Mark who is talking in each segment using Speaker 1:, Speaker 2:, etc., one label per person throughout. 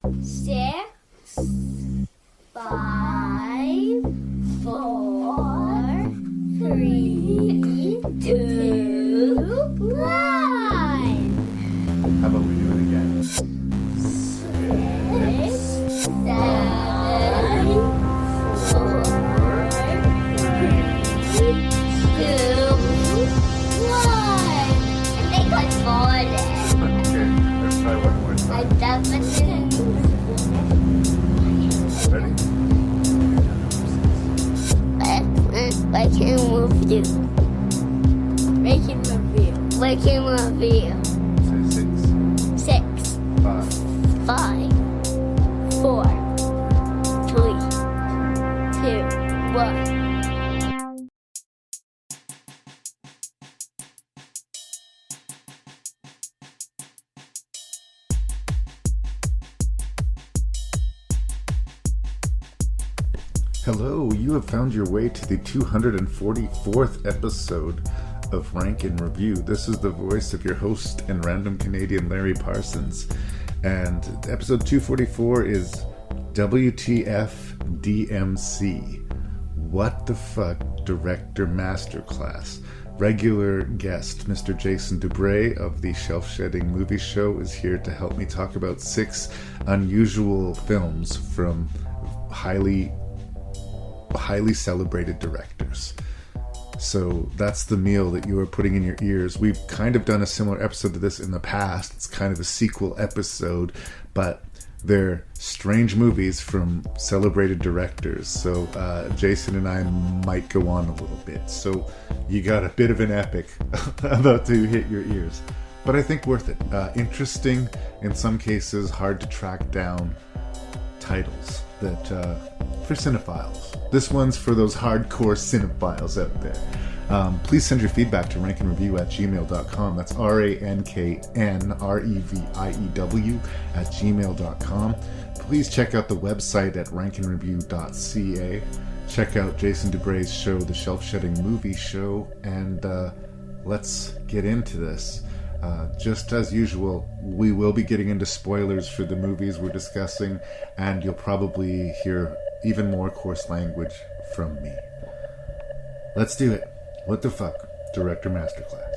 Speaker 1: 6, 5, 4, 3, 2, 1.
Speaker 2: How about we do it again?
Speaker 1: 6, 7, 4, 3, 2, 1. I think I fought it.
Speaker 2: Okay, let's try one more
Speaker 1: I
Speaker 2: time.
Speaker 1: definitely.
Speaker 2: Ready?
Speaker 1: I can move you. Making review. Making review.
Speaker 2: Say 6,
Speaker 1: 6,
Speaker 2: 5,
Speaker 1: 5, 4, 3, 2, 1.
Speaker 2: Hello, you have found your way to the 244th episode of Ranknreview. This is the voice of your host and random Canadian Larry Parsons. And episode 244 is WTF DMC. What the fuck Director Masterclass. Regular guest Mr. Jason Dubray of the Shelf Shedding Movie Show is here to help me talk about 6 unusual films from highly celebrated directors. So that's the meal that you are putting in your ears. We've kind of done a similar episode to this in the past. It's kind of a sequel episode, but they're strange movies from celebrated directors. So Jason and I might go on a little bit. So you got a bit of an epic about to hit your ears. But I think worth it. Interesting, in some cases hard to track down titles that for cinephiles. This one's for those hardcore cinephiles out there. Please send your feedback to ranknreview@gmail.com. That's ranknreview@gmail.com. Please check out the website at ranknreview.ca. Check out Jason Dubray's show, The Shelf Shedding Movie Show, and let's get into this. Just as usual, we will be getting into spoilers for the movies we're discussing, and you'll probably hear even more coarse language from me. Let's do it. What the fuck? Director Masterclass.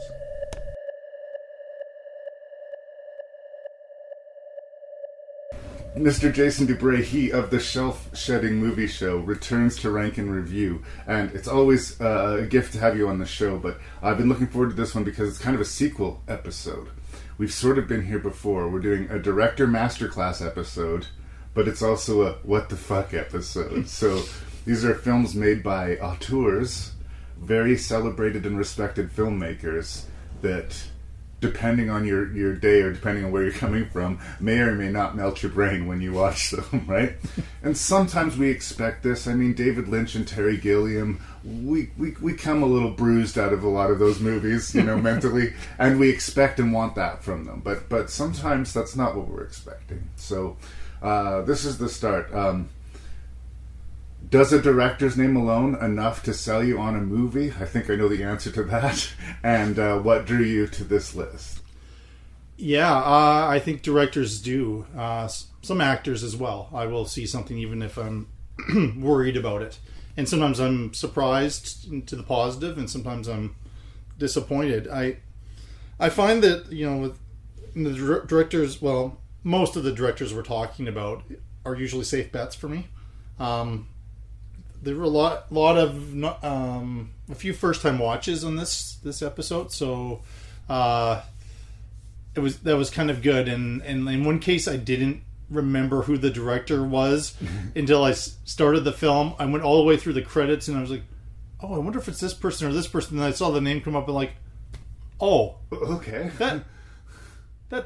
Speaker 2: Mr. Jason Dubray, he of the Shelf Shedding Movie Show, returns to Ranknreview, and it's always a gift to have you on the show, but I've been looking forward to this one because it's kind of a sequel episode. We've sort of been here before. We're doing a Director Masterclass episode, but it's also a what the fuck episode. So these are films made by auteurs, very celebrated and respected filmmakers that, depending on your day or depending on where you're coming from, may or may not melt your brain when you watch them, right? And sometimes we expect this. I mean, David Lynch and Terry Gilliam, we come a little bruised out of a lot of those movies, mentally, and we expect and want that from them. But sometimes that's not what we're expecting. So this is the start. Does a director's name alone enough to sell you on a movie? I think I know the answer to that. And what drew you to this list?
Speaker 3: Yeah, I think directors do. Some actors as well. I will see something even if I'm worried about it. And sometimes I'm surprised to the positive, and sometimes I'm disappointed. I find that, with the directors, well, most of the directors we're talking about are usually safe bets for me. There were a few first time watches on this episode, so that was kind of good. And in one case, I didn't remember who the director was until I started the film. I went all the way through the credits, and I was like, "Oh, I wonder if it's this person or this person." And I saw the name come up, and like, "Oh,
Speaker 2: okay,
Speaker 3: that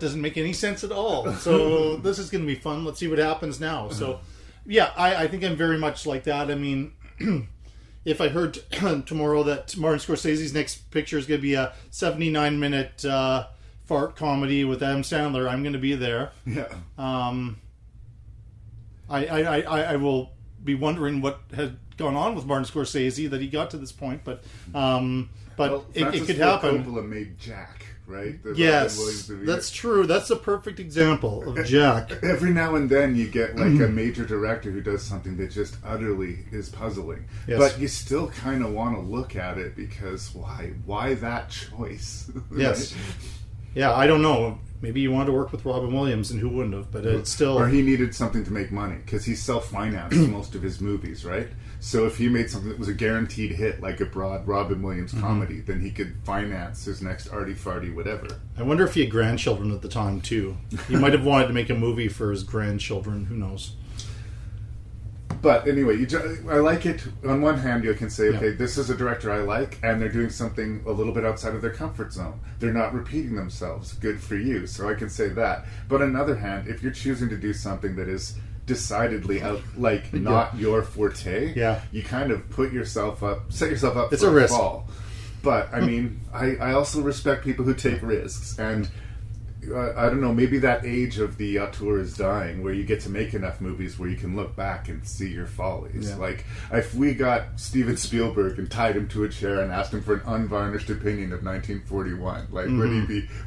Speaker 3: doesn't make any sense at all." So this is going to be fun. Let's see what happens now. So. Yeah, I think I'm very much like that. I mean, if I heard tomorrow that Martin Scorsese's next picture is going to be a 79-minute fart comedy with Adam Sandler, I'm going to be there.
Speaker 2: Yeah.
Speaker 3: I will be wondering what had gone on with Martin Scorsese that he got to this point, but it could happen.
Speaker 2: Coppola made Jack, right? The Robin
Speaker 3: Yes,
Speaker 2: Williams movie.
Speaker 3: that's true. That's a perfect example of Jack.
Speaker 2: Every now and then you get like a major director who does something that just utterly is puzzling.
Speaker 3: Yes.
Speaker 2: But you still kind of want to look at it because why? Why that choice?
Speaker 3: Yes.
Speaker 2: Right?
Speaker 3: Yeah, I don't know. Maybe you wanted to work with Robin Williams, and who wouldn't have? But it's still...
Speaker 2: Or he needed something to make money, because he self-financed most of his movies, right? So if he made something that was a guaranteed hit, like a broad Robin Williams comedy, then he could finance his next arty-farty whatever.
Speaker 3: I wonder if he had grandchildren at the time, too. He might have wanted to make a movie for his grandchildren. Who knows?
Speaker 2: But anyway, I like it. On one hand, you can say, okay, this is a director I like, and they're doing something a little bit outside of their comfort zone. They're not repeating themselves. Good for you. So I can say that. But on the other hand, if you're choosing to do something that is decidedly not your forte, you kind of set yourself up
Speaker 3: it's
Speaker 2: for
Speaker 3: a risk.
Speaker 2: fall. But I mean, I also respect people who take risks, and I don't know, maybe that age of the auteur is dying, where you get to make enough movies where you can look back and see your follies. Like, if we got Steven Spielberg and tied him to a chair and asked him for an unvarnished opinion of 1941, like,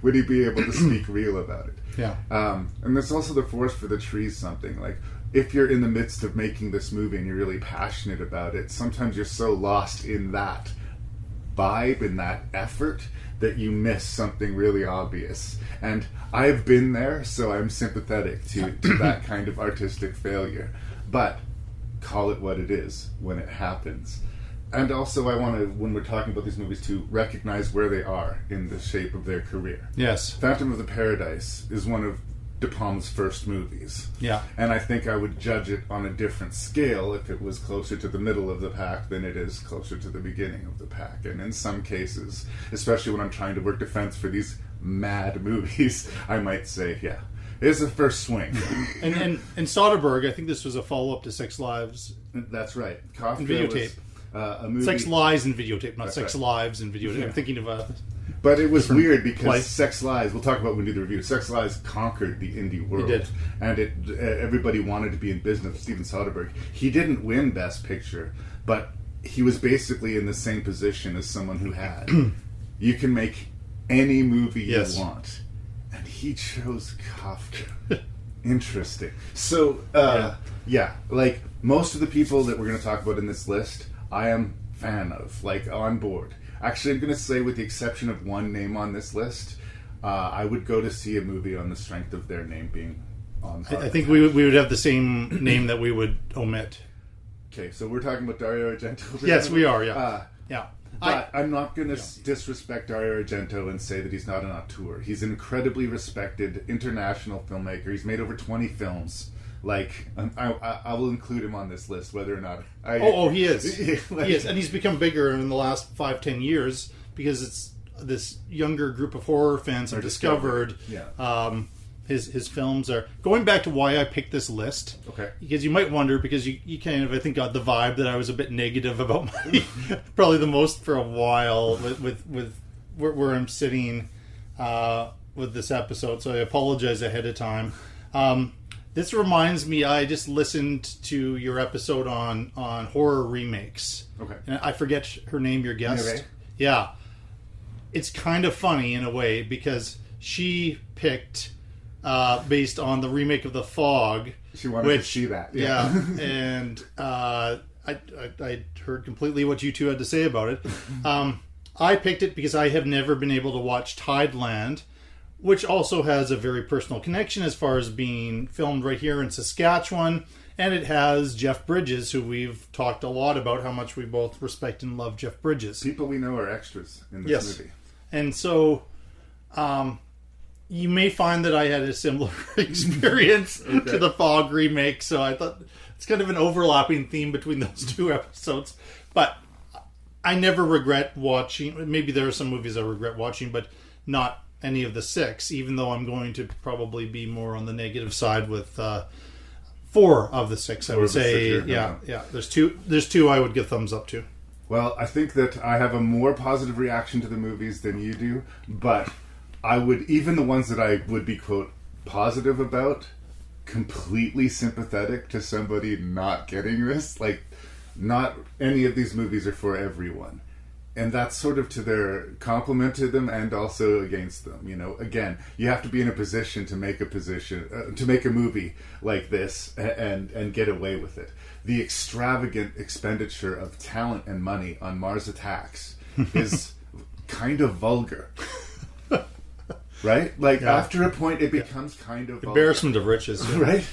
Speaker 2: would he be able to speak real about it?
Speaker 3: Yeah.
Speaker 2: And there's also the forest for the trees something. Like, if you're in the midst of making this movie and you're really passionate about it, sometimes you're so lost in that vibe, in that effort, that you miss something really obvious. And I've been there, so I'm sympathetic to that kind of artistic failure. But call it what it is when it happens. And also I want to, when we're talking about these movies, to recognize where they are in the shape of their career.
Speaker 3: Yes.
Speaker 2: Phantom of the Paradise is one of De Palma's first movies.
Speaker 3: Yeah.
Speaker 2: And I think I would judge it on a different scale if it was closer to the middle of the pack than it is closer to the beginning of the pack. And in some cases, especially when I'm trying to work defense for these mad movies, I might say, it's the first swing.
Speaker 3: and Soderbergh, I think this was a follow-up to Sex Lives.
Speaker 2: That's right. Kafka
Speaker 3: and Videotape.
Speaker 2: Was, a movie.
Speaker 3: Sex Lies and Videotape, not
Speaker 2: That's
Speaker 3: Sex
Speaker 2: right.
Speaker 3: Lives and Videotape.
Speaker 2: Yeah.
Speaker 3: I'm thinking of
Speaker 2: But it was weird because
Speaker 3: play.
Speaker 2: Sex Lies, we'll talk about when we do the review, Sex Lies conquered the indie world.
Speaker 3: It did.
Speaker 2: And everybody wanted to be in business with Steven Soderbergh. He didn't win Best Picture, but he was basically in the same position as someone who had. You can make any movie you want. And he chose Kafka. Interesting. So, like most of the people that we're going to talk about in this list, I am fan of, like on board. Actually, I'm going to say, with the exception of one name on this list, I would go to see a movie on the strength of their name being on.
Speaker 3: I think we would have the same name that we would omit.
Speaker 2: Okay, so we're talking about Dario Argento.
Speaker 3: Yes, we are. Yeah, yeah.
Speaker 2: But I'm not going to disrespect Dario Argento and say that he's not an auteur. He's an incredibly respected international filmmaker. He's made over 20 films. Like, I will include him on this list, whether or not...
Speaker 3: he is. He is. And he's become bigger in the last 5-10 years because it's this younger group of horror fans have discovered his films are... Going back to why I picked this list, because you might wonder, because you kind of, I think, got the vibe that I was a bit negative about my... probably the most for a while with where I'm sitting with this episode, so I apologize ahead of time. This reminds me, I just listened to your episode on horror remakes. Okay. And I forget her name, your guest. Okay. Yeah. It's kind of funny in a way because she picked, based on the remake of The Fog.
Speaker 2: She wanted to see that.
Speaker 3: Yeah. And I heard completely what you two had to say about it. I picked it because I have never been able to watch Tideland, which also has a very personal connection as far as being filmed right here in Saskatchewan. And it has Jeff Bridges, who we've talked a lot about how much we both respect and love Jeff Bridges.
Speaker 2: People we know are extras in this movie.
Speaker 3: And so you may find that I had a similar experience to the Fog remake. So I thought it's kind of an overlapping theme between those two episodes. But I never regret watching. Maybe there are some movies I regret watching, but not any of the 6, even though I'm going to probably be more on the negative side with 4 of the 6. I would say, yeah. There's two I would give thumbs up to.
Speaker 2: Well, I think that I have a more positive reaction to the movies than you do, but I would, even the ones that I would be, quote, positive about, completely sympathetic to somebody not getting this. Like, not any of these movies are for everyone. And that's sort of to their compliment to them and also against them. Again, you have to be in a position to make a movie like this and get away with it. The extravagant expenditure of talent and money on Mars Attacks is kind of vulgar. Right? After a point, it becomes kind of vulgar.
Speaker 3: Embarrassment of riches. Yeah.
Speaker 2: Right?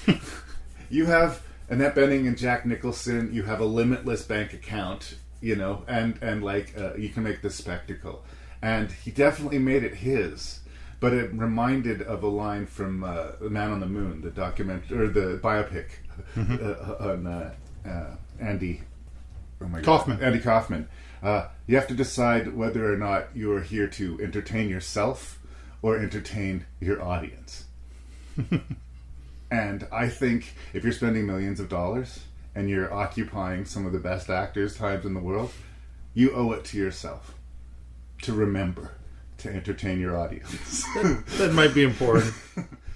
Speaker 2: You have Annette Bening and Jack Nicholson. You have a limitless bank account. And you can make this spectacle. And he definitely made it his, but it reminded of a line from The Man on the Moon, the documentary, or the biopic on Andy
Speaker 3: Kaufman.
Speaker 2: Andy Kaufman. You have to decide whether or not you are here to entertain yourself or entertain your audience. And I think if you're spending millions of dollars and you're occupying some of the best actors' times in the world, you owe it to yourself to remember to entertain your audience.
Speaker 3: That might be important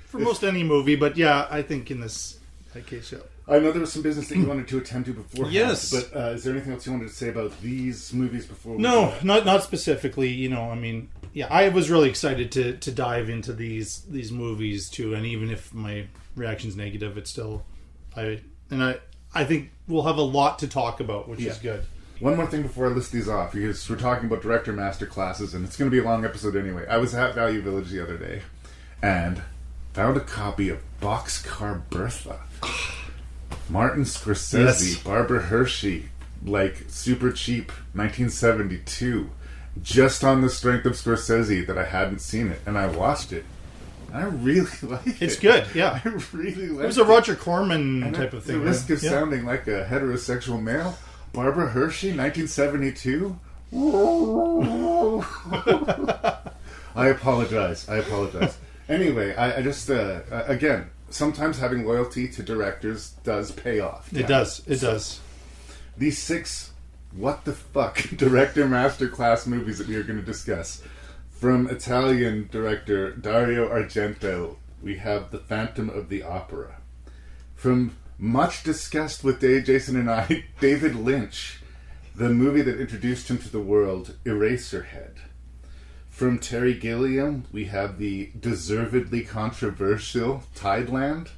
Speaker 3: for most any movie, but yeah, I think in that case, yeah.
Speaker 2: I know there was some business that you wanted to attend to beforehand.
Speaker 3: Yes,
Speaker 2: but is there anything else you wanted to say about these movies before?
Speaker 3: No, not specifically. I was really excited to dive into these movies too, and even if my reaction's negative, it's still I think we'll have a lot to talk about, which is good.
Speaker 2: One more thing before I list these off, because we're talking about director master classes, and it's going to be a long episode anyway. I was at Value Village the other day, and found a copy of Boxcar Bertha. Martin Scorsese,
Speaker 3: Yes.
Speaker 2: Barbara Hershey, super cheap, 1972. Just on the strength of Scorsese that I hadn't seen it, and I watched it. I really like it.
Speaker 3: It's good, yeah.
Speaker 2: I really like it.
Speaker 3: It was a Roger Corman type of thing.
Speaker 2: At the risk of
Speaker 3: yeah.
Speaker 2: sounding like a heterosexual male, Barbara Hershey, 1972. I apologize. Anyway, I just, again, sometimes having loyalty to directors does pay off.
Speaker 3: It does.
Speaker 2: These 6 what the fuck director masterclass movies that we are going to discuss. From Italian director Dario Argento, we have The Phantom of the Opera. From much discussed with Jason and I, David Lynch, the movie that introduced him to the world, Eraserhead. From Terry Gilliam, we have the deservedly controversial Tideland.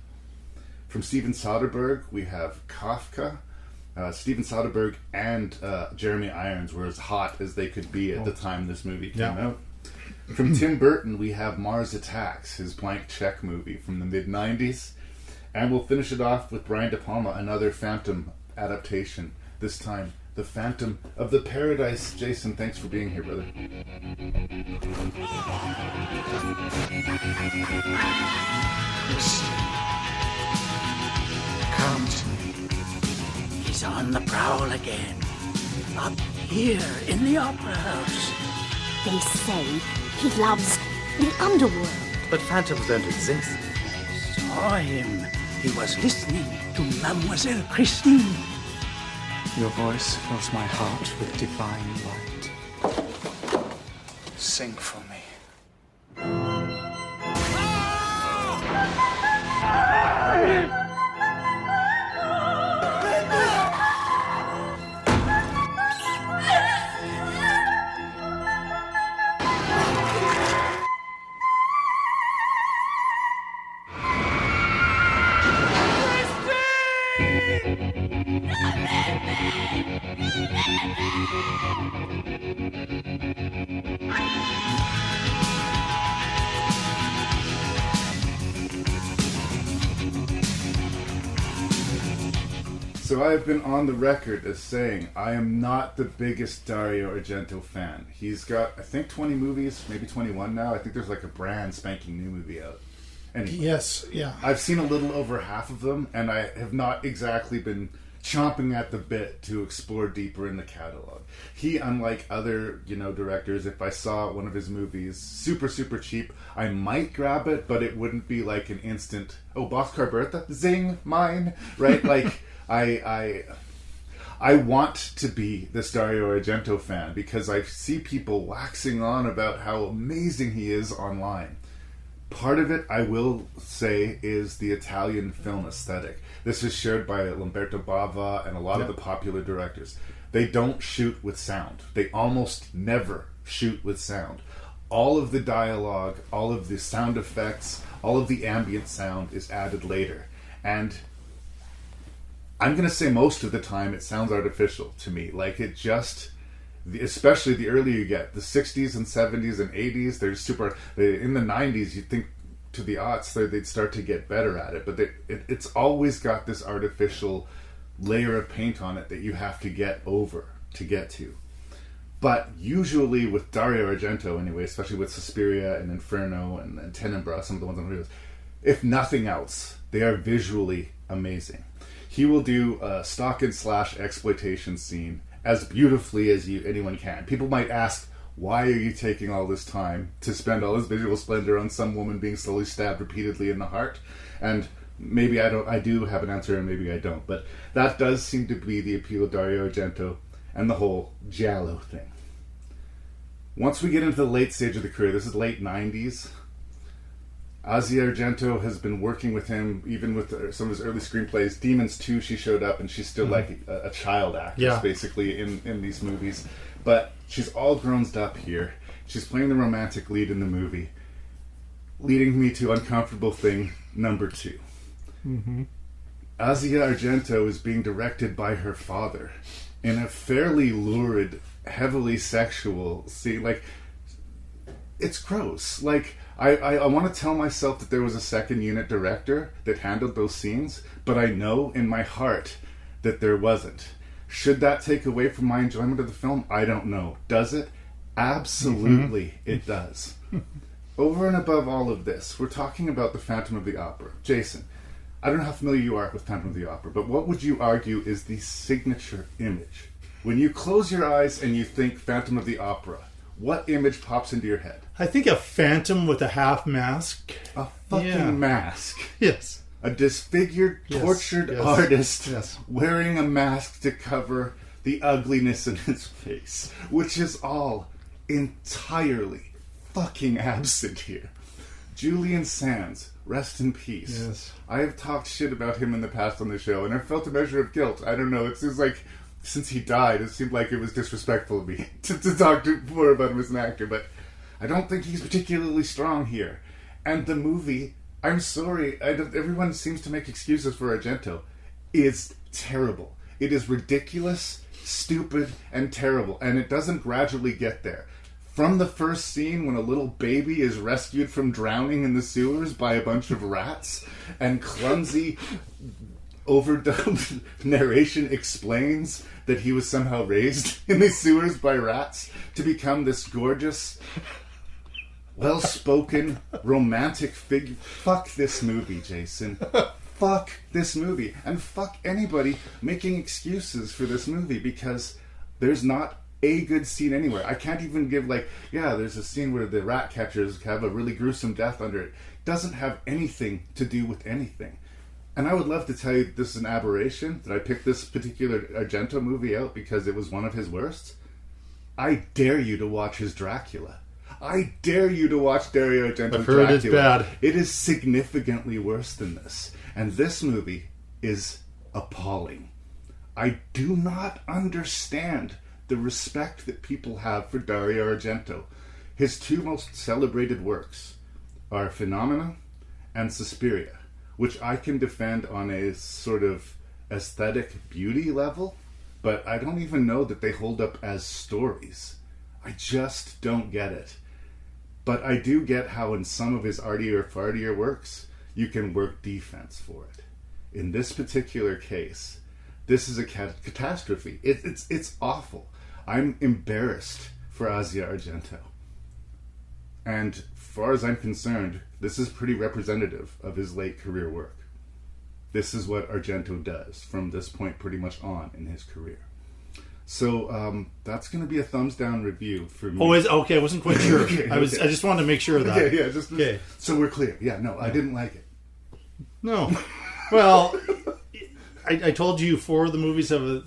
Speaker 2: From Steven Soderbergh, we have Kafka. Steven Soderbergh and Jeremy Irons were as hot as they could be at the time this movie came out. From Tim Burton, we have Mars Attacks, his blank check movie from the mid-90s. And we'll finish it off with Brian De Palma, another Phantom adaptation. This time, The Phantom of the Paradise. Jason, thanks for being here, brother.
Speaker 4: Come to me. He's on the prowl again. Up here in the opera house.
Speaker 5: They say he loves the underworld.
Speaker 6: But phantoms don't exist.
Speaker 4: Saw him. He was listening to Mademoiselle Christine.
Speaker 7: Your voice fills my heart with divine light. Sing for me.
Speaker 2: So I have been on the record as saying I am not the biggest Dario Argento fan. He's got, I think, 20 movies, maybe 21 now. I think there's like a brand spanking new movie out. Anyway,
Speaker 3: Yes, yeah.
Speaker 2: I've seen a little over half of them, and I have not exactly been chomping at the bit to explore deeper in the catalog. He, unlike other, directors, if I saw one of his movies super, super cheap, I might grab it, but it wouldn't be like an instant, oh, Boxcar Bertha? Zing, mine! Right? Like, I want to be this Dario Argento fan because I see people waxing on about how amazing he is online. Part of it, I will say, is the Italian film aesthetic. This is shared by Lamberto Bava and a lot of the popular directors. they don't shoot with sound. They almost never shoot with sound. All of the dialogue, all of the sound effects, all of the ambient sound is added later. And I'm going to say most of the time it sounds artificial to me. Like it just, especially the earlier you get, the 60s and 70s and 80s, they're super, in the 90s you'd think to the aughts they'd start to get better at it. But it's always got this artificial layer of paint on it that you have to get over to get to. But usually with Dario Argento anyway, especially with Suspiria and Inferno and Tenebrae, some of the ones on videos, if nothing else, they are visually amazing. He will do a stock and slash exploitation scene as beautifully as anyone can. People might ask, why are you taking all this time to spend all this visual splendor on some woman being slowly stabbed repeatedly in the heart? And maybe I do have an answer and maybe I don't. But that does seem to be the appeal of Dario Argento and the whole giallo thing. Once we get into the late stage of the career, this is late 90s, Asia Argento has been working with him, even with some of his early screenplays. Demons 2, she showed up, and she's still like a child actress, basically, in these movies. But she's all grown up here. She's playing the romantic lead in the movie, leading me to uncomfortable thing number 2. Asia Argento is being directed by her father in a fairly lurid, heavily sexual scene. Like, it's gross. Like, I want to tell myself that there was a second unit director that handled those scenes, but I know in my heart that there wasn't. Should that take away from my enjoyment of the film? I don't know. Does it? Absolutely, it does. Over and above all of this, we're talking about the Phantom of the Opera. Jason, I don't know how familiar you are with Phantom of the Opera, but what would you argue is the signature image? When you close your eyes and you think Phantom of the Opera, what image pops into your head?
Speaker 3: I think a phantom with a half mask.
Speaker 2: A fucking mask.
Speaker 3: Yes.
Speaker 2: A disfigured, tortured artist wearing a mask to cover the ugliness in his face, which is all entirely fucking absent here. Julian Sands, rest in peace. Yes. I have talked shit about him in the past on the show, and I felt a measure of guilt. I don't know, it seems like since he died, it seemed like it was disrespectful of me to talk more about him as an actor, but I don't think he's particularly strong here. And the movie, I'm sorry, everyone seems to make excuses for Argento, is terrible. It is ridiculous, stupid, and terrible, and it doesn't gradually get there. From the first scene when a little baby is rescued from drowning in the sewers by a bunch of rats, and clumsy, overdubbed narration explains that he was somehow raised in the sewers by rats to become this gorgeous, well-spoken, romantic figure. Fuck this movie, Jason. Fuck this movie. And fuck anybody making excuses for this movie, because there's not a good scene anywhere. I can't even give there's a scene where the rat catchers have a really gruesome death under it. It doesn't have anything to do with anything. And I would love to tell you this is an aberration, that I picked this particular Argento movie out because it was one of his worst. I dare you to watch his Dracula. I dare you to watch Dario Argento's Dracula.
Speaker 3: It's bad.
Speaker 2: It is significantly worse than this. And this movie is appalling. I do not understand the respect that people have for Dario Argento. His two most celebrated works are Phenomena and Suspiria, which I can defend on a sort of aesthetic beauty level, but I don't even know that they hold up as stories. I just don't get it. But I do get how in some of his artier, fartier works, you can work defense for it. In this particular case, this is a catastrophe. It's awful. I'm embarrassed for Asia Argento. And as far as I'm concerned, this is pretty representative of his late career work. This is what Argento does from this point pretty much on in his career. So that's going to be a thumbs down review for me.
Speaker 3: Oh, okay. I wasn't quite sure.
Speaker 2: Okay.
Speaker 3: I just wanted to make sure of that.
Speaker 2: Yeah. Okay. So we're clear. Yeah. No, I didn't like it.
Speaker 3: No. Well, I told you 4 of the movies have a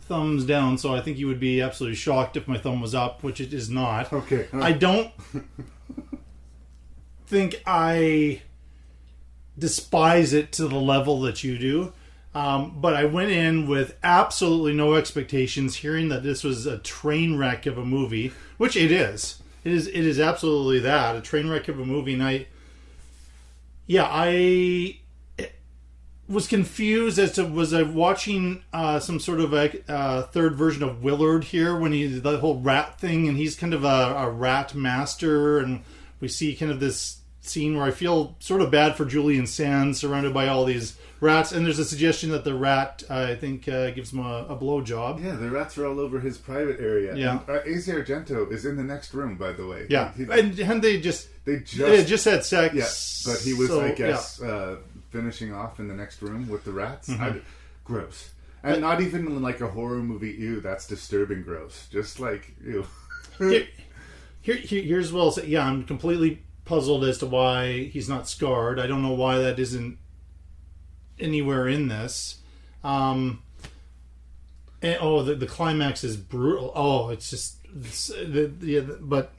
Speaker 3: thumbs down, so I think you would be absolutely shocked if my thumb was up, which it is not.
Speaker 2: Okay.
Speaker 3: I don't think I despise it to the level that you do. But I went in with absolutely no expectations, hearing that this was a train wreck of a movie, which it is. It is absolutely that, a train wreck of a movie. And I was confused as to, was I watching some sort of a third version of Willard here, when he the whole rat thing, and he's kind of a rat master, and we see kind of this scene where I feel sort of bad for Julian Sands surrounded by all these rats, and there's a suggestion that the rat, I think, gives him a blowjob.
Speaker 2: Yeah, the rats are all over his private area.
Speaker 3: Yeah.
Speaker 2: And, Asia Argento is in the next room, by the way.
Speaker 3: Yeah, and they just had sex.
Speaker 2: Yeah, but he was, I guess, finishing off in the next room with the rats. Gross. And not even like a horror movie, ew, that's disturbing gross. Just like, ew.
Speaker 3: Here's what I'll say. Yeah, I'm completely puzzled as to why he's not scarred. I don't know why that isn't anywhere in this. And, the climax is brutal. Oh, it's just... but...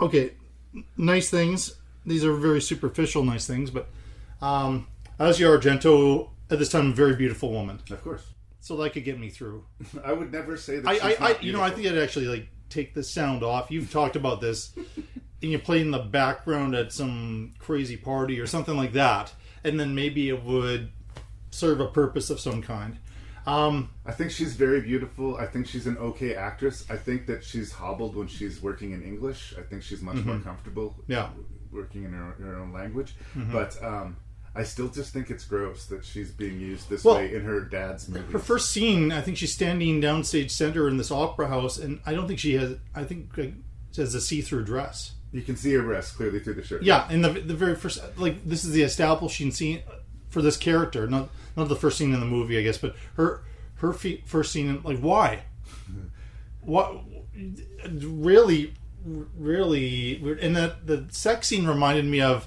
Speaker 3: Okay, nice things. These are very superficial nice things, but... Asia Argento, at this time, a very beautiful woman.
Speaker 2: Of course.
Speaker 3: So that could get me through.
Speaker 2: I would never say that she's not beautiful.
Speaker 3: I think I'd actually, take the sound off. You've talked about this, and you play in the background at some crazy party or something like that, and then maybe it would serve a purpose of some kind.
Speaker 2: I think she's very beautiful. I think she's an okay actress. I think that she's hobbled when she's working in English. I think she's much more comfortable working in her own language. But I still just think it's gross that she's being used this way in her dad's movie.
Speaker 3: Her first scene, I think she's standing downstage center in this opera house, and I don't think she has... I think it has a see-through dress.
Speaker 2: You can see her breast clearly through the shirt.
Speaker 3: Yeah, in the very first... this is the establishing scene for this character. Not the first scene in the movie, I guess, but her first scene... why? What? Really weird. And the sex scene reminded me of,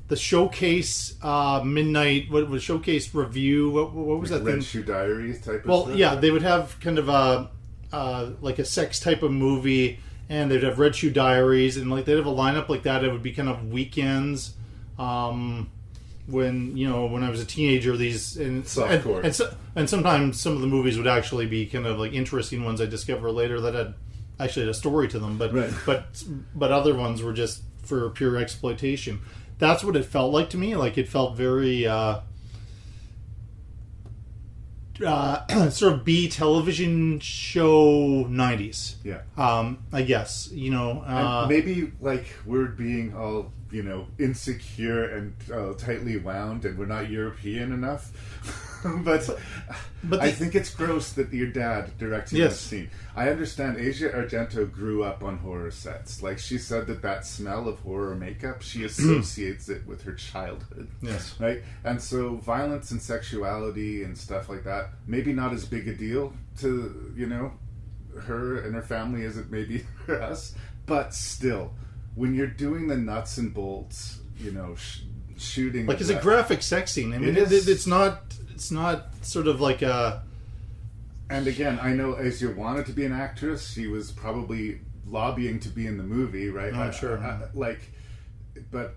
Speaker 3: the Showcase midnight... What was Showcase Review? What was that thing?
Speaker 2: Red Shoe Diaries type of stuff?
Speaker 3: Well, yeah, they would have kind of a sex type of movie, and they'd have Red Shoe Diaries, and they'd have a lineup like that. It would be kind of weekends. When I was a teenager, these and sometimes some of the movies would actually be kind of interesting ones I discover later that had a story to them, but other ones were just for pure exploitation. That's what it felt like to me. It felt very sort of B television show 90s.
Speaker 2: Yeah.
Speaker 3: I guess,
Speaker 2: and maybe we're being all, insecure and tightly wound, and we're not European enough. but I think it's gross that your dad directing this scene. I understand Asia Argento grew up on horror sets. She said that smell of horror makeup, she associates it with her childhood.
Speaker 3: Yes.
Speaker 2: Right? And so violence and sexuality and stuff like that, maybe not as big a deal to, her and her family as it may be for us, but still, when you're doing the nuts and bolts, shooting...
Speaker 3: it's a graphic sex scene. I mean, it's not sort of like a...
Speaker 2: And again, I know Asia wanted to be an actress. She was probably lobbying to be in the movie, right?
Speaker 3: I'm sure.
Speaker 2: But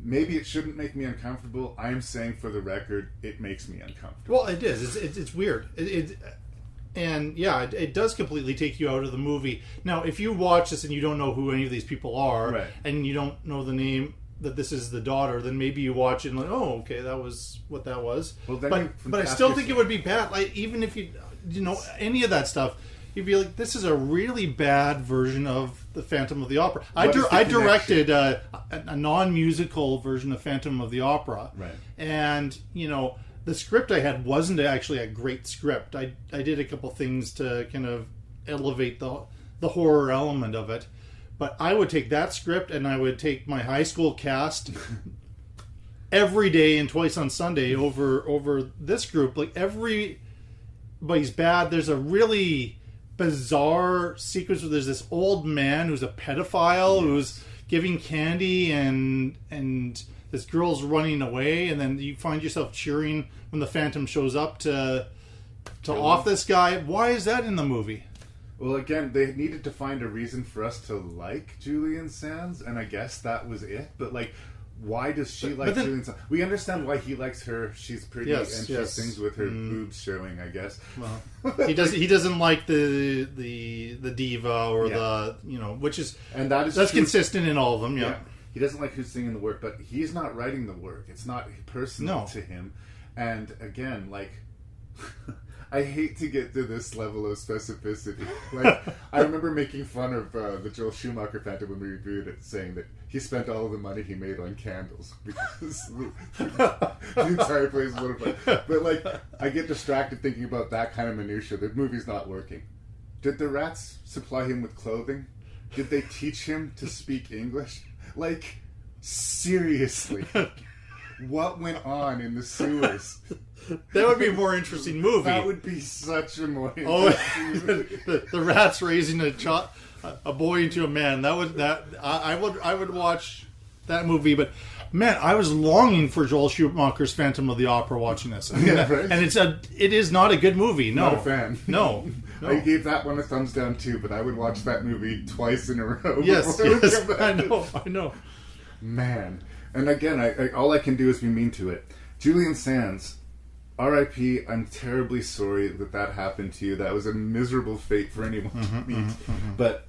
Speaker 2: maybe it shouldn't make me uncomfortable. I am saying, for the record, it makes me uncomfortable.
Speaker 3: Well, it is. It's weird. It does completely take you out of the movie. Now, if you watch this and you don't know who any of these people are,
Speaker 2: right,
Speaker 3: and you don't know the name, that this is the daughter, then maybe you watch it and okay, that was what that was.
Speaker 2: Well, then
Speaker 3: but I still think it would be bad. Even if you any of that stuff, you'd be like, this is a really bad version of the Phantom of the Opera. I directed a non-musical version of Phantom of the Opera,
Speaker 2: right?
Speaker 3: And the script I had wasn't actually a great script. I did a couple things to kind of elevate the horror element of it. But I would take that script and I would take my high school cast every day and twice on Sunday over this group. Everybody's bad. There's a really bizarre sequence where there's this old man who's a pedophile who's giving candy and this girl's running away, and then you find yourself cheering when the Phantom shows up to off this guy. Why is that in the movie?
Speaker 2: Well, again, they needed to find a reason for us to like Julian Sands, and I guess that was it. But why does she like Julian Sands? We understand why he likes her. She's pretty, and she sings with her boobs showing, I guess.
Speaker 3: Well, he doesn't like the diva or the which is that's true. Consistent in all of them. Yeah.
Speaker 2: He doesn't like who's singing the work, but he's not writing the work. It's not personal to him. And again, like. I hate to get to this level of specificity. Like, I remember making fun of the Joel Schumacher Phantom when we reviewed it, saying that he spent all of the money he made on candles because the entire place was lit on fire. But like, I get distracted thinking about that kind of minutia. The movie's not working. Did the rats supply him with clothing? Did they teach him to speak English? Like, seriously. What went on in the sewers?
Speaker 3: That would be a more interesting movie.
Speaker 2: That would be such a more interesting movie.
Speaker 3: The rats raising a boy into a man. I would watch that movie. But man, I was longing for Joel Schumacher's Phantom of the Opera watching this. Right? And it is not a good movie. No,
Speaker 2: not a fan.
Speaker 3: No.
Speaker 2: I gave that one a thumbs down too. But I would watch that movie twice in a row.
Speaker 3: Yes. I know.
Speaker 2: Man. And again, all I can do is be mean to it. Julian Sands, R.I.P., I'm terribly sorry that happened to you. That was a miserable fate for anyone to meet. But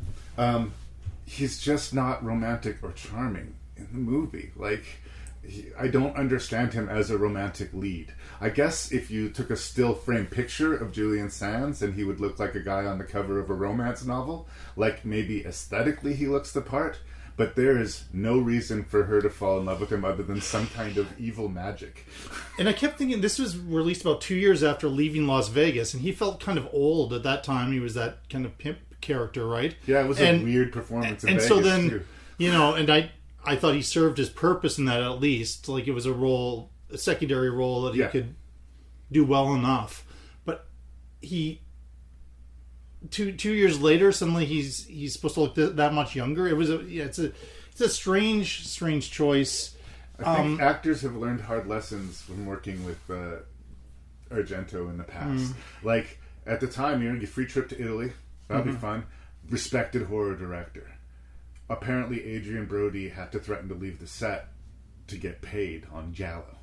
Speaker 2: he's just not romantic or charming in the movie. Like, I don't understand him as a romantic lead. I guess if you took a still frame picture of Julian Sands and he would look like a guy on the cover of a romance novel, like maybe aesthetically he looks the part, but there is no reason for her to fall in love with him other than some kind of evil magic.
Speaker 3: And I kept thinking, this was released about 2 years after leaving Las Vegas, and he felt kind of old at that time. He was that kind of pimp character, right?
Speaker 2: Yeah, it was a weird performance in Vegas,
Speaker 3: so then,
Speaker 2: too.
Speaker 3: And I thought he served his purpose in that, at least. Like, it was a secondary role that he could do well enough. But he... Two years later, suddenly he's supposed to look that much younger. It was it's a strange choice.
Speaker 2: I think actors have learned hard lessons from working with Argento in the past. Like at the time, you free trip to Italy, that'd be fun. Respected horror director. Apparently, Adrian Brody had to threaten to leave the set to get paid on Giallo.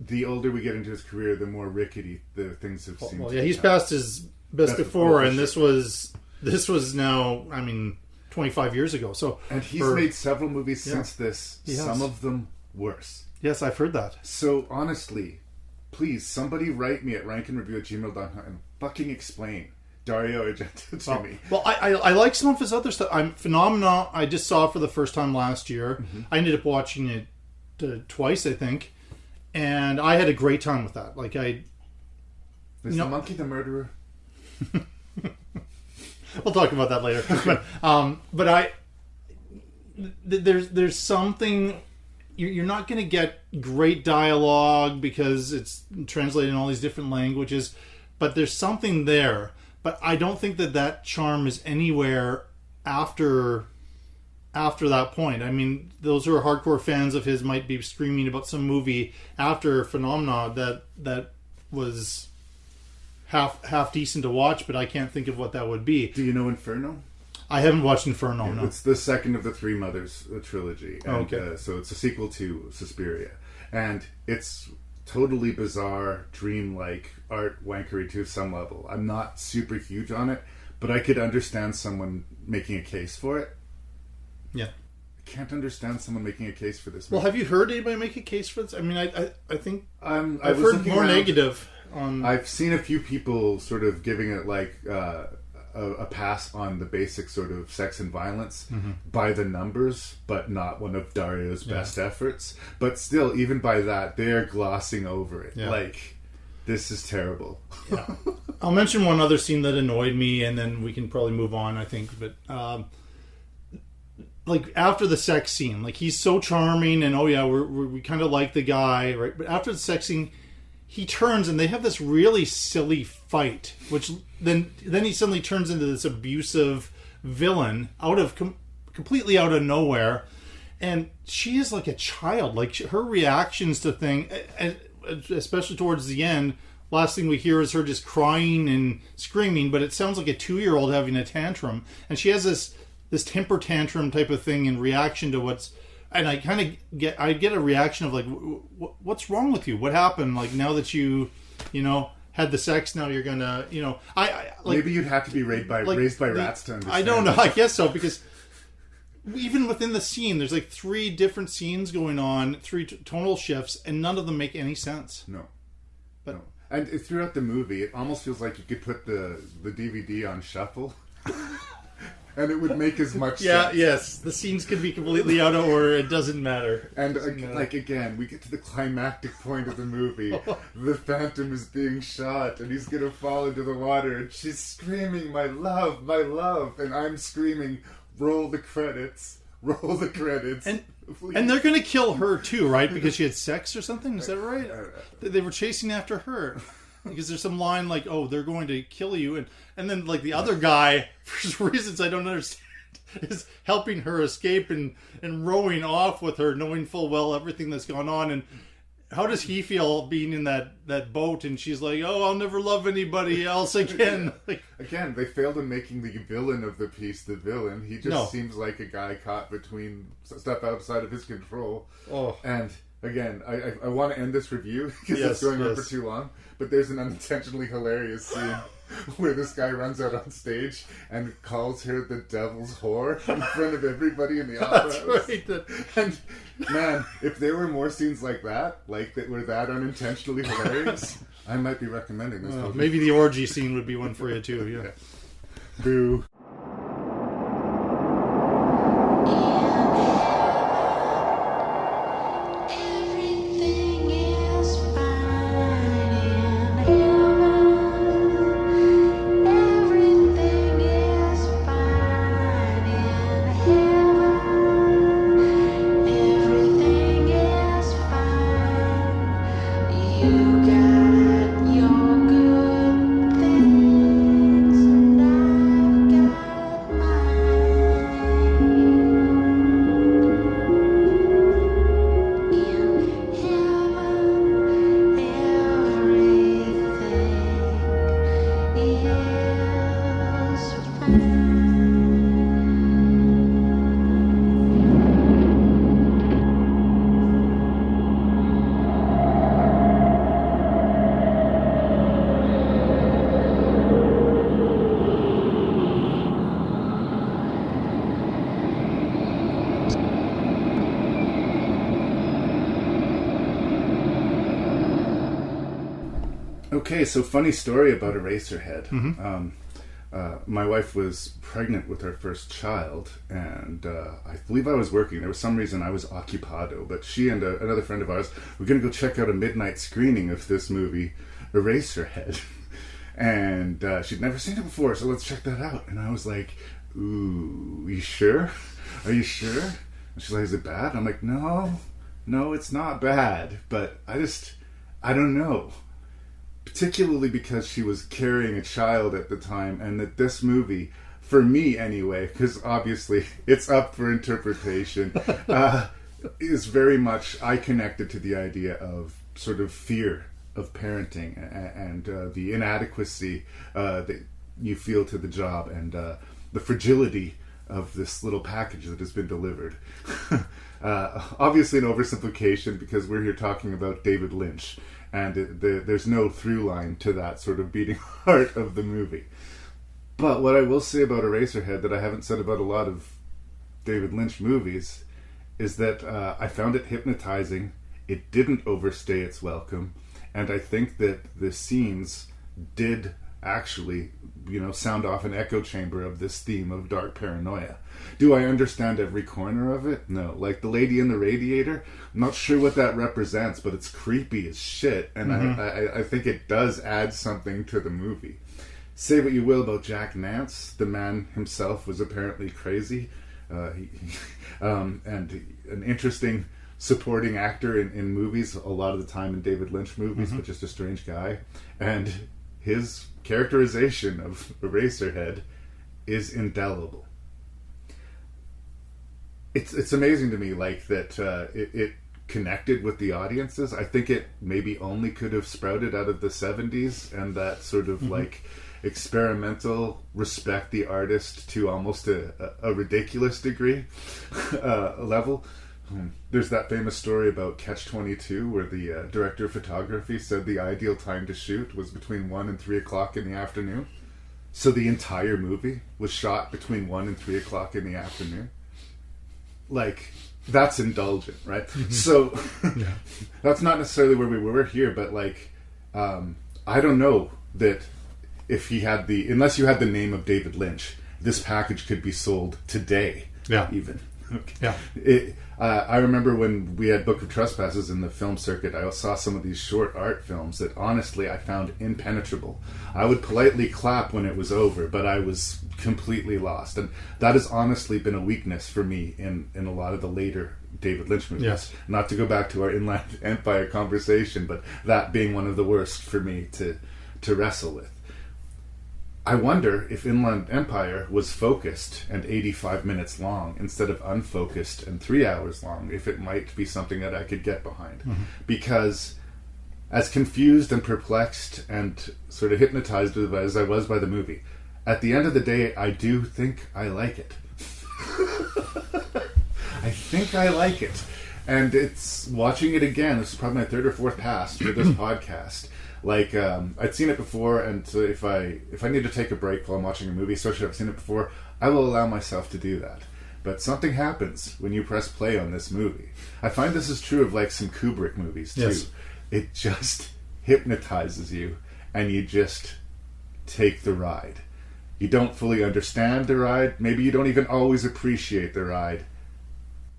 Speaker 2: The older we get into his career, the more rickety the things have seemed.
Speaker 3: Well, he's past his best before, and this was now, 25 years ago. So,
Speaker 2: and he's made several movies since this. Some of them worse.
Speaker 3: Yes, I've heard that.
Speaker 2: So honestly, please, somebody write me at ranknreview@gmail.com and fucking explain Dario Argento to me.
Speaker 3: Well, I like some of his other stuff. Phenomena, I just saw for the first time last year. I ended up watching it twice, I think. And I had a great time with that. Like Is
Speaker 2: the monkey the murderer?
Speaker 3: We'll talk about that later. But there's something. You're not going to get great dialogue because it's translated in all these different languages. But there's something there. But I don't think that charm is anywhere after that point. Those who are hardcore fans of his might be screaming about some movie after Phenomena that was half decent to watch, but I can't think of what that would be.
Speaker 2: Do you know Inferno?
Speaker 3: I haven't watched Inferno, no.
Speaker 2: It's the second of the Three Mothers trilogy. And, so it's a sequel to Suspiria. And it's totally bizarre, dreamlike art wankery to some level. I'm not super huge on it, but I could understand someone making a case for it.
Speaker 3: Yeah.
Speaker 2: I can't understand someone making a case for this movie.
Speaker 3: Well, have you heard anybody make a case for this? I think
Speaker 2: I've
Speaker 3: heard more negative on...
Speaker 2: I've seen a few people sort of giving it like a pass on the basic sort of sex and violence by the numbers, but not one of Dario's best efforts. But still, even by that, they're glossing over it. Yeah. Like, this is terrible.
Speaker 3: Yeah. I'll mention one other scene that annoyed me, and then we can probably move on, I think. But... like after the sex scene, like he's so charming and we kind of like the guy, right? But after the sex scene, he turns and they have this really silly fight, which then he suddenly turns into this abusive villain completely out of nowhere, and she is like a child. Like her reactions to things, especially towards the end. Last thing we hear is her just crying and screaming, but it sounds like a 2-year-old having a tantrum, and she has this this temper tantrum type of thing in reaction to what's, and I get a reaction of like, what's wrong with you? What happened? Like, now that you had the sex, now you're gonna, I like,
Speaker 2: maybe you'd have to be raised by rats to understand.
Speaker 3: I don't know. I guess so, because even within the scene, there's like 3 different scenes going on, 3 tonal shifts, and none of them make any sense.
Speaker 2: No.
Speaker 3: But
Speaker 2: no. And throughout the movie, it almost feels like you could put the DVD on shuffle. And it would make as much sense.
Speaker 3: Yes. The scenes could be completely out of order. It doesn't matter.
Speaker 2: And again, we get to the climactic point of the movie. The Phantom is being shot, and he's going to fall into the water, and she's screaming, "My love, my love!" And I'm screaming, "Roll the credits, roll the credits." And
Speaker 3: they're going to kill her too, right? Because she had sex or something? Is that right? They were chasing after her. Because there's some line like, "Oh, they're going to kill you," and then like the other guy, for reasons I don't understand, is helping her escape and rowing off with her, knowing full well everything that's gone on. And how does he feel being in that boat? And she's like, "Oh, I'll never love anybody else again." Like,
Speaker 2: again, they failed in making the villain of the piece the villain. He just seems like a guy caught between stuff outside of his control.
Speaker 3: Oh,
Speaker 2: and again, I want to end this review because it's going on for too long. But there's an unintentionally hilarious scene where this guy runs out on stage and calls her the devil's whore in front of everybody in the opera house. Right. And man, if there were more scenes like that were that unintentionally hilarious, I might be recommending this movie.
Speaker 3: Maybe the orgy scene would be one for you too. Yeah.
Speaker 2: Boo. Okay, so funny story about Eraserhead.
Speaker 3: Mm-hmm.
Speaker 2: My wife was pregnant with her first child, and I believe I was working. There was some reason I was occupado, but she and another friend of ours were going to go check out a midnight screening of this movie, Eraserhead. And she'd never seen it before, so let's check that out. And I was like, "Ooh, you sure? Are you sure?" And she's like, "Is it bad?" I'm like, No, it's not bad, but I don't know. Particularly because she was carrying a child at the time, and that this movie, for me anyway, because obviously it's up for interpretation, is very much, I connected to the idea of sort of fear of parenting and the inadequacy that you feel to the job, and the fragility of this little package that has been delivered. Obviously an oversimplification, because we're here talking about David Lynch, and there's no through line to that sort of beating heart of the movie. But what I will say about Eraserhead that I haven't said about a lot of David Lynch movies is that I found it hypnotizing. It didn't overstay its welcome, and I think that the scenes did actually, sound off an echo chamber of this theme of dark paranoia. Do I understand every corner of it? No. Like the lady in the radiator, I'm not sure what that represents, but it's creepy as shit, and I think it does add something to the movie. Say what you will about Jack Nance, the man himself was apparently crazy, and an interesting supporting actor in movies, a lot of the time in David Lynch movies, but just a strange guy. And his characterization of Eraserhead is indelible. It's amazing to me, like, that it connected with the audiences. I think it maybe only could have sprouted out of the 70s and that sort of like experimental, respect the artist to almost a ridiculous degree level. There's that famous story about Catch-22 where the director of photography said the ideal time to shoot was between 1 and 3 o'clock in the afternoon. So the entire movie was shot between 1 and 3 o'clock in the afternoon. Like, that's indulgent, right? So that's not necessarily where we were here, but like, I don't know that if he had unless you had the name of David Lynch, this package could be sold today.
Speaker 3: Yeah.
Speaker 2: Even. Okay.
Speaker 3: Yeah.
Speaker 2: I remember when we had Book of Trespasses in the film circuit, I saw some of these short art films that honestly I found impenetrable. I would politely clap when it was over, but I was completely lost. And that has honestly been a weakness for me in a lot of the later David Lynch movies.
Speaker 3: Yes.
Speaker 2: Not to go back to our Inland Empire conversation, but that being one of the worst for me to wrestle with. I wonder if Inland Empire was focused and 85 minutes long instead of unfocused and 3 hours long, if it might be something that I could get behind. Because as confused and perplexed and sort of hypnotized as I was by the movie, at the end of the day, I do think I like it. I think I like it. And it's watching it again. This is probably my third or fourth pass for this podcast. Like, I'd seen it before, and so if I need to take a break while I'm watching a movie, especially if I've seen it before, I will allow myself to do that. But something happens when you press play on this movie. I find this is true of like some Kubrick movies too.
Speaker 3: Yes.
Speaker 2: It just hypnotizes you, and you just take the ride. You don't fully understand the ride. Maybe you don't even always appreciate the ride,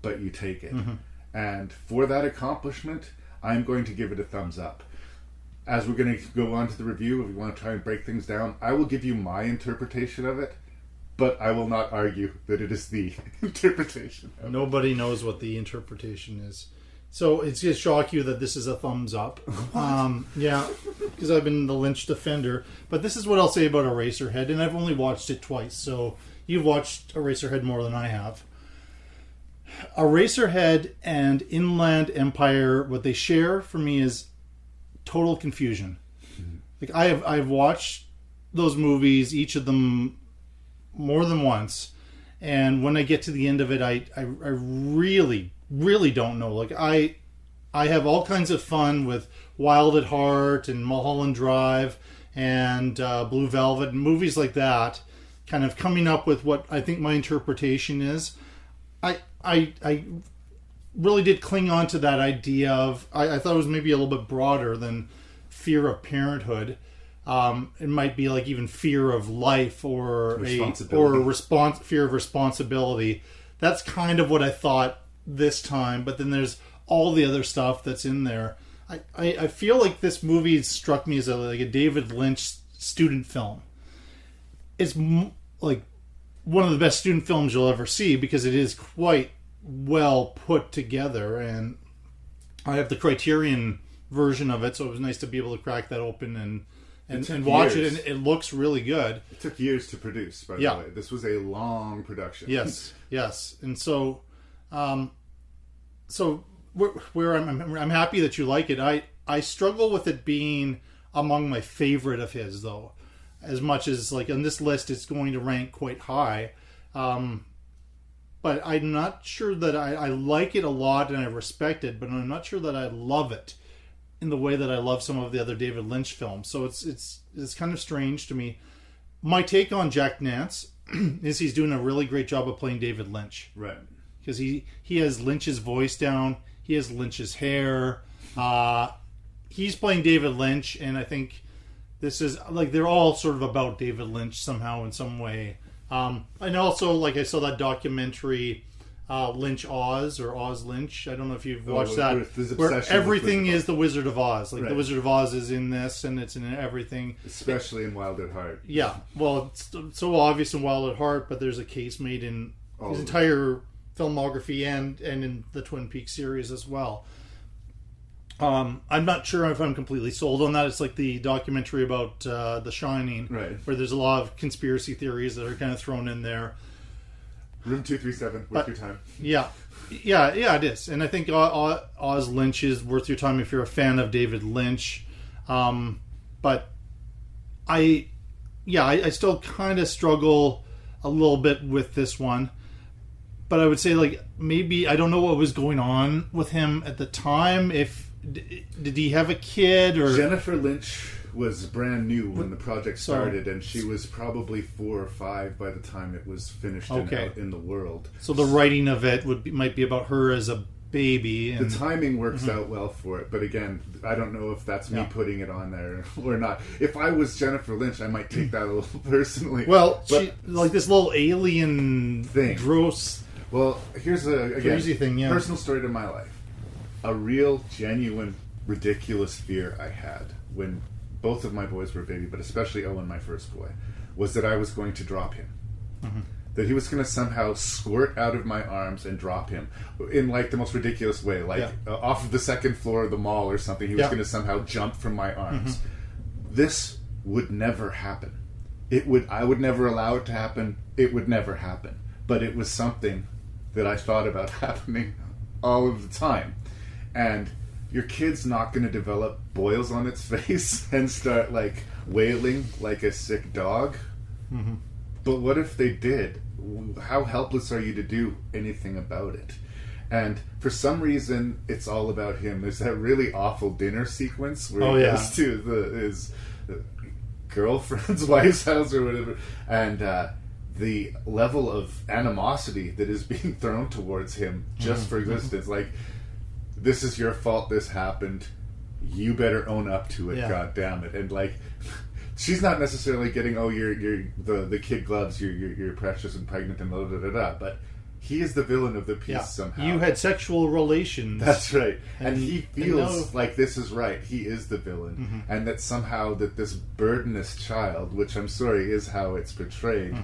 Speaker 2: but you take it. And for that accomplishment, I'm going to give it a thumbs up. As we're going to go on to the review, if we want to try and break things down, I will give you my interpretation of it, but I will not argue that it is the interpretation of
Speaker 3: Nobody knows what the interpretation is. So it's going to shock you that this is a thumbs up. Yeah, because I've been the Lynch defender. But this is what I'll say about Eraserhead, and I've only watched it twice, so you've watched Eraserhead more than I have. Eraserhead and Inland Empire, what they share for me is total confusion. Like I've watched those movies, each of them, more than once, and when I get to the end of it, I really don't know. Like I have all kinds of fun with Wild at Heart and Mulholland Drive and Blue Velvet and movies like that, kind of coming up with what I think my interpretation is. I really did cling on to that idea of, I thought it was maybe a little bit broader than fear of parenthood. It might be like even fear of life or fear of responsibility. That's kind of what I thought this time, but then there's all the other stuff that's in there. I feel like this movie struck me as like a David Lynch student film. It's like one of the best student films you'll ever see because it is quite well put together, and I have the Criterion version of it, so it was nice to be able to crack that open and watch it, and it looks really good.
Speaker 2: It took years to produce, by the way. This was a long production.
Speaker 3: Yes, and so where I'm happy that you like it. I struggle with it being among my favorite of his, though. As much as, like, on this list, it's going to rank quite high. But I'm not sure that I like it a lot and I respect it, but I'm not sure that I love it in the way that I love some of the other David Lynch films. So it's kind of strange to me. My take on Jack Nance is he's doing a really great job of playing David Lynch.
Speaker 2: Right.
Speaker 3: Because he has Lynch's voice down. He has Lynch's hair. He's playing David Lynch, and I think this is, like, they're all sort of about David Lynch somehow in some way. And also, like, I saw that documentary, Lynch Oz, or Oz Lynch. I don't know if you've watched that. Where everything is the Wizard of Oz. Like, the Wizard of Oz is in this, and it's in everything.
Speaker 2: Especially in Wild at Heart.
Speaker 3: Yeah. Well, it's so obvious in Wild at Heart, but there's a case made in his entire filmography and in the Twin Peaks series as well. I'm not sure if I'm completely sold on that. It's like the documentary about The Shining,
Speaker 2: right,
Speaker 3: where there's a lot of conspiracy theories that are kind of thrown in there.
Speaker 2: Room 237, worth your time.
Speaker 3: Yeah, it is, and I think Oz Lynch is worth your time if you're a fan of David Lynch. But I still kind of struggle a little bit with this one. But I would say, like, maybe I don't know what was going on with him at the time. If did he have a kid or
Speaker 2: Jennifer Lynch was brand new when the project started, and she was probably 4 or 5 by the time it was finished and out in the world.
Speaker 3: So the writing of it might be about her as a baby. And
Speaker 2: the timing works out well for it, but again, I don't know if that's me putting it on there or not. If I was Jennifer Lynch, I might take that a little personally.
Speaker 3: Well, she, like this little alien
Speaker 2: thing,
Speaker 3: gross.
Speaker 2: Well, here's a
Speaker 3: crazy thing. Yeah,
Speaker 2: personal story to my life. A real, genuine, ridiculous fear I had when both of my boys were baby, but especially Owen, my first boy, was that I was going to drop him. Mm-hmm. That he was going to somehow squirt out of my arms and drop him in like the most ridiculous way, like off of the second floor of the mall or something. He was going to somehow jump from my arms. Mm-hmm. This would never happen. I would never allow it to happen. It would never happen. But it was something that I thought about happening all of the time. And your kid's not going to develop boils on its face and start like wailing like a sick dog. Mm-hmm. But what if they did? How helpless are you to do anything about it? And for some reason, it's all about him. There's that really awful dinner sequence where he goes to his girlfriend's wife's house or whatever, and the level of animosity that is being thrown towards him just for existence. Like, this is your fault, this happened, you better own up to it, God damn it. And like, she's not necessarily getting, you're the kid gloves, you're precious and pregnant and blah, blah, blah, blah, but he is the villain of the piece somehow.
Speaker 3: You had sexual relations.
Speaker 2: That's right. And he feels like this is right. He is the villain. Mm-hmm. And that somehow that this burdenous child, which I'm sorry is how it's portrayed,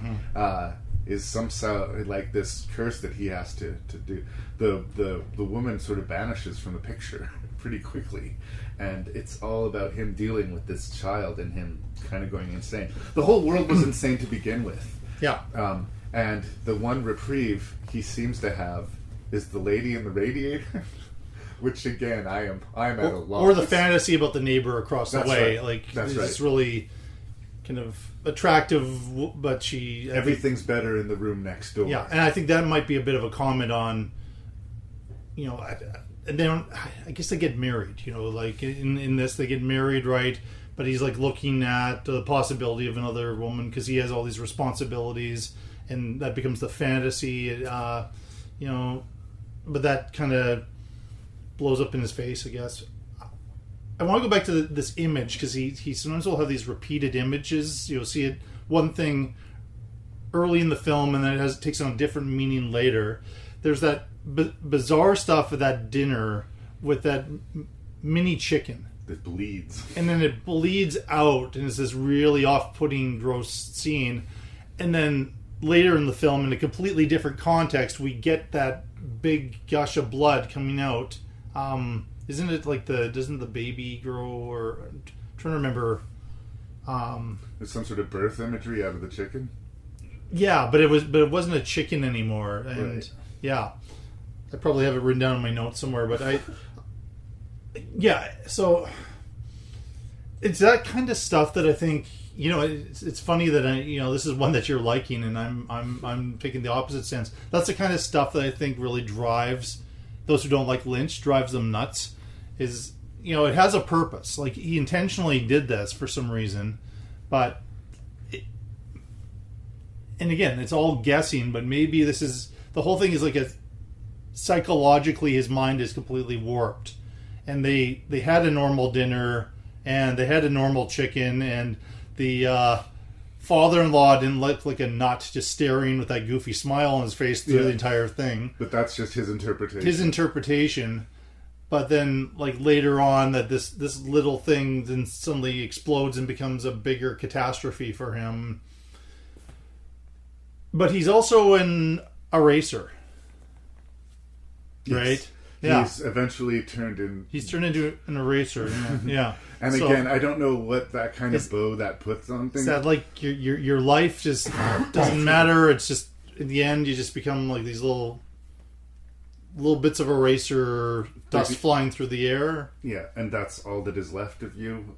Speaker 2: is somehow like this curse that he has to do. The woman sort of vanishes from the picture pretty quickly. And it's all about him dealing with this child and him kind of going insane. The whole world was insane to begin with.
Speaker 3: Yeah.
Speaker 2: And the one reprieve he seems to have is the lady in the radiator, which again I'm at a loss.
Speaker 3: Or the fantasy about the neighbor across the way,
Speaker 2: right.
Speaker 3: like
Speaker 2: that's
Speaker 3: it's really kind of attractive, but
Speaker 2: everything's better in the room next door.
Speaker 3: Yeah, and I think that might be a bit of a comment on, and then I guess they get married. Like in this they get married, right? But he's like looking at the possibility of another woman because he has all these responsibilities. And that becomes the fantasy, but that kind of blows up in his face, I guess. I want to go back to this image, because he sometimes will have these repeated images. You'll see it one thing early in the film, and then it takes on a different meaning later. There's that bizarre stuff at that dinner with that mini chicken.
Speaker 2: That bleeds.
Speaker 3: And then it bleeds out, and it's this really off-putting, gross scene. And then later in the film, in a completely different context, we get that big gush of blood coming out. Isn't it like doesn't the baby grow, or I'm trying to remember.
Speaker 2: There's some sort of birth imagery out of the chicken.
Speaker 3: Yeah, but it wasn't a chicken anymore, and
Speaker 2: right.
Speaker 3: Yeah, I probably have it written down in my notes somewhere, but so it's that kind of stuff that I think. It's funny that this is one that you're liking, and I'm taking the opposite stance. That's the kind of stuff that I think really drives those who don't like Lynch, drives them nuts. Is it has a purpose. Like, he intentionally did this for some reason, but and again, it's all guessing. But maybe this is the whole thing is like psychologically his mind is completely warped, and they had a normal dinner and they had a normal chicken and. The father-in-law didn't look like a nut, just staring with that goofy smile on his face through the entire thing.
Speaker 2: But that's just his interpretation.
Speaker 3: But then, like, later on, that this little thing then suddenly explodes and becomes a bigger catastrophe for him. But he's also an eraser.
Speaker 2: Yes.
Speaker 3: Right?
Speaker 2: Yeah. He's eventually turned
Speaker 3: into an eraser. Yeah.
Speaker 2: And again, I don't know what that kind of bow that puts on things.
Speaker 3: Is that like your life just doesn't matter? It's just in the end, you just become like these little bits of eraser dust flying through the air.
Speaker 2: Yeah, and that's all that is left of you.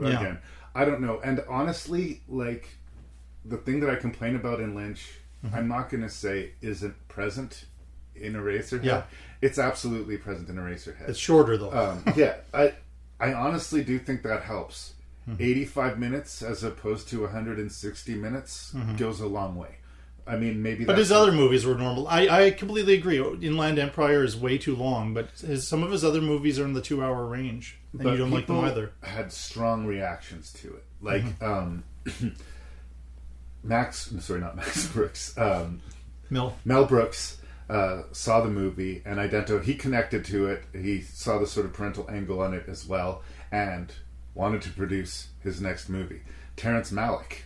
Speaker 2: Again, I don't know. And honestly, like, the thing that I complain about in Lynch, I'm not going to say isn't present in Eraserhead.
Speaker 3: Yeah.
Speaker 2: It's absolutely present in Eraserhead.
Speaker 3: It's shorter, though.
Speaker 2: Yeah, I honestly do think that helps. 85 minutes as opposed to 160 minutes goes a long way. I mean, maybe.
Speaker 3: But his other movies were normal. I completely agree. Inland Empire is way too long, but some of his other movies are in the 2-hour range, and you don't like them either.
Speaker 2: Had strong reactions to it, like not Max Brooks. Mel Brooks saw the movie and he connected to it. He saw the sort of parental angle on it as well, and wanted to produce his next movie. Terrence Malick,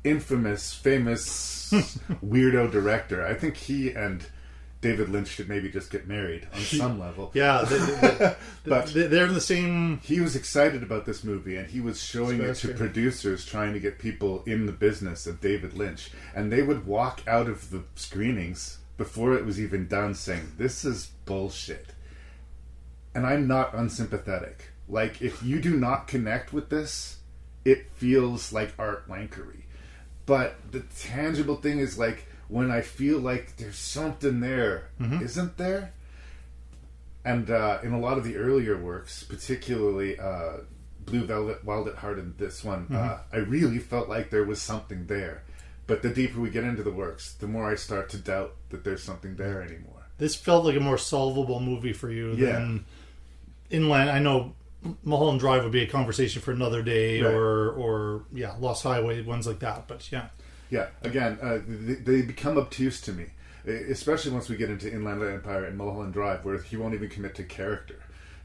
Speaker 2: famous weirdo director. I think he and David Lynch should maybe just get married on some level.
Speaker 3: Yeah, but they're in the same.
Speaker 2: He was excited about this movie, and he was showing it to producers trying to get people in the business of David Lynch, and they would walk out of the screenings before it was even done saying, "This is bullshit." And I'm not unsympathetic. Like, if you do not connect with this, it feels like art wankery. But the tangible thing is, like, when I feel like there's something there, isn't there? And in a lot of the earlier works, particularly Blue Velvet, Wild at Heart, and this one, I really felt like there was something there. But the deeper we get into the works, the more I start to doubt that there's something there anymore. This
Speaker 3: felt like a more solvable movie for you than Inland. I know Mulholland Drive would be a conversation for another day,
Speaker 2: right.
Speaker 3: or Lost Highway, ones like that. But
Speaker 2: yeah. Again, they become obtuse to me, especially once we get into Inland Empire and Mulholland Drive, where he won't even commit to character.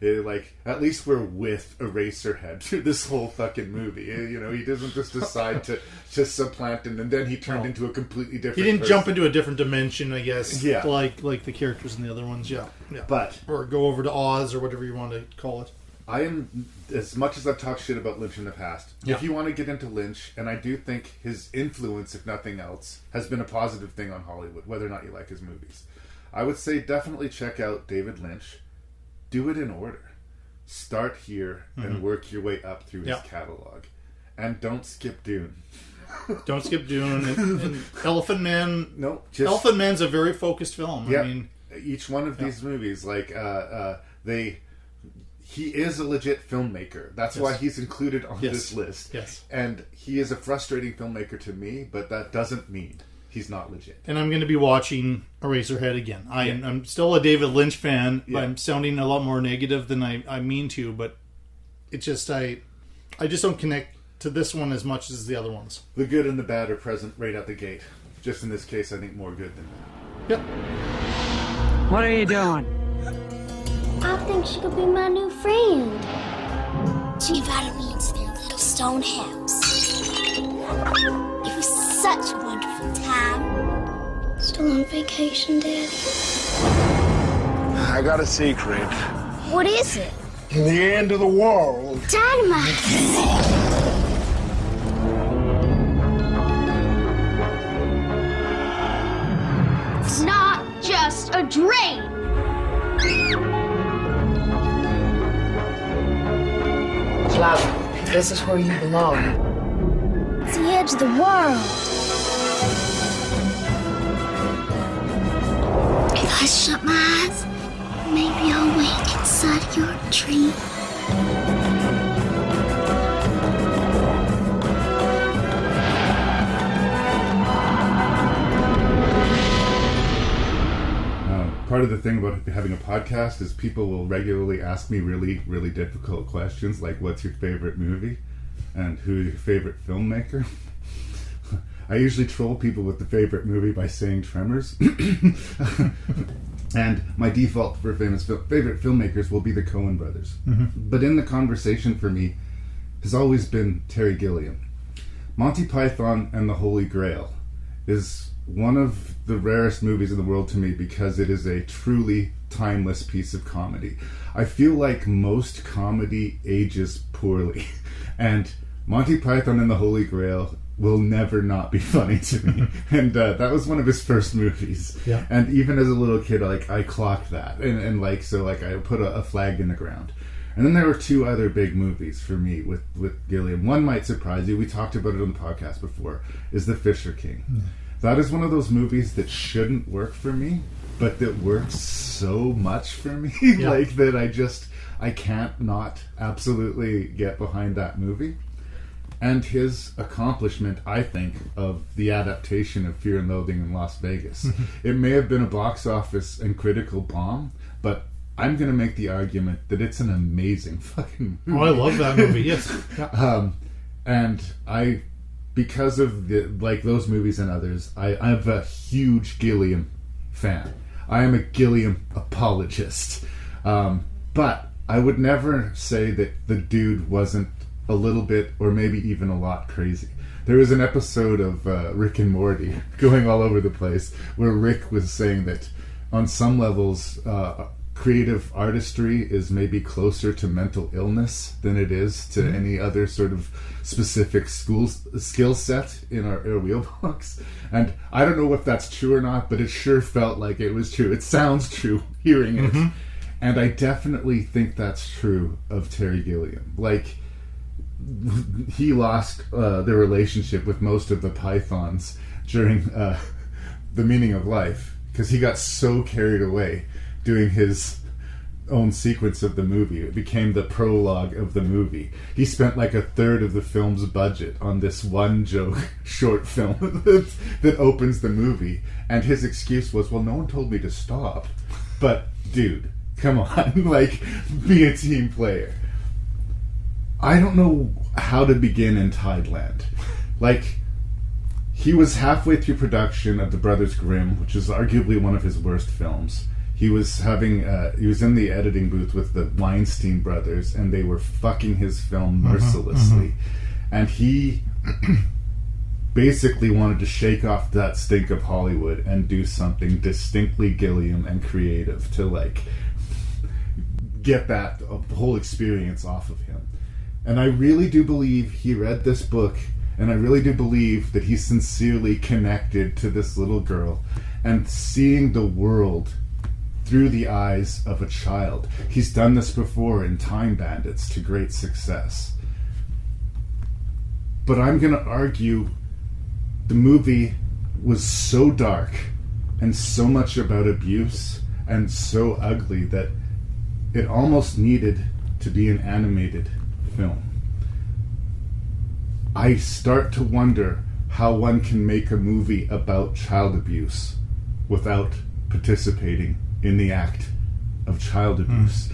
Speaker 2: Like, at least we're with Eraserhead through this whole fucking movie. You know, he doesn't just decide to supplant him, and then he turned into a completely different.
Speaker 3: He didn't
Speaker 2: person.
Speaker 3: jump into a different dimension, I guess.
Speaker 2: Yeah,
Speaker 3: like the characters in the other ones. Yeah.
Speaker 2: But
Speaker 3: or go over to Oz or whatever you want to call it.
Speaker 2: I am, as much as I've talked shit about Lynch in the past, if you want to get into Lynch, and I do think his influence, if nothing else, has been a positive thing on Hollywood, whether or not you like his movies, I would say definitely check out David Lynch. Do it in order. Start here and work your way up through his catalog. And don't skip Dune.
Speaker 3: Don't skip Dune. And Elephant Man.
Speaker 2: No,
Speaker 3: Elephant Man's a very focused film.
Speaker 2: Yeah,
Speaker 3: I mean,
Speaker 2: each one of these movies, like, he is a legit filmmaker. That's why he's included on this list.
Speaker 3: Yes.
Speaker 2: And he is a frustrating filmmaker to me, but that doesn't mean he's not legit.
Speaker 3: And I'm going to be watching Eraserhead again. I'm still a David Lynch fan, but I'm sounding a lot more negative than I mean to, but it just, I just don't connect to this one as much as the other ones.
Speaker 2: The good and the bad are present right out the gate. Just in this case, I think more good than bad.
Speaker 3: Yep.
Speaker 8: What are you doing?
Speaker 1: I think she could be my new friend. She invited me into their little stone house. It was such a wonderful time. Still on vacation, Daddy?
Speaker 9: I got a secret.
Speaker 1: What is it?
Speaker 9: The end of the world.
Speaker 1: Dynamite! It's not just a dream.
Speaker 8: Cloud, this is where you belong.
Speaker 1: It's the edge of the world. If I shut my eyes, maybe I'll wake inside your dream.
Speaker 2: Part of the thing about having a podcast is people will regularly ask me really, really difficult questions, like, what's your favorite movie? And who's your favorite filmmaker? I usually troll people with the favorite movie by saying Tremors. And my default for favorite filmmakers will be the Coen brothers. But in the conversation for me has always been Terry Gilliam. Monty Python and the Holy Grail is one of the rarest movies in the world to me because it is a truly timeless piece of comedy. I feel like most comedy ages poorly, and Monty Python and the Holy Grail will never not be funny to me. And that was one of his first movies.
Speaker 3: Yeah.
Speaker 2: And even as a little kid, like, I clocked that. And like, so like I put a flag in the ground. And then there were two other big movies for me with Gilliam. One might surprise you. We talked about it on the podcast before, is The Fisher King. That is one of those movies that shouldn't work for me, but that works so much for me.
Speaker 3: Yeah.
Speaker 2: Like that I can't not absolutely get behind that movie. And his accomplishment, I think, of the adaptation of Fear and Loathing in Las Vegas. It may have been a box office and critical bomb, but I'm going to make the argument that it's an amazing fucking movie.
Speaker 3: Oh, I love that movie, yes. Yeah.
Speaker 2: And I, because of those movies and others, I'm a huge Gilliam fan. I am a Gilliam apologist. But I would never say that the dude wasn't a little bit, or maybe even a lot crazy. There was an episode of Rick and Morty, going all over the place, where Rick was saying that on some levels, creative artistry is maybe closer to mental illness than it is to any other sort of specific skill set in our wheelbox. And I don't know if that's true or not, but it sure felt like it was true. It sounds true hearing it. And I definitely think that's true of Terry Gilliam. Like, he lost the relationship with most of the Pythons during The Meaning of Life, because he got so carried away doing his own sequence of the movie. It became the prologue of the movie. He spent like a third of the film's budget on this one joke short film that opens the movie, and his excuse was, well, no one told me to stop. But dude, come on, like, be a team player. I don't know how to begin in Tideland. Like, he was halfway through production of The Brothers Grimm, which is arguably one of his worst films. He was in the editing booth with the Weinstein brothers, and they were fucking his film mercilessly. And he basically wanted to shake off that stink of Hollywood and do something distinctly Gilliam and creative to, like, get that whole experience off of him. And I really do believe he read this book, and I really do believe that he sincerely connected to this little girl and seeing the world through the eyes of a child. He's done this before in Time Bandits to great success. But I'm going to argue the movie was so dark and so much about abuse and so ugly that it almost needed to be an animated film. I start to wonder how one can make a movie about child abuse without participating in the act of child abuse.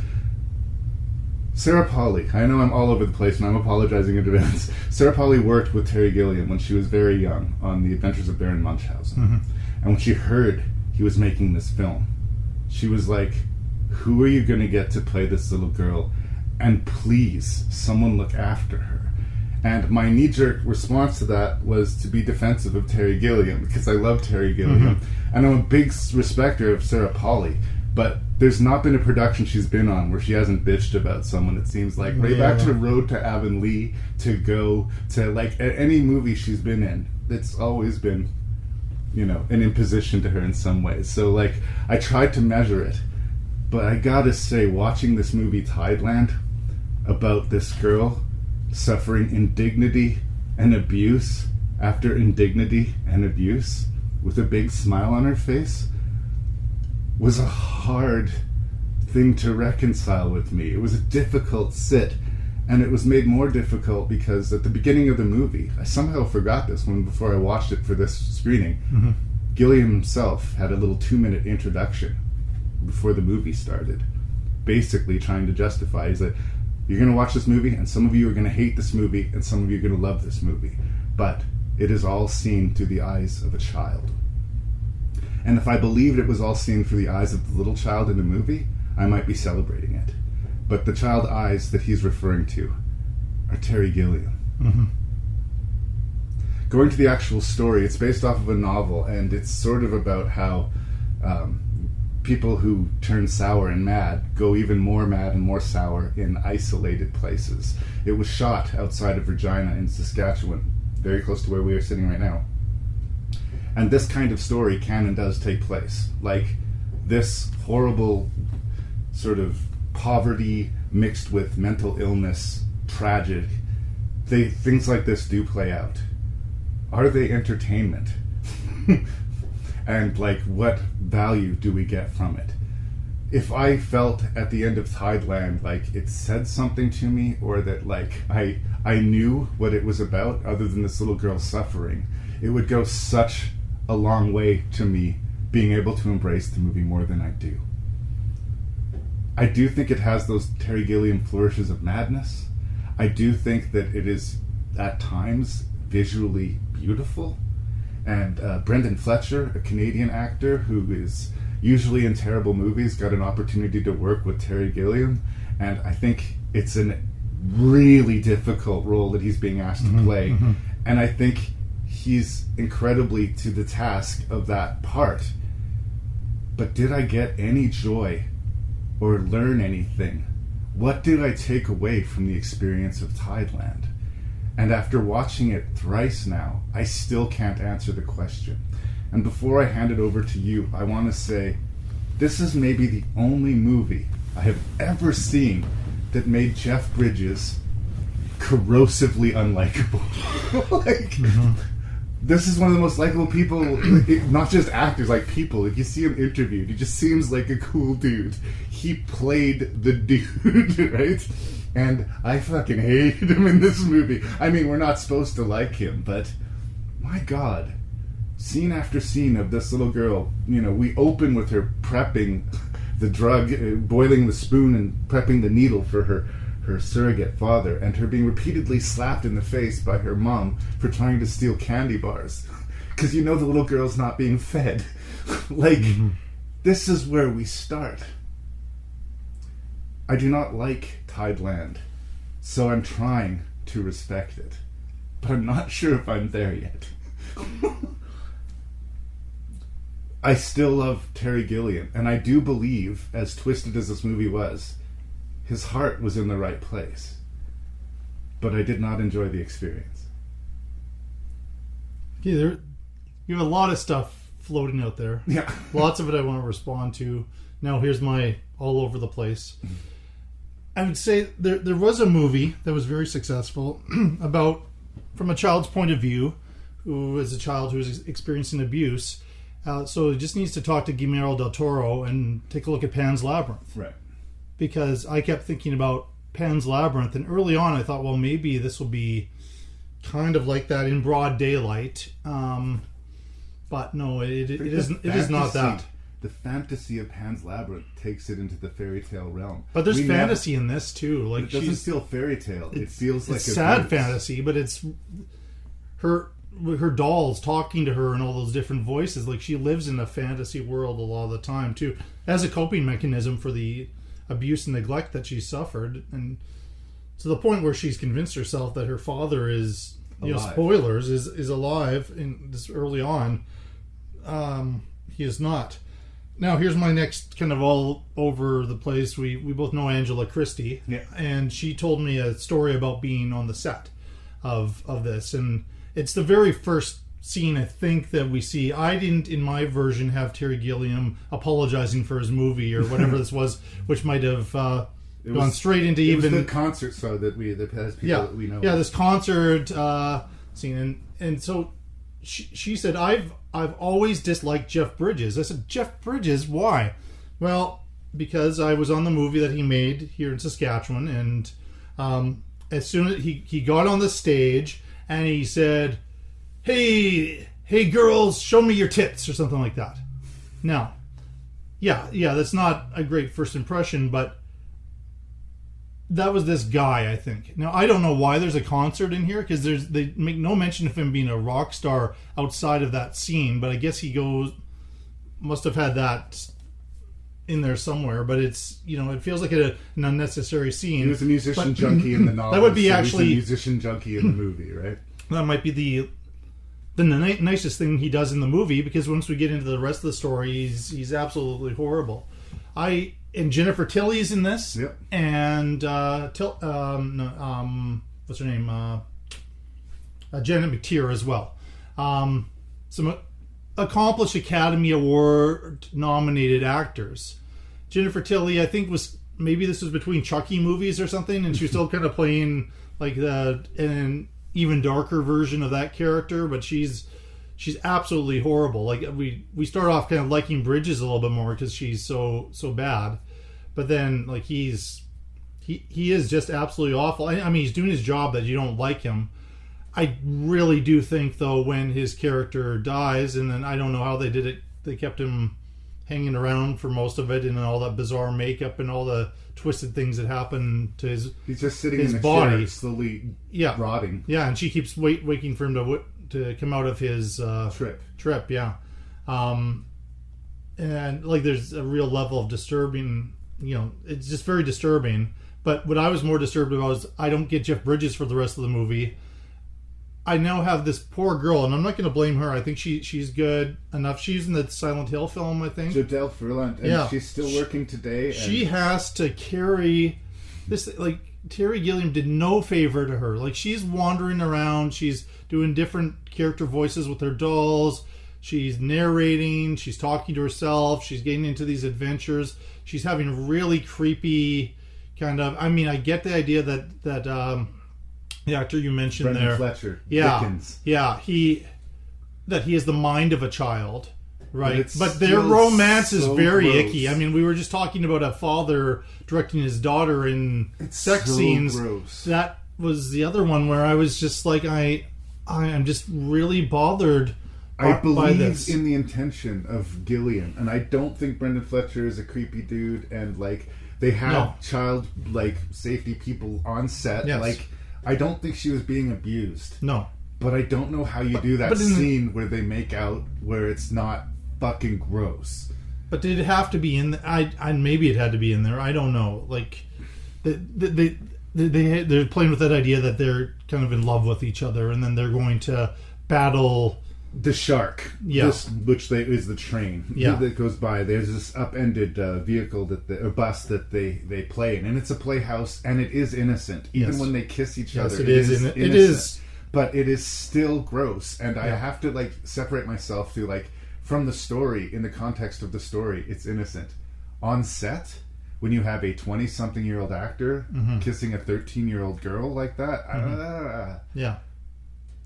Speaker 2: Sarah Polley, I know I'm all over the place and I'm apologizing in advance. Sarah Polley worked with Terry Gilliam when she was very young on The Adventures of Baron Munchausen. And when she heard he was making this film, she was like, who are you going to get to play this little girl? And please, someone look after her. And my knee-jerk response to that was to be defensive of Terry Gilliam, because I love Terry Gilliam. And I'm a big respecter of Sarah Polley, but there's not been a production she's been on where she hasn't bitched about someone, it seems like. Right back to Road to Avonlea, to Go, to, like, any movie she's been in, it's always been, you know, an imposition to her in some ways. So, like, I tried to measure it, but I gotta say, watching this movie Tideland about this girl suffering indignity and abuse after indignity and abuse with a big smile on her face was a hard thing to reconcile with me. It was a difficult sit, and it was made more difficult because at the beginning of the movie, I somehow forgot this before I watched it for this screening, Gilliam himself had a little 2-minute introduction before the movie started, basically trying to justify, he's like, you're going to watch this movie, and some of you are going to hate this movie, and some of you are going to love this movie. But it is all seen through the eyes of a child. And if I believed it was all seen through the eyes of the little child in the movie, I might be celebrating it. But the child eyes that he's referring to are Terry Gilliam. Going to the actual story, it's based off of a novel, and it's sort of about how people who turn sour and mad go even more mad and more sour in isolated places. It was shot outside of Regina in Saskatchewan, very close to where we are sitting right now. And this kind of story can and does take place. Like, this horrible sort of poverty mixed with mental illness, tragic, things like this do play out. Are they entertainment? And, like, what value do we get from it? If I felt at the end of Tideland like it said something to me, or that, like, I knew what it was about other than this little girl suffering, it would go such a long way to me being able to embrace the movie more than I do. I do think it has those Terry Gilliam flourishes of madness. I do think that it is, at times, visually beautiful. And Brendan Fletcher, a Canadian actor who is usually in terrible movies, got an opportunity to work with Terry Gilliam. And I think it's a really difficult role that he's being asked to play. Mm-hmm. And I think he's incredibly to the task of that part. But did I get any joy or learn anything? What did I take away from the experience of Tideland? And after watching it thrice now, I still can't answer the question. And before I hand it over to you, I want to say, this is maybe the only movie I have ever seen that made Jeff Bridges corrosively unlikable. Like, mm-hmm. This is one of the most likable people, not just actors, like people. If you see him interviewed, he just seems like a cool dude. He played the dude, right? And I fucking hated him in this movie. I mean, we're not supposed to like him, but my God. Scene after scene of this little girl, you know, we open with her prepping the drug, boiling the spoon and prepping the needle for her surrogate father, and her being repeatedly slapped in the face by her mom for trying to steal candy bars. Because you know the little girl's not being fed. Like, mm-hmm. This is where we start. I do not like Tideland, so I'm trying to respect it. But I'm not sure if I'm there yet. I still love Terry Gilliam, and I do believe, as twisted as this movie was, his heart was in the right place. But I did not enjoy the experience.
Speaker 3: Yeah, you have a lot of stuff floating out there.
Speaker 2: Yeah.
Speaker 3: Lots of it I want to respond to. Now here's my all over the place. I would say there was a movie that was very successful about, from a child's point of view, who is a child who is experiencing abuse. So he just needs to talk to Guillermo del Toro and take a look at Pan's Labyrinth.
Speaker 2: Right.
Speaker 3: Because I kept thinking about Pan's Labyrinth, and early on I thought, well, maybe this will be kind of like that in broad daylight. But no, it is not that.
Speaker 2: The fantasy of Pan's Labyrinth takes it into the fairy tale realm.
Speaker 3: But there's fantasy in this too. Like,
Speaker 2: it doesn't feel fairy tale. It feels like
Speaker 3: it's sad fantasy, but it's her dolls talking to her and all those different voices. Like, she lives in a fantasy world a lot of the time too, as a coping mechanism for the abuse and neglect that she suffered, and to the point where she's convinced herself that her father is, you know, spoilers, is alive in this early on. He is not. Now here's my next kind of all over the place. We both know Angela Christie,
Speaker 2: yeah,
Speaker 3: and she told me a story about being on the set of this, and it's the very first scene I think that we see. I didn't, in my version, have Terry Gilliam apologizing for his movie or whatever this was, which might have gone straight into even
Speaker 2: the concert show that has people that we know.
Speaker 3: Yeah, this concert scene, and so she said, I've always disliked Jeff Bridges. I said, Jeff Bridges, why? Well, because I was on the movie that he made here in Saskatchewan, and as soon as he got on the stage and he said, hey girls, show me your tits, or something like that. Now, yeah, that's not a great first impression, but that was this guy, I think. Now, I don't know why there's a concert in here, because they make no mention of him being a rock star outside of that scene, but I guess must have had that in there somewhere, but it's, you know, it feels like an unnecessary scene.
Speaker 2: He was a musician junkie in the novel.
Speaker 3: That would be actually
Speaker 2: he's a musician junkie in the movie, right?
Speaker 3: That might be the nicest thing he does in the movie, because once we get into the rest of the story, he's absolutely horrible. And Jennifer Tilly's in this.
Speaker 2: Yep.
Speaker 3: And what's her name? Janet McTeer as well. Some accomplished Academy Award nominated actors. Jennifer Tilly, I think, maybe this was between Chucky movies or something, and she was still kind of playing like an even darker version of that character, but she's absolutely horrible. Like we start off kind of liking Bridges a little bit more because she's so bad, but then like he is just absolutely awful. I mean, he's doing his job that you don't like him. I really do think though when his character dies, and then I don't know how they did it. They kept him hanging around for most of it, and all that bizarre makeup and all the twisted things that happen to his
Speaker 2: He's just sitting
Speaker 3: his
Speaker 2: in a
Speaker 3: body,
Speaker 2: chair, slowly rotting.
Speaker 3: Yeah, and she keeps waiting for him to come out of his trip. Yeah, and like there's a real level of disturbing. It's just very disturbing. But what I was more disturbed about is I don't get Jeff Bridges for the rest of the movie. I now have this poor girl, and I'm not going to blame her. I think she's good enough. She's in the Silent Hill film, I think.
Speaker 2: Jodelle Furlant, and she's still working today.
Speaker 3: She has to carry this. Like Terry Gilliam did no favor to her. Like she's wandering around, she's doing different character voices with her dolls. She's narrating. She's talking to herself. She's getting into these adventures. She's having really creepy kind of. I mean, I get the idea that. The actor you mentioned
Speaker 2: Brendan
Speaker 3: there,
Speaker 2: Fletcher,
Speaker 3: Dickens. He has the mind of a child, right? But their
Speaker 2: still
Speaker 3: romance is very
Speaker 2: gross.
Speaker 3: icky. I mean, we were just talking about a father directing his daughter in sex scenes.
Speaker 2: Gross.
Speaker 3: That was the other one where I was just like, I am just really bothered.
Speaker 2: I
Speaker 3: by
Speaker 2: believe
Speaker 3: this.
Speaker 2: in the intention of Gilliam, and I don't think Brendan Fletcher is a creepy dude. And like they have child like safety people on set, like. I don't think she was being abused.
Speaker 3: No.
Speaker 2: But I don't know how you do that scene where they make out where it's not fucking gross.
Speaker 3: But did it have to be in I maybe it had to be in there. I don't know. Like they're playing with that idea that they're kind of in love with each other, and then they're going to battle
Speaker 2: the shark.
Speaker 3: Yeah.
Speaker 2: Which is the train that goes by. There's this upended vehicle or bus that they play in, and it's a playhouse, and it is innocent. Even when they kiss each other,
Speaker 3: it is innocent. It is,
Speaker 2: but it is still gross. And I have to like separate myself to like from the story. In the context of the story, it's innocent. On set, when you have a 20-something-year-old actor kissing a 13-year-old girl like that,
Speaker 3: yeah.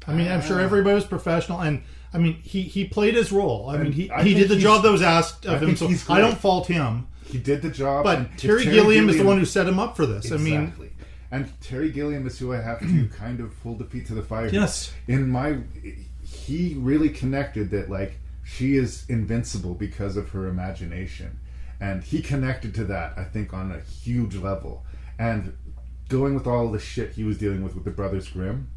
Speaker 3: I mean, I'm sure everybody was professional, and I mean, he played his role. I mean, he did the job that was asked of him, so I don't fault him.
Speaker 2: He did the job.
Speaker 3: But Terry Gilliam is the one who set him up for this.
Speaker 2: Exactly.
Speaker 3: I mean,
Speaker 2: and Terry Gilliam is who I have to kind of hold the feet to the fire.
Speaker 3: Yes.
Speaker 2: He really connected that like she is invincible because of her imagination, and he connected to that I think on a huge level. And going with all the shit he was dealing with the Brothers Grimm,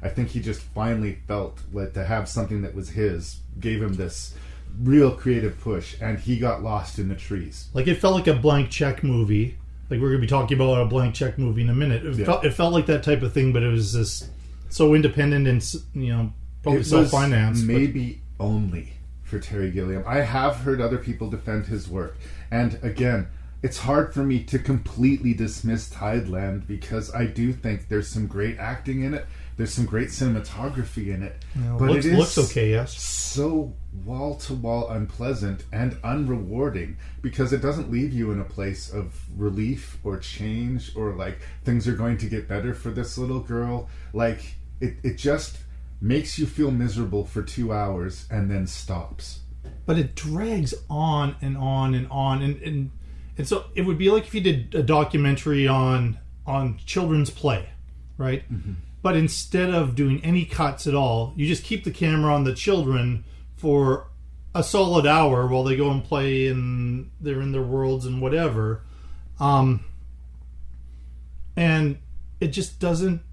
Speaker 2: I think he just finally felt like to have something that was his gave him this real creative push, and he got lost in the trees.
Speaker 3: Like it felt like a blank check movie. Like we're going to be talking about a blank check movie in a minute. It felt like that type of thing, but it was just so independent and probably self-financed.
Speaker 2: Maybe only for Terry Gilliam. I have heard other people defend his work, and again, it's hard for me to completely dismiss Tideland because I do think there's some great acting in it. There's some great cinematography in it, but it
Speaker 3: looks okay. Yes,
Speaker 2: so wall-to-wall unpleasant and unrewarding because it doesn't leave you in a place of relief or change or like things are going to get better for this little girl. Like it just makes you feel miserable for 2 hours and then stops.
Speaker 3: But it drags on and on and on, and so it would be like if you did a documentary on children's play, right? Mm-hmm. But instead of doing any cuts at all, you just keep the camera on the children for a solid hour while they go and play and they're in their worlds and whatever. And it just doesn't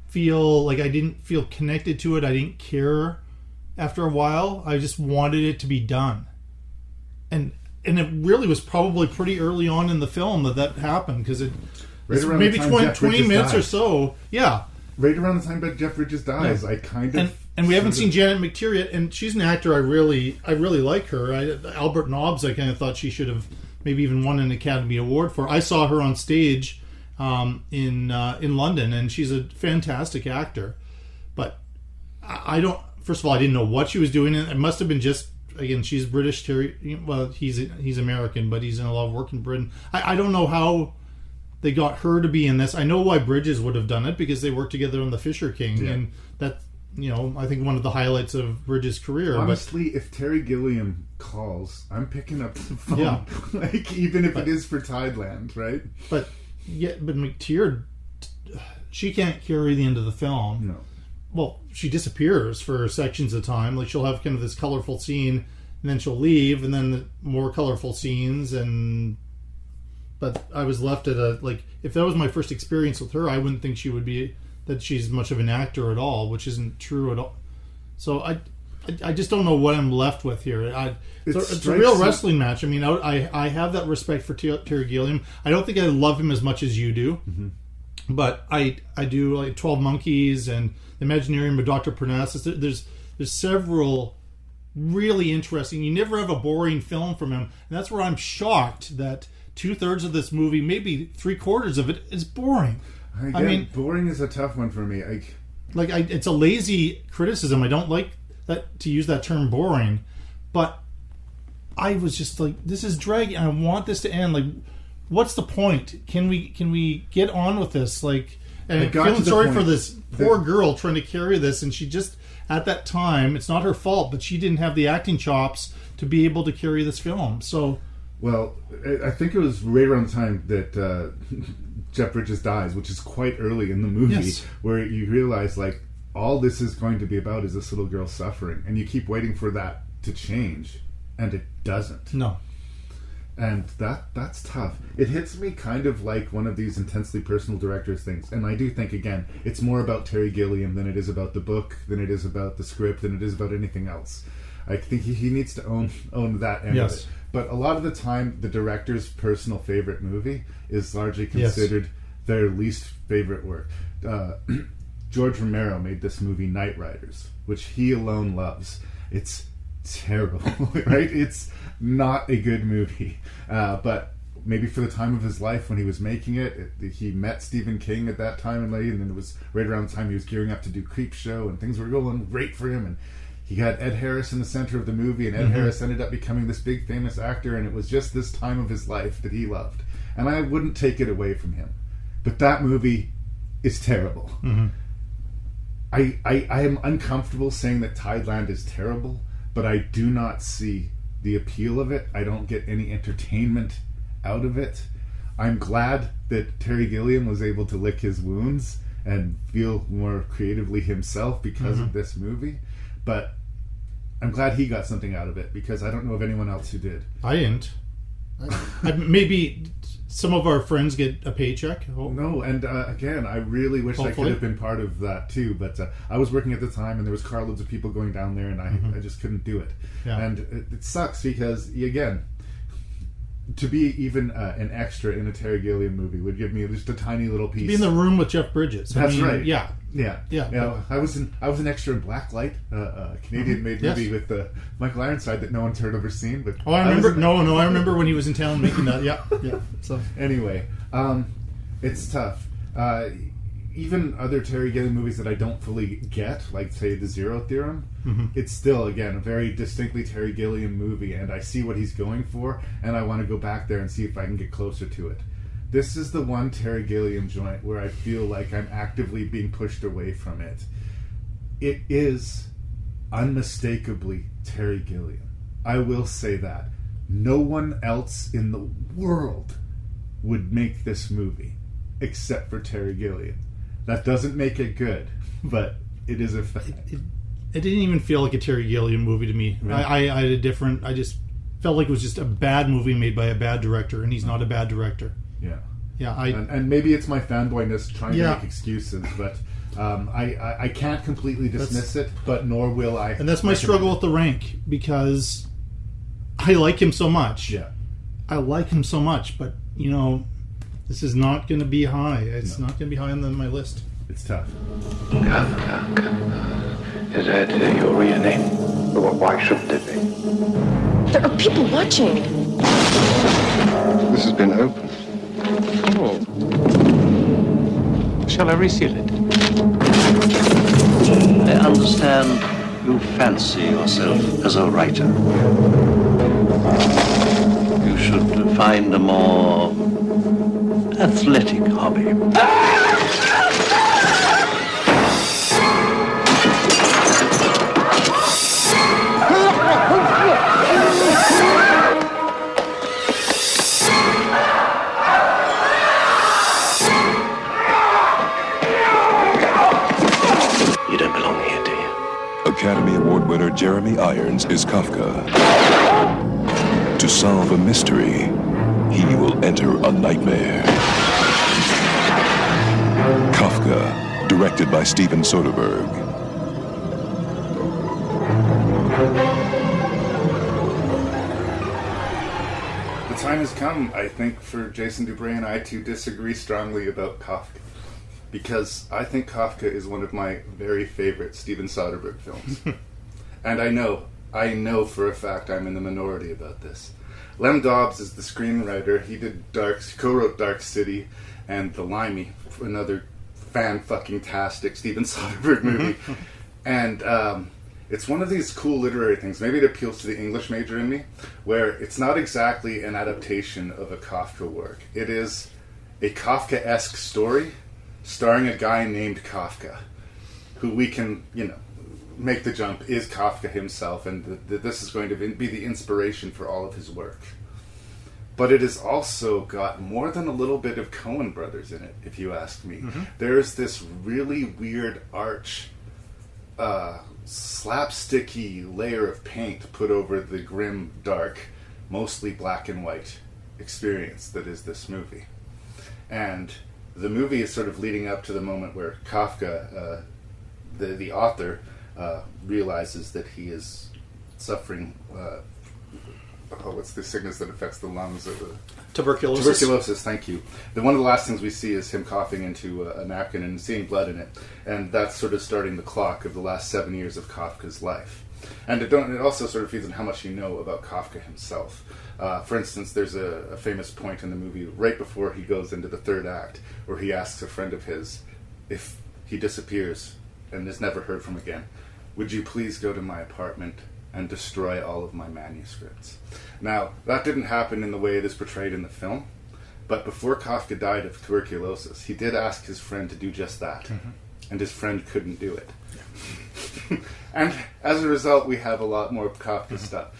Speaker 3: feel like I didn't feel connected to it. I didn't care after a while. I just wanted it to be done. And it really was probably pretty early on in the film that happened because it's maybe 20 minutes or so. Yeah.
Speaker 2: Right around the time that Jeff Bridges dies, I kind of...
Speaker 3: And we haven't seen Janet McTeer yet, and she's an actor I really like her. Albert Nobbs, I kind of thought she should have maybe even won an Academy Award for. I saw her on stage in London, and she's a fantastic actor. But I don't. First of all, I didn't know what she was doing. It must have been just, again, she's British. Well, he's American, but he's in a lot of work in Britain. I don't know how they got her to be in this. I know why Bridges would have done it, because they worked together on The Fisher King, and that, I think one of the highlights of Bridges' career.
Speaker 2: Honestly, if Terry Gilliam calls, I'm picking up the phone. Yeah. Even if it is for Tideland, right? But
Speaker 3: McTeer, she can't carry the end of the film.
Speaker 2: No.
Speaker 3: Well, she disappears for sections of time. Like, she'll have kind of this colorful scene, and then she'll leave, and then more colorful scenes, but I was left at if that was my first experience with her, I wouldn't think that she's much of an actor at all, which isn't true at all. So I just don't know what I'm left with here. It's a real wrestling match. I mean, I have that respect for Terry Gilliam. I don't think I love him as much as you do, but I do, like 12 Monkeys and Imaginarium with Dr. Parnassus. There's several really interesting. You never have a boring film from him, and that's where I'm shocked that 2/3 of this movie, maybe 3/4 of it, is boring.
Speaker 2: I mean, boring is a tough one for me.
Speaker 3: It's a lazy criticism. I don't like that, to use that term, boring, but I was just like, this is dragging. I want this to end. Like, what's the point? Can we get on with this? Like, and I'm feeling sorry for this poor girl trying to carry this, and she just, at that time, it's not her fault, but she didn't have the acting chops to be able to carry this film. So,
Speaker 2: well, I think it was right around the time that Jeff Bridges dies, which is quite early in the movie, where you realize, like, all this is going to be about is this little girl suffering, and you keep waiting for that to change, and it doesn't.
Speaker 3: No.
Speaker 2: And that's tough. It hits me kind of like one of these intensely personal directors things. And I do think, again, it's more about Terry Gilliam than it is about the book, than it is about the script, than it is about anything else. I think he needs to own that end of it. But a lot of the time, the director's personal favorite movie is largely considered their least favorite work. George Romero made this movie Knight Riders, which he alone loves. It's terrible, right? It's not a good movie, but maybe for the time of his life when he was making it, he met Stephen King at that time, and then it was right around the time he was gearing up to do Creepshow, and things were going great for him, and he got Ed Harris in the center of the movie, and Ed Harris ended up becoming this big famous actor, and it was just this time of his life that he loved, and I wouldn't take it away from him, but that movie is terrible. I am uncomfortable saying that Tideland is terrible, but I do not see the appeal of it. I don't get any entertainment out of it. I'm glad that Terry Gilliam was able to lick his wounds and feel more creatively himself because of this movie, but I'm glad he got something out of it, because I don't know of anyone else who did.
Speaker 3: I didn't. Maybe some of our friends get a paycheck.
Speaker 2: No, and again, I really wish I could have been part of that too, but I was working at the time, and there was carloads of people going down there, and I just couldn't do it. And it sucks, because, again, to be even an extra in a Terry Gilliam movie would give me just a tiny little piece.
Speaker 3: To be in the room with Jeff Bridges.
Speaker 2: That's right.
Speaker 3: Yeah.
Speaker 2: I was an extra in Blacklight, a Canadian-made movie with Michael Ironside that no one's heard or seen. But
Speaker 3: I remember. I remember when he was in town making that. Yeah.
Speaker 2: So anyway, it's tough. Even other Terry Gilliam movies that I don't fully get, like, say, The Zero Theorem, it's still, again, a very distinctly Terry Gilliam movie, and I see what he's going for, and I want to go back there and see if I can get closer to it. This is the one Terry Gilliam joint where I feel like I'm actively being pushed away from it. It is unmistakably Terry Gilliam. I will say that. No one else in the world would make this movie except for Terry Gilliam. That doesn't make it good, but it is a fact.
Speaker 3: It didn't even feel like a Terry Gilliam movie to me. Right. I just felt like it was just a bad movie made by a bad director, and he's not a bad director.
Speaker 2: Yeah. And maybe it's my fanboyness trying to make excuses, but I can't completely dismiss it, but nor will I.
Speaker 3: And that's my struggle with the rank, because I like him so much.
Speaker 2: Yeah.
Speaker 3: I like him so much, but, this is not going to be high. It's not going to be high on my list.
Speaker 2: It's tough.
Speaker 6: Kafka. Is that your real name? Well, why shouldn't it be?
Speaker 5: There are people watching.
Speaker 9: This has been opened.
Speaker 7: Oh. Shall I reseal it?
Speaker 10: I understand you fancy yourself as a writer. You should find a more athletic hobby.
Speaker 6: You don't belong here, do you?
Speaker 11: Academy Award winner Jeremy Irons is Kafka. To solve a mystery, he will enter a nightmare. Kafka, directed by Steven Soderbergh.
Speaker 2: The time has come, I think, for Jason Dubray and I to disagree strongly about Kafka. Because I think Kafka is one of my very favorite Steven Soderbergh films. And I know for a fact I'm in the minority about this. Lem Dobbs is the screenwriter. He co-wrote Dark City and The Limey, another fan-fucking-tastic Steven Soderbergh movie. And it's one of these cool literary things. Maybe it appeals to the English major in me, where it's not exactly an adaptation of a Kafka work. It is a Kafka-esque story starring a guy named Kafka, who we can, make the jump, is Kafka himself, and this is going to be the inspiration for all of his work. But it has also got more than a little bit of Coen Brothers in it, if you ask me. There's this really weird arch, slapsticky layer of paint put over the grim, dark, mostly black and white experience that is this movie. And the movie is sort of leading up to the moment where Kafka, the author, realizes that he is suffering, what's the sickness that affects the lungs?
Speaker 3: Tuberculosis.
Speaker 2: Tuberculosis, thank you. One of the last things we see is him coughing into a napkin and seeing blood in it. And that's sort of starting the clock of the last 7 years of Kafka's life. And it also sort of feeds in how much you know about Kafka himself. For instance, there's a famous point in the movie right before he goes into the third act where he asks a friend of his, if he disappears and is never heard from again, would you please go to my apartment and destroy all of my manuscripts? Now, that didn't happen in the way it is portrayed in the film, but before Kafka died of tuberculosis, he did ask his friend to do just that, and his friend couldn't do it. And as a result, we have a lot more Kafka stuff.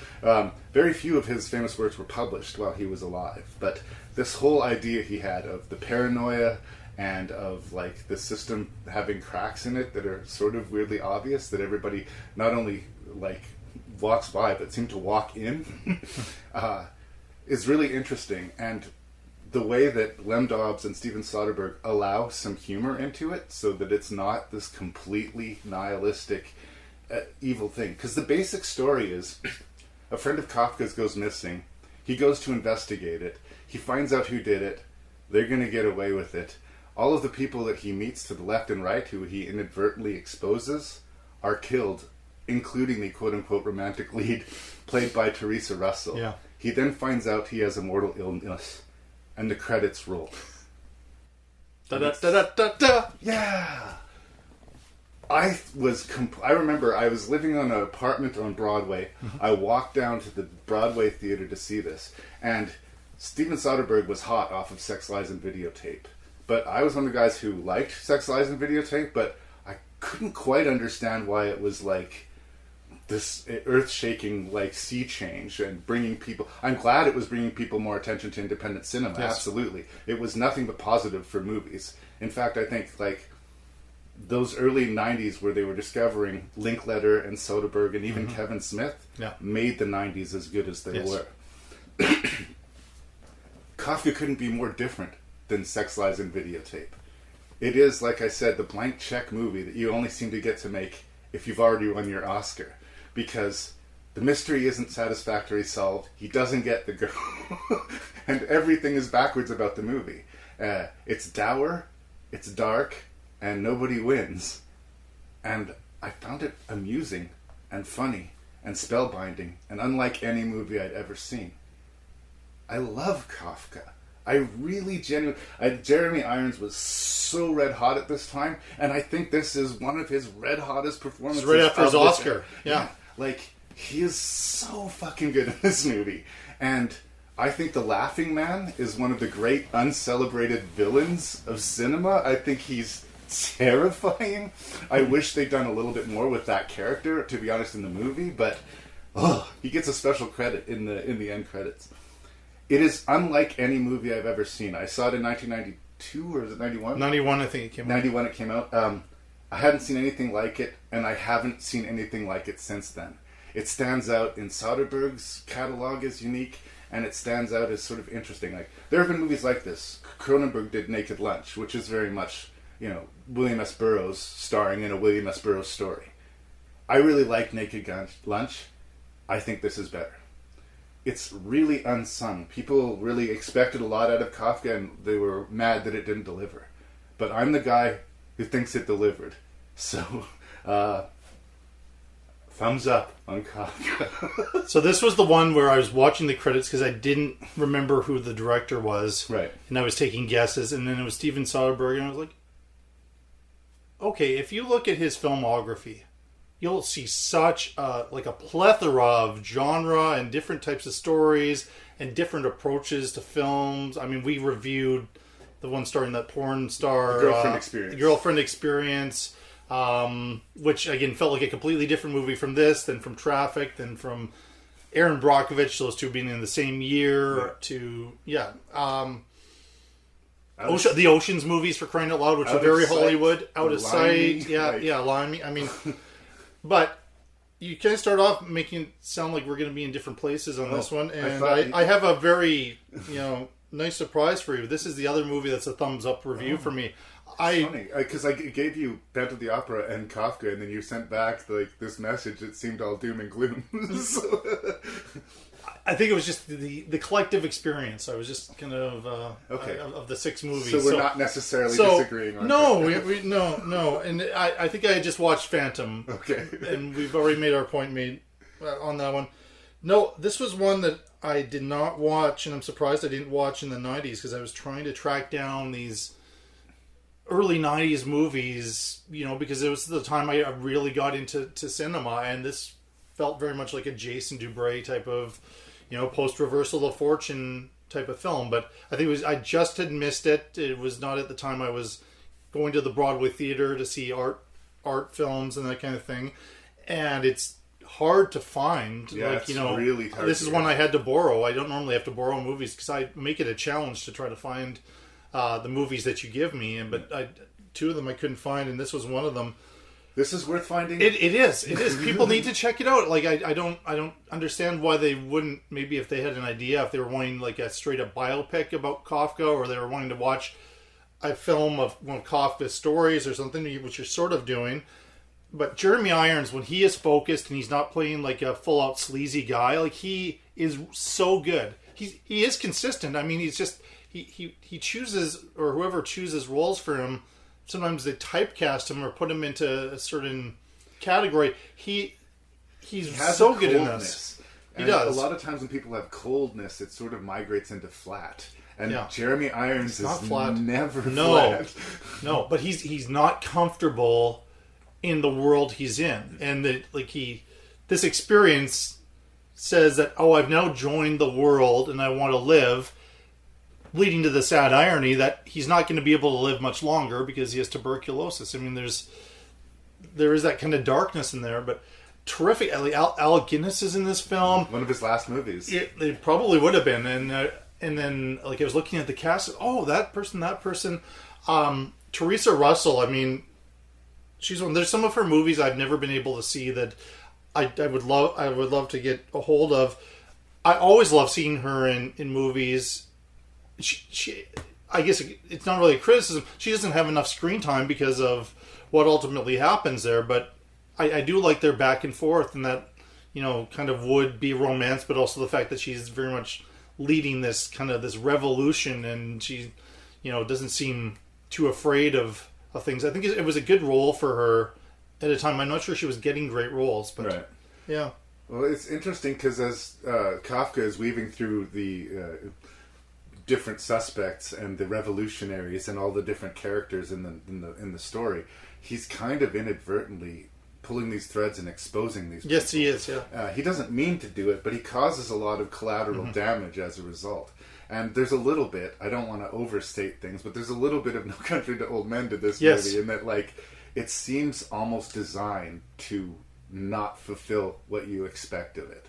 Speaker 2: Very few of his famous works were published while he was alive, but this whole idea he had of the paranoia and of like the system having cracks in it that are sort of weirdly obvious, that everybody not only like walks by but seem to walk in, is really interesting. And the way that Lem Dobbs and Steven Soderbergh allow some humor into it so that it's not this completely nihilistic evil thing. Because the basic story is a friend of Kafka's goes missing. He goes to investigate it. He finds out who did it. They're going to get away with it. All of the people that he meets to the left and right who he inadvertently exposes are killed, including the quote-unquote romantic lead played by Teresa Russell.
Speaker 3: Yeah.
Speaker 2: He then finds out he has a mortal illness. And the credits roll.
Speaker 3: Da-da-da-da-da-da!
Speaker 2: Yeah! I remember I was living on an apartment on Broadway. I walked down to the Broadway theater to see this. And Steven Soderbergh was hot off of Sex, Lies, and Videotape. But I was one of the guys who liked Sex, Lies, and Videotape, but I couldn't quite understand why it was like this earth-shaking like sea change and bringing people... I'm glad it was bringing people more attention to independent cinema, yes. Absolutely. It was nothing but positive for movies. In fact, I think like those early 90s where they were discovering Linkletter and Soderbergh and even Kevin Smith made the 90s as good as they were. Kafka couldn't be more different than Sex, Lies, and Videotape. It is, like I said, the blank check movie that you only seem to get to make if you've already won your Oscar. Because the mystery isn't satisfactorily solved, he doesn't get the girl, and everything is backwards about the movie. It's dour, it's dark, and nobody wins. And I found it amusing and funny and spellbinding and unlike any movie I'd ever seen. I love Kafka. I really genuinely... Jeremy Irons was so red hot at this time, and I think this is one of his red hottest performances.
Speaker 3: It's right after his
Speaker 2: of this
Speaker 3: Oscar.
Speaker 2: era.
Speaker 3: Yeah.
Speaker 2: Like, he is so fucking good in this movie. And I think the Laughing Man is one of the great uncelebrated villains of cinema. I think he's terrifying. I wish they'd done a little bit more with that character, to be honest, in the movie, but he gets a special credit in the end credits. It is unlike any movie I've ever seen. I saw it in 1992, or is it 91?
Speaker 3: 91, I think it came out.
Speaker 2: 91 it came out. I hadn't seen anything like it, and I haven't seen anything like it since then. It stands out in Soderbergh's catalog as unique, and it stands out as sort of interesting. Like, there have been movies like this. Cronenberg did Naked Lunch, which is very much, William S. Burroughs starring in a William S. Burroughs story. I really like Naked Lunch. I think this is better. It's really unsung. People really expected a lot out of Kafka, and they were mad that it didn't deliver. But I'm the guy who thinks it delivered. So, thumbs up on Kafka.
Speaker 3: So this was the one where I was watching the credits because I didn't remember who the director was.
Speaker 2: Right.
Speaker 3: And I was taking guesses, and then it was Steven Soderbergh, and I was like, okay, if you look at his filmography, you'll see such a plethora of genre and different types of stories and different approaches to films. I mean, we reviewed the one starring that porn star,
Speaker 2: The
Speaker 3: Girlfriend Experience, which again felt like a completely different movie from this, than from Traffic, than from Aaron Brockovich. Those two being in the same year. The Ocean's movies, for crying out loud, which are very Hollywood, out of sight. Limey. I mean, but you kind of start off making it sound like we're going to be in different places on this one, and I have a very nice surprise for you. This is the other movie that's a thumbs up review for me.
Speaker 2: Funny, because I gave you Phantom of the Opera and Kafka, and then you sent back this message that seemed all doom and gloom.
Speaker 3: I think it was just the collective experience. I was just kind of of the 6 movies.
Speaker 2: So we're not necessarily disagreeing on
Speaker 3: that. No. And I think I had just watched Phantom.
Speaker 2: Okay.
Speaker 3: And we've already made our point on that one. No, this was one that I did not watch, and I'm surprised I didn't watch in the 90s, because I was trying to track down these early 90s movies, because it was the time I really got into cinema, and this felt very much like a Jason Dubray type of, post-reversal of fortune type of film. But I think I just had missed it. It was not at the time I was going to the Broadway theater to see art films and that kind of thing. And it's hard to find.
Speaker 2: Yeah, it's really hard.
Speaker 3: This is one I had to borrow. I don't normally have to borrow movies because I make it a challenge to try to find the movies that you give me. But 2 of them I couldn't find, and this was one of them.
Speaker 2: This is worth finding.
Speaker 3: It is. People need to check it out. Like I don't understand why they wouldn't. Maybe if they had an idea, if they were wanting like a straight up biopic about Kafka, or they were wanting to watch a film of one of Kafka's stories or something, which you're sort of doing. But Jeremy Irons, when he is focused and he's not playing like a full out sleazy guy, like he is so good. He is consistent. I mean, he's just he chooses, or whoever chooses roles for him. Sometimes they typecast him or put him into a certain category. He's so good in this. He does.
Speaker 2: A lot of times when people have coldness, it sort of migrates into flat. And Jeremy Irons is flat. Never flat.
Speaker 3: No, but he's not comfortable in the world he's in, and this experience says that I've now joined the world and I want to live. Leading to the sad irony that he's not going to be able to live much longer because he has tuberculosis. I mean, there is that kind of darkness in there, but terrific. Alec Guinness is in this film.
Speaker 2: One of his last movies.
Speaker 3: It probably would have been. And then I was looking at the cast. Oh, that person. Teresa Russell. I mean, she's one. There's some of her movies I've never been able to see that I would love to get a hold of. I always love seeing her in movies. She, I guess it's not really a criticism. She doesn't have enough screen time because of what ultimately happens there. But I do like their back and forth, and that kind of would be romance, but also the fact that she's very much leading this revolution, and she doesn't seem too afraid of things. I think it was a good role for her at a time. I'm not sure she was getting great roles, but
Speaker 2: right.
Speaker 3: Yeah.
Speaker 2: Well, it's interesting because as Kafka is weaving through the different suspects and the revolutionaries and all the different characters in the story, he's kind of inadvertently pulling these threads and exposing these people.
Speaker 3: Yes, he is, yeah.
Speaker 2: He doesn't mean to do it, but he causes a lot of collateral damage as a result. And there's a little bit, I don't want to overstate things, but there's a little bit of No Country to Old Men to this movie, in that, like, it seems almost designed to not fulfill what you expect of it.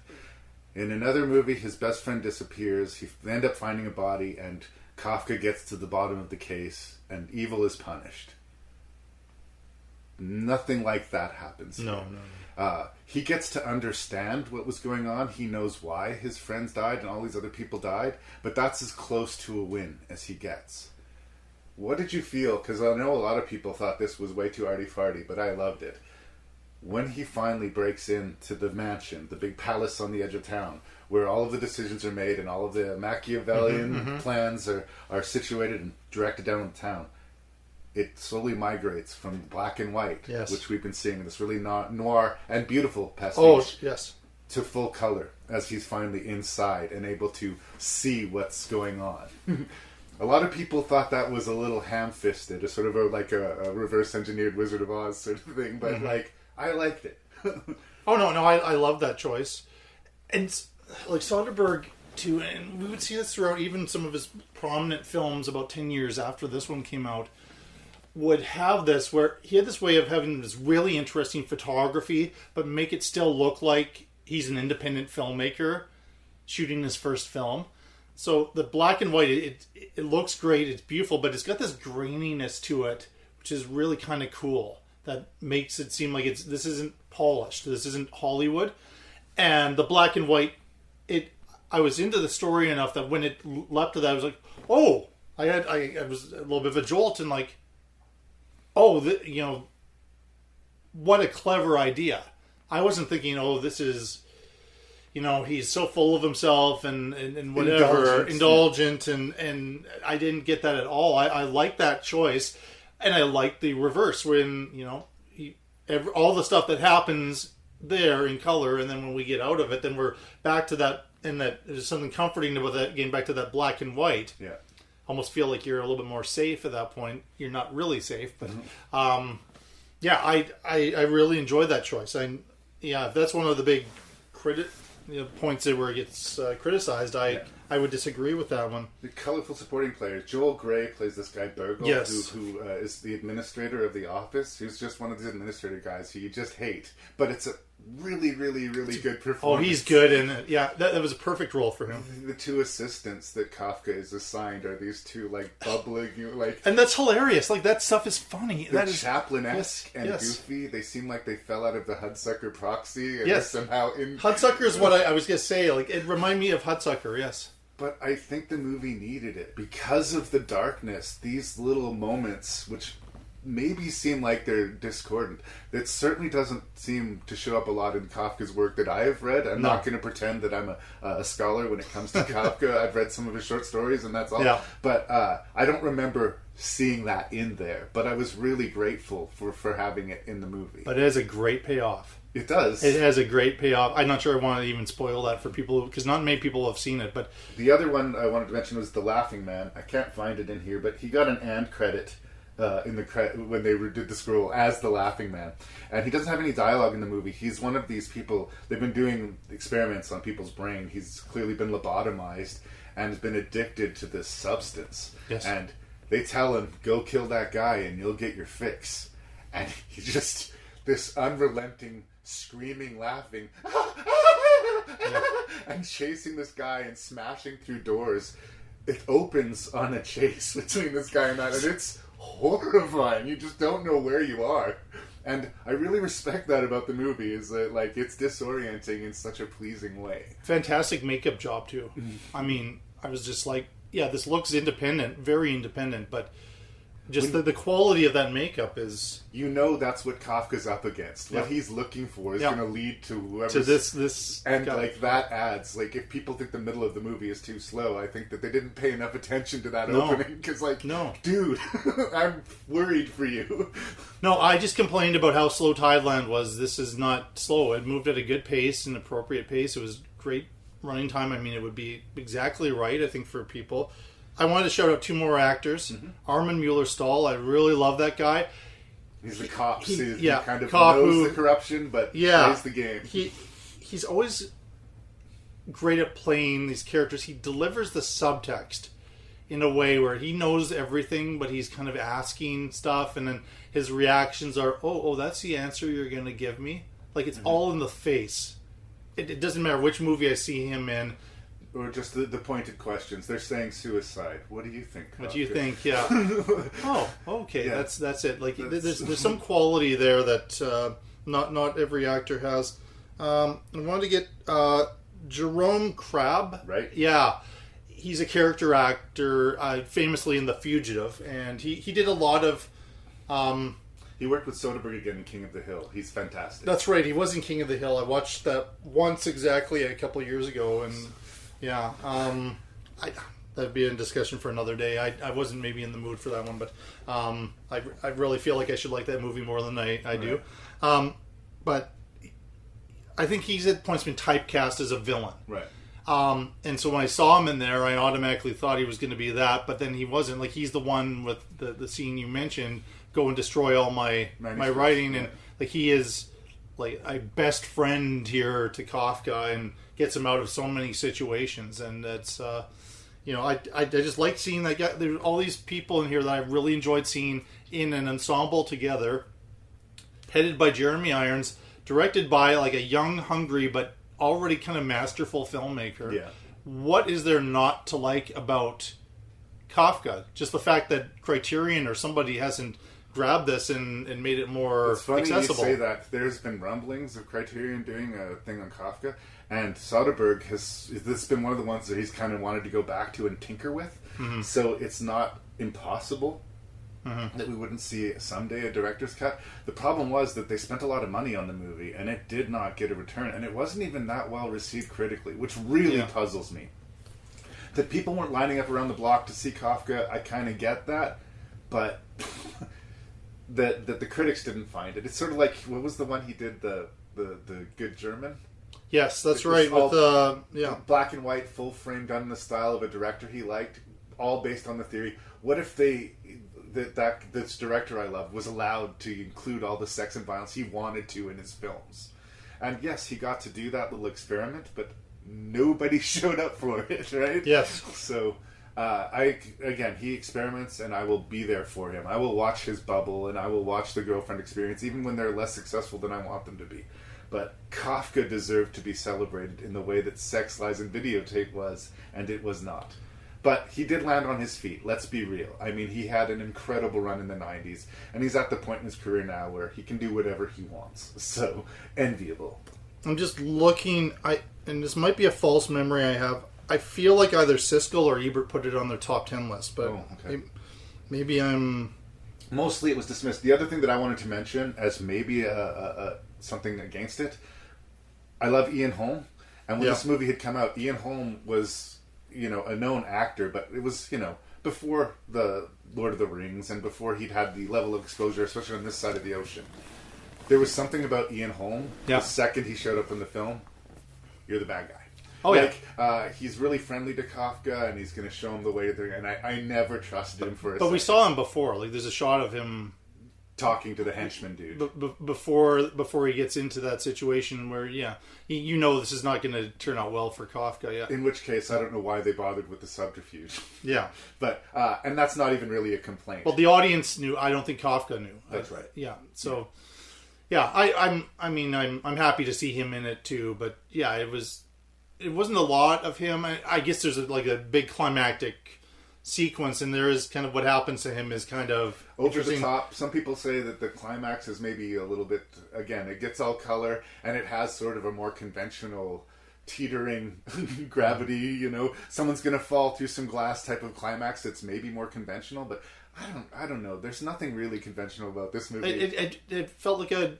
Speaker 2: In another movie, his best friend disappears, they end up finding a body, and Kafka gets to the bottom of the case, and evil is punished. Nothing like that happens.
Speaker 3: No.
Speaker 2: He gets to understand what was going on. He knows why his friends died and all these other people died, but that's as close to a win as he gets. What did you feel? Because I know a lot of people thought this was way too arty-farty, but I loved it. When he finally breaks into the mansion, the big palace on the edge of town, where all of the decisions are made and all of the Machiavellian plans are situated and directed down in the town, it slowly migrates from black and white, which we've been seeing, this really noir and beautiful pastiche, to full color as he's finally inside and able to see what's going on. A lot of people thought that was a little ham-fisted, a sort of a reverse-engineered Wizard of Oz sort of thing, but I liked it.
Speaker 3: I love that choice. And like Soderbergh too, and we would see this throughout even some of his prominent films about 10 years after this one came out, would have this where he had this way of having this really interesting photography, but make it still look like he's an independent filmmaker shooting his first film. So the black and white, it looks great, it's beautiful, but it's got this graininess to it, which is really kind of cool. That makes it seem like this isn't polished, this isn't Hollywood. And the black and white, I was into the story enough that when it leapt to that, I was like, oh, I was a little bit of a jolt and like, oh, what a clever idea. I wasn't thinking, oh, this is, he's so full of himself and whatever, indulgent, and I didn't get that at all. I like that choice, and I like the reverse, when, all the stuff that happens there in color, and then when we get out of it, then we're back to that, and that there's something comforting about that, getting back to that black and white. Yeah. Almost feel like you're a little bit more safe at that point. You're not really safe, but I really enjoyed that choice. If that's one of the big points that where it gets criticized, I would disagree with that one. The
Speaker 2: colorful supporting players. Joel Grey plays this guy Burgle, who is the administrator of the office. He's just one of these administrator guys who you just hate, but it's a really, really, really good performance.
Speaker 3: Oh, he's good, and that was a perfect role for him.
Speaker 2: The two assistants that Kafka is assigned are these two bubbling,
Speaker 3: and that's hilarious. Like, that stuff is funny.
Speaker 2: They're Chaplin-esque and goofy. They seem like they fell out of the Hudsucker Proxy, and somehow in
Speaker 3: Hudsucker is what I was gonna say. Like, it reminded me of Hudsucker. Yes.
Speaker 2: But I think the movie needed it because of the darkness. These little moments, which maybe seem like they're discordant, that certainly doesn't seem to show up a lot in Kafka's work that I have read. I'm not going to pretend that I'm a scholar when it comes to Kafka. I've read some of his short stories, and that's all. Yeah. But I don't remember seeing that in there. But I was really grateful for having it in the movie.
Speaker 3: But it has a great payoff.
Speaker 2: It does.
Speaker 3: It has a great payoff. I'm not sure I want to even spoil that for people, because not many people have seen it. But
Speaker 2: the other one I wanted to mention was The Laughing Man. I can't find it in here, but he got an and credit when they did the scroll as the Laughing Man, and he doesn't have any dialogue in the movie. He's one of these people. They've been doing experiments on people's brain. He's clearly been lobotomized and has been addicted to this substance. Yes. And they tell him, "Go kill that guy, and you'll get your fix." And he just this unrelenting, screaming, laughing, and chasing this guy and smashing through doors. It opens on a chase between this guy and that, and it's horrifying. You just don't know where you are. And I really respect that about the movie, is that it's disorienting in such a pleasing way.
Speaker 3: Fantastic makeup job too. I mean, I was just like, this looks independent, very independent, but just the quality of that makeup is...
Speaker 2: that's what Kafka's up against. What he's looking for is going to lead to whoever...
Speaker 3: To this
Speaker 2: and guy. That adds... if people think the middle of the movie is too slow, I think that they didn't pay enough attention to that opening. Because, dude, I'm worried for you.
Speaker 3: No, I just complained about how slow Tideland was. This is not slow. It moved at a good pace, an appropriate pace. It was great running time. I mean, it would be exactly right, I think, for people. I wanted to shout out 2 more actors. Armin Mueller-Stahl, I really love that guy.
Speaker 2: He's the cop. He kind of
Speaker 3: cop
Speaker 2: knows the corruption, but plays the game.
Speaker 3: He's always great at playing these characters. He delivers the subtext in a way where he knows everything, but he's kind of asking stuff, and then his reactions are, oh, that's the answer you're going to give me? Like, it's all in the face. It doesn't matter which movie I see him in.
Speaker 2: Or just the pointed questions. They're saying suicide. What do you think?
Speaker 3: What do you think? Yeah. Oh, okay. Yeah. That's it. Like, there's some quality there that not every actor has. I wanted to get Jerome Crabb.
Speaker 2: Right.
Speaker 3: Yeah. He's a character actor, famously in The Fugitive, and he did a lot of...
Speaker 2: he worked with Soderbergh again in King of the Hill. He's fantastic.
Speaker 3: That's right. He was in King of the Hill. I watched that once exactly a couple of years ago, and yeah, that'd be a discussion for another day. I wasn't maybe in the mood for that one, but I really feel like I should like that movie more than I do. But I think he's at points been typecast as a villain.
Speaker 2: Right.
Speaker 3: And so when I saw him in there, I automatically thought he was going to be that, but then he wasn't. Like, he's the one with the scene you mentioned, go and destroy all my writing, and like, he is like a best friend here to Kafka and gets him out of so many situations. And that's I just like seeing that guy. There's all these people in here that I really enjoyed seeing in an ensemble together, headed by Jeremy Irons, directed by like a young, hungry but already kind of masterful filmmaker.
Speaker 2: Yeah.
Speaker 3: What is there not to like about Kafka? Just the fact that Criterion or somebody hasn't grabbed this and made it more accessible.
Speaker 2: It's funny you say that. There's been rumblings of Criterion doing a thing on Kafka, and Soderbergh this has been one of the ones that he's kind of wanted to go back to and tinker with. So it's not impossible that we wouldn't see someday a director's cut. The problem was that they spent a lot of money on the movie, and it did not get a return, and it wasn't even that well received critically, which really puzzles me. That people weren't lining up around the block to see Kafka, I kind of get that, but that the critics didn't find it. It's sort of like, what was the one he did, the Good German?
Speaker 3: Yes, that's right. With
Speaker 2: black and white, full frame, done in the style of a director he liked, all based on the theory. What if this director I love was allowed to include all the sex and violence he wanted to in his films? And yes, he got to do that little experiment, but nobody showed up for it, right?
Speaker 3: Yes.
Speaker 2: So he experiments, and I will be there for him. I will watch his bubble, and I will watch the girlfriend experience, even when they're less successful than I want them to be. But Kafka deserved to be celebrated in the way that Sex, Lies, and Videotape was, and it was not. But he did land on his feet, let's be real. I mean, he had an incredible run in the 90s, and he's at the point in his career now where he can do whatever he wants. So, enviable.
Speaker 3: I'm just looking, and this might be a false memory I have. I feel like either Siskel or Ebert put it on their top 10 list, but maybe I'm...
Speaker 2: Mostly it was dismissed. The other thing that I wanted to mention as maybe something against it, I love Ian Holm, and when this movie had come out, Ian Holm was... a known actor, but it was, before the Lord of the Rings and before he'd had the level of exposure, especially on this side of the ocean. There was something about Ian Holm. The second he showed up in the film, you're the bad guy. Oh, he's really friendly to Kafka, and he's going to show him the way there. And I never trusted him for a second.
Speaker 3: We saw him before. Like, there's a shot of him
Speaker 2: talking to the henchman dude
Speaker 3: before he gets into that situation where this is not going to turn out well for Kafka. Yeah.
Speaker 2: In which case, I don't know why they bothered with the subterfuge.
Speaker 3: Yeah.
Speaker 2: But and that's not even really a complaint.
Speaker 3: Well, the audience knew. I don't think Kafka knew.
Speaker 2: That's right.
Speaker 3: Yeah. So, I'm happy to see him in it too. But yeah, it wasn't a lot of him. I guess there's a big climactic sequence, and there is kind of what happens to him is kind of
Speaker 2: over the top. Some people say that the climax is maybe a little bit, again, it gets all color, and it has sort of a more conventional teetering gravity, someone's going to fall through some glass type of climax that's maybe more conventional, but I don't know. There's nothing really conventional about this movie.
Speaker 3: It felt like a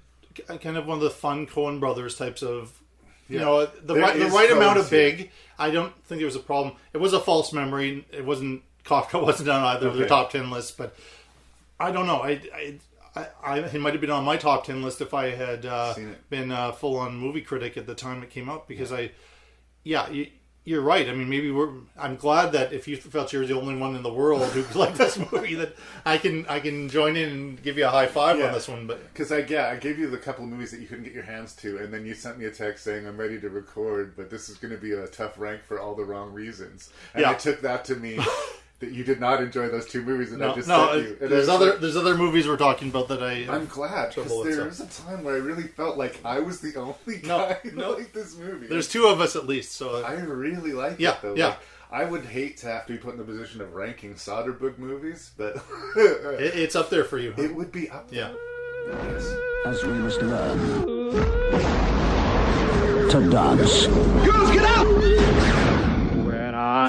Speaker 3: kind of one of the fun Coen Brothers types of, the right amount of big. I don't think there was a problem. It was a false memory. It wasn't, Kafka wasn't on either of their top 10 lists, but I don't know. He might have been on my top 10 list if I had been a full-on movie critic at the time it came out, because you you're right. I mean, maybe I'm glad that if you felt you were the only one in the world who liked this movie, that I can join in and give you a high five on this one. But
Speaker 2: because I gave you the couple of movies that you couldn't get your hands to, and then you sent me a text saying I'm ready to record, but this is going to be a tough rank for all the wrong reasons. And I took that to mean that you did not enjoy those two movies, and I just sent you. And
Speaker 3: there's other movies we're talking about that I'm
Speaker 2: glad, because there was a time where I really felt like I was the only guy who liked this movie.
Speaker 3: There's two of us at least, so
Speaker 2: I really like it though. Like, I would hate to have to be put in the position of ranking Soderbergh movies, but
Speaker 3: it's up there for you.
Speaker 2: It would be up there. Yes.
Speaker 12: As we must learn to dance.
Speaker 4: Girls, get out!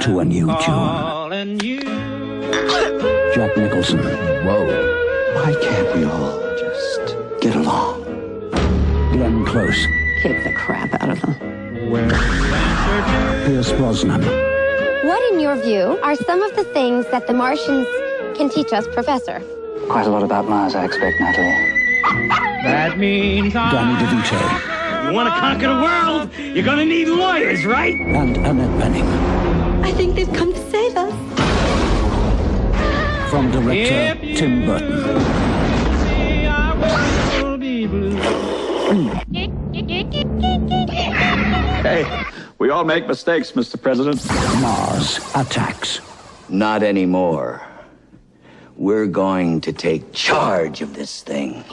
Speaker 12: To a new tune. Jack Nicholson. Whoa. Why can't we all just get along? Glenn Close.
Speaker 5: Kick the crap out of them.
Speaker 12: Pierce Brosnan.
Speaker 1: What, in your view, are some of the things that the Martians can teach us, Professor?
Speaker 7: Quite a lot about Mars, I expect, Natalie.
Speaker 4: That means
Speaker 12: Danny DeVito.
Speaker 4: You want to conquer the world? You're gonna need lawyers, right?
Speaker 12: And Annette Bening.
Speaker 5: I think they've come to save us.
Speaker 12: From director Tim Burton.
Speaker 10: Hey, we all make mistakes, Mr. President.
Speaker 12: Mars Attacks.
Speaker 13: Not anymore. We're going to take charge of this thing.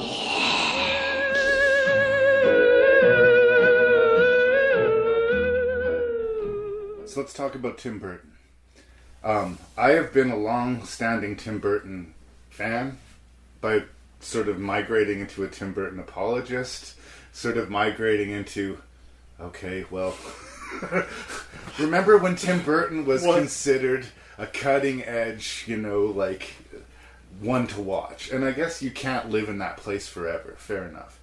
Speaker 2: So let's talk about Tim Burton. I have been a long-standing Tim Burton fan by sort of migrating into a Tim Burton apologist, sort of migrating into, okay, well, remember when Tim Burton was considered a cutting-edge, like, one to watch? And I guess you can't live in that place forever, fair enough.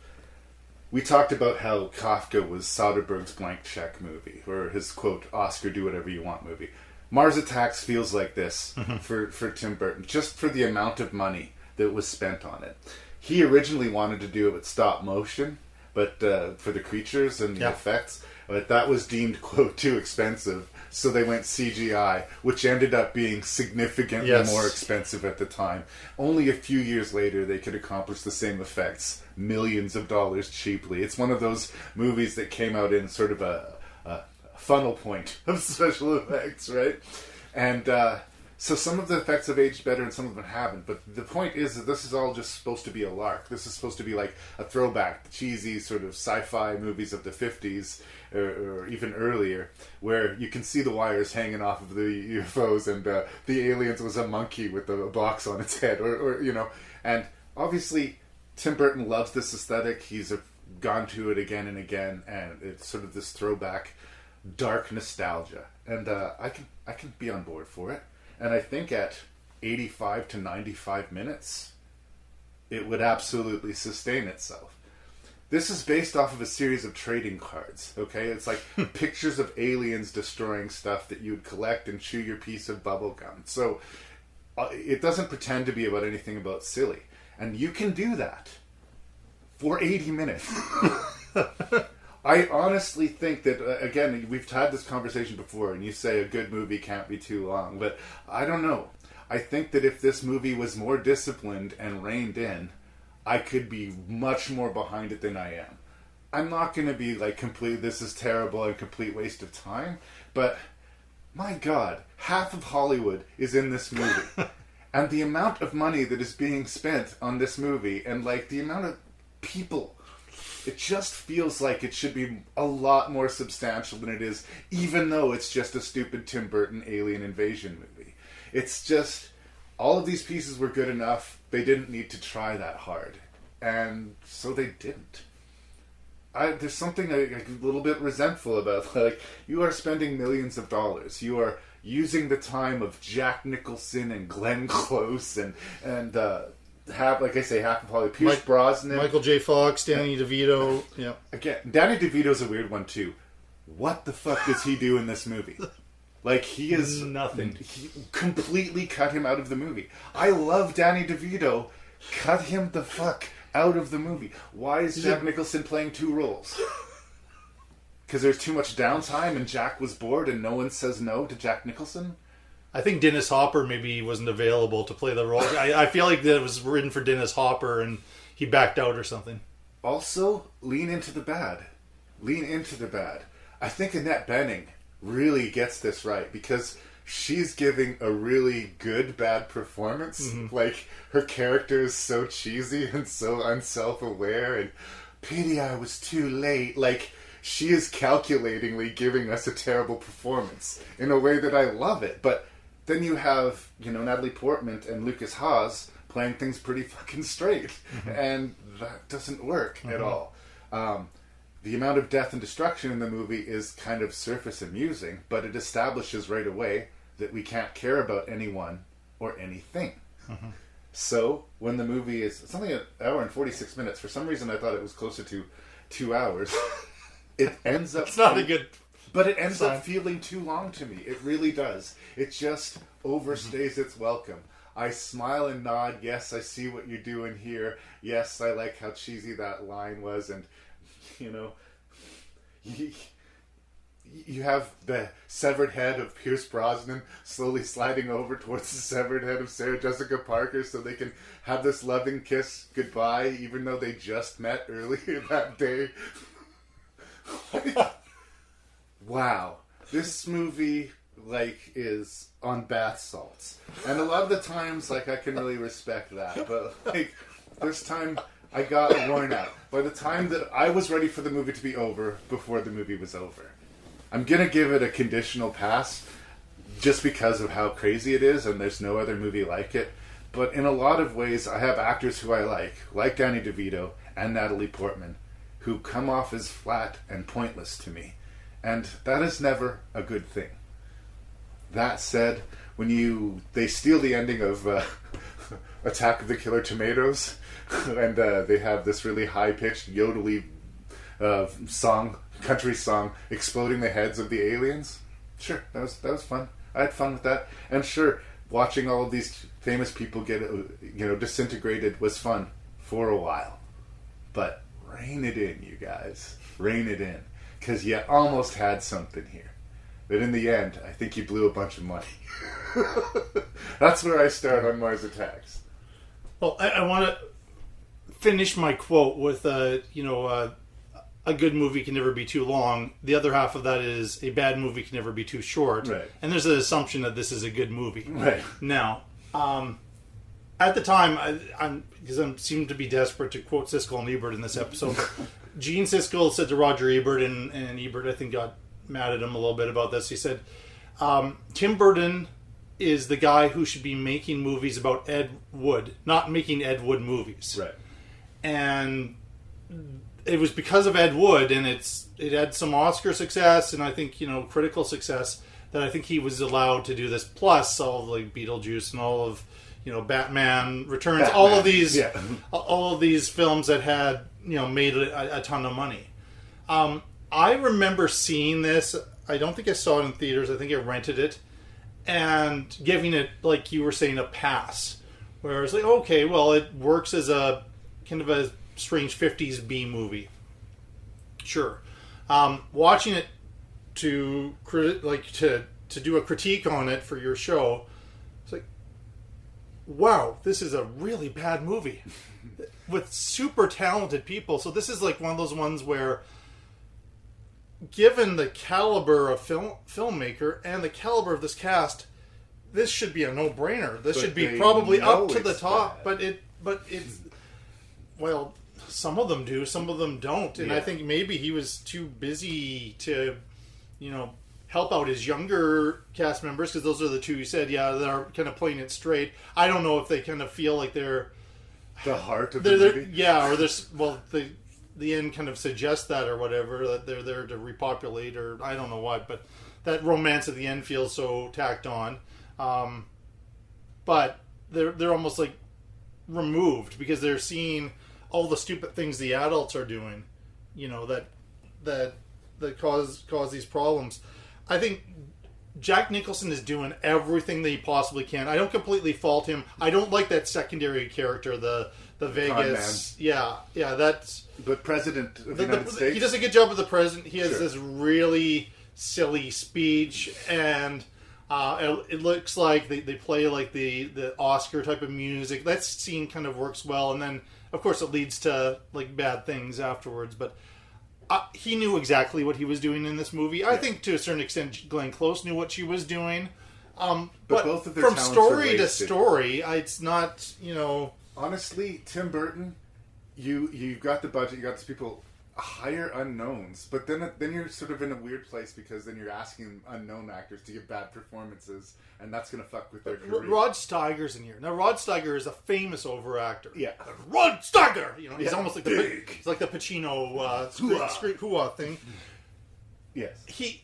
Speaker 2: We talked about how Kafka was Soderbergh's blank check movie, or his, quote, Oscar do whatever you want movie. Mars Attacks feels like this for Tim Burton, just for the amount of money that was spent on it. He originally wanted to do it with stop motion, but for the creatures and the effects, but that was deemed, quote, too expensive. So they went CGI, which ended up being significantly more expensive at the time. Only a few years later, they could accomplish the same effects, millions of dollars cheaply. It's one of those movies that came out in sort of a funnel point of special effects, right? And so some of the effects have aged better and some of them haven't. But the point is that this is all just supposed to be a lark. This is supposed to be like a throwback to cheesy sort of sci-fi movies of the 50s or even earlier, where you can see the wires hanging off of the UFOs and the aliens was a monkey with a box on its head, or And obviously, Tim Burton loves this aesthetic. He's gone to it again and again, and it's sort of this throwback, dark nostalgia. And I can be on board for it. And I think at 85 to 95 minutes, it would absolutely sustain itself. This is based off of a series of trading cards, okay? It's like pictures of aliens destroying stuff that you'd collect and chew your piece of bubble gum. So it doesn't pretend to be about anything about silly. And you can do that for 80 minutes. I honestly think that, again, we've had this conversation before, and you say a good movie can't be too long, but I don't know. I think that if this movie was more disciplined and reined in, I could be much more behind it than I am. I'm not going to be like this is terrible and complete waste of time, but my God, half of Hollywood is in this movie. And the amount of money that is being spent on this movie and like the amount of people, it just feels like it should be a lot more substantial than it is, even though it's just a stupid Tim Burton alien invasion movie. It's just, all of these pieces were good enough. They didn't need to try that hard. And so they didn't. There's something a little bit resentful about, like, you are spending millions of dollars. You are using the time of Jack Nicholson and Glenn Close and half of Hollywood. Pierce Brosnan.
Speaker 3: Michael J. Fox, Danny DeVito. Yeah.
Speaker 2: Again, Danny DeVito's a weird one too. What the fuck does he do in this movie? Like, he is
Speaker 3: nothing.
Speaker 2: He completely cut him out of the movie. I love Danny DeVito. Cut him the fuck out of the movie. Why is Jack Nicholson playing two roles? because there's too much downtime and Jack was bored and no one says no to Jack Nicholson.
Speaker 3: I think Dennis Hopper maybe wasn't available to play the role. I feel like that it was written for Dennis Hopper and he backed out or something.
Speaker 2: Also, lean into the bad. Lean into the bad. I think Annette Bening really gets this right because she's giving a really good bad performance.
Speaker 3: Mm-hmm.
Speaker 2: Like, her character is so cheesy and so unself-aware and pity I was too late. Like, she is calculatingly giving us a terrible performance in a way that I love it. But then you have, Natalie Portman and Lucas Haas playing things pretty fucking straight. Mm-hmm. And that doesn't work at all. The amount of death and destruction in the movie is kind of surface amusing, but it establishes right away that we can't care about anyone or anything. Mm-hmm. So, when the movie is... It's only an hour and 46 minutes. For some reason, I thought it was closer to 2 hours. It ends up...
Speaker 3: It's not a good...
Speaker 2: But it ends up feeling too long to me. It really does. It just overstays its welcome. I smile and nod. Yes, I see what you're doing here. Yes, I like how cheesy that line was. And, you have the severed head of Pierce Brosnan slowly sliding over towards the severed head of Sarah Jessica Parker so they can have this loving kiss goodbye, even though they just met earlier that day. Wow. This movie, is on bath salts. And a lot of the times, I can really respect that. But, this time, I got worn out. By the time that I was ready for the movie to be over, before the movie was over. I'm gonna give it a conditional pass, just because of how crazy it is, and there's no other movie like it. But in a lot of ways, I have actors who I like Danny DeVito and Natalie Portman, who come off as flat and pointless to me. And that is never a good thing. That said, when they steal the ending of Attack of the Killer Tomatoes, and they have this really high-pitched, yodely country song, exploding the heads of the aliens. Sure, that was fun. I had fun with that. And sure, watching all of these famous people get disintegrated was fun for a while. But rein it in, you guys. Rein it in. Because you almost had something here. But in the end, I think you blew a bunch of money. That's where I start on Mars Attacks.
Speaker 3: Well, I want to finish my quote with, a good movie can never be too long. The other half of that is a bad movie can never be too short.
Speaker 2: Right.
Speaker 3: And there's an assumption that this is a good movie.
Speaker 2: Right.
Speaker 3: Now, at the time, I seem to be desperate to quote Siskel and Ebert in this episode. Gene Siskel said to Roger Ebert, and Ebert, I think, got mad at him a little bit about this. He said, Tim Burton is the guy who should be making movies about Ed Wood, not making Ed Wood movies.
Speaker 2: Right.
Speaker 3: And it was because of Ed Wood, and it had some Oscar success, and I think, critical success, that I think he was allowed to do this. Plus, all of Beetlejuice and all of, Batman Returns, all of these films that had, made a ton of money. I remember seeing this. I don't think I saw it in theaters. I think I rented it and giving it, like you were saying, a pass. Where it's like, okay, well, it works as a kind of a strange 50s B movie. Sure. Watching it to do a critique on it for your show, it's like, wow, this is a really bad movie with super talented people. So this is like one of those ones where, given the caliber of filmmaker and the caliber of this cast, this should be a no-brainer. This should be probably up to the top. Bad. But it's well, some of them do, some of them don't, and I think maybe he was too busy to, help out his younger cast members, because those are the two you said, that are kind of playing it straight. I don't know if they kind of feel like they're
Speaker 2: the heart of the movie.
Speaker 3: Or there's the end kind of suggests that or whatever, that they're there to repopulate, or I don't know what, but that romance at the end feels so tacked on. But they're almost like removed because they're seeing all the stupid things the adults are doing, that cause these problems. I think Jack Nicholson is doing everything that he possibly can. I don't completely fault him. I don't like that secondary character, the the Vegas. Yeah, that's.
Speaker 2: But President of the United States,
Speaker 3: he does a good job with the president. He has
Speaker 2: Sure.
Speaker 3: this really silly speech, and it looks like they play like the Oscar type of music. That scene kind of works well, and then of course it leads to like bad things afterwards. But he knew exactly what he was doing in this movie. I think to a certain extent, Glenn Close knew what she was doing. But
Speaker 2: both of their
Speaker 3: from
Speaker 2: talents
Speaker 3: story
Speaker 2: are
Speaker 3: to
Speaker 2: wasted.
Speaker 3: story, it's not, you know.
Speaker 2: Honestly, Tim Burton, you've got the budget, you got these people, hire unknowns, but then you're sort of in a weird place because then you're asking unknown actors to give bad performances, and that's going to fuck with their career.
Speaker 3: Rod Steiger's in here. Now, Rod Steiger is a famous over actor.
Speaker 2: Yeah.
Speaker 3: Rod Steiger! You know, he's
Speaker 2: Yeah.
Speaker 3: almost like he's like the Pacino street hoo-ah thing.
Speaker 2: Yes.
Speaker 3: He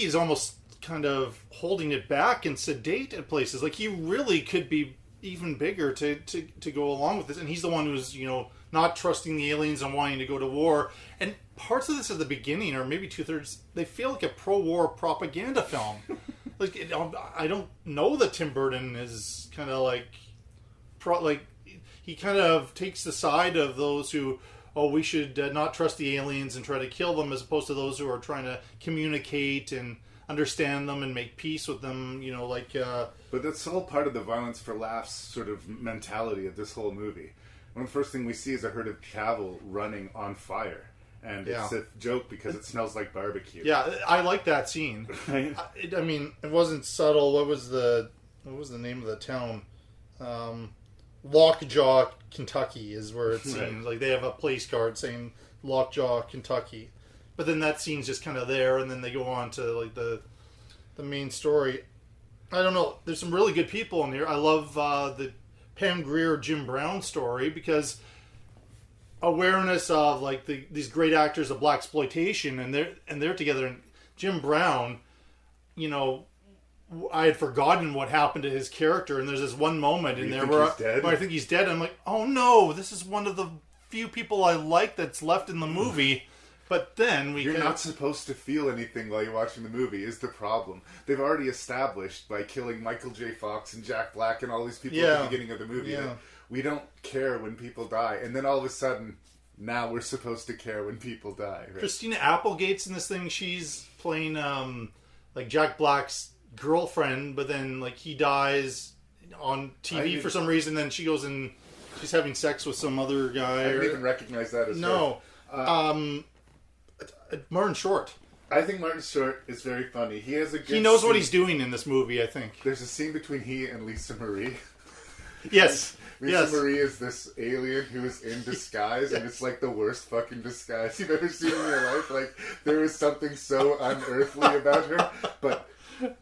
Speaker 3: is almost kind of holding it back and sedate at places. Like, he really could be even bigger to go along with this. And he's the one who's, you know, not trusting the aliens and wanting to go to war. And parts of this at the beginning, or maybe 2/3, they feel like a pro-war propaganda film. Like, I don't know that Tim Burton is kind of like he kind of takes the side of those who, we should not trust the aliens and try to kill them, as opposed to those who are trying to communicate and understand them and make peace with them, you know, like...
Speaker 2: But that's all part of the violence for laughs sort of mentality of this whole movie. One of the first things we see is a herd of cattle running on fire. And it's a joke because it smells like barbecue.
Speaker 3: Yeah, I like that scene. I mean, it wasn't subtle. What was the name of the town? Lockjaw, Kentucky is where it seems.
Speaker 2: Right.
Speaker 3: Like they have a place card saying Lockjaw, Kentucky. But then that scene's just kind of there, and then they go on to like the main story. I don't know. There's some really good people in here. I love the Pam Grier Jim Brown story, because awareness of like these great actors of blaxploitation, and they're together. And Jim Brown, you know, I had forgotten what happened to his character, and there's this one moment in there where I think he's dead. I'm like, oh no, this is one of the few people I like that's left in the movie. But then
Speaker 2: you're not supposed to feel anything while you're watching the movie is the problem. They've already established by killing Michael J. Fox and Jack Black and all these people at the beginning of the movie that we don't care when people die. And then all of a sudden, now we're supposed to care when people die. Right?
Speaker 3: Christina Applegate's in this thing. She's playing like Jack Black's girlfriend, but then like he dies on TV for some reason. Then she goes and she's having sex with some other guy.
Speaker 2: I didn't even recognize that as
Speaker 3: her. Martin Short.
Speaker 2: I think Martin Short is very funny. He has a good
Speaker 3: He knows what he's doing in this movie, I think.
Speaker 2: There's a scene between he and Lisa Marie.
Speaker 3: Yes.
Speaker 2: Lisa Marie is this alien who is in disguise, and it's like the worst fucking disguise you've ever seen in your life. Like, there is something so unearthly about her, but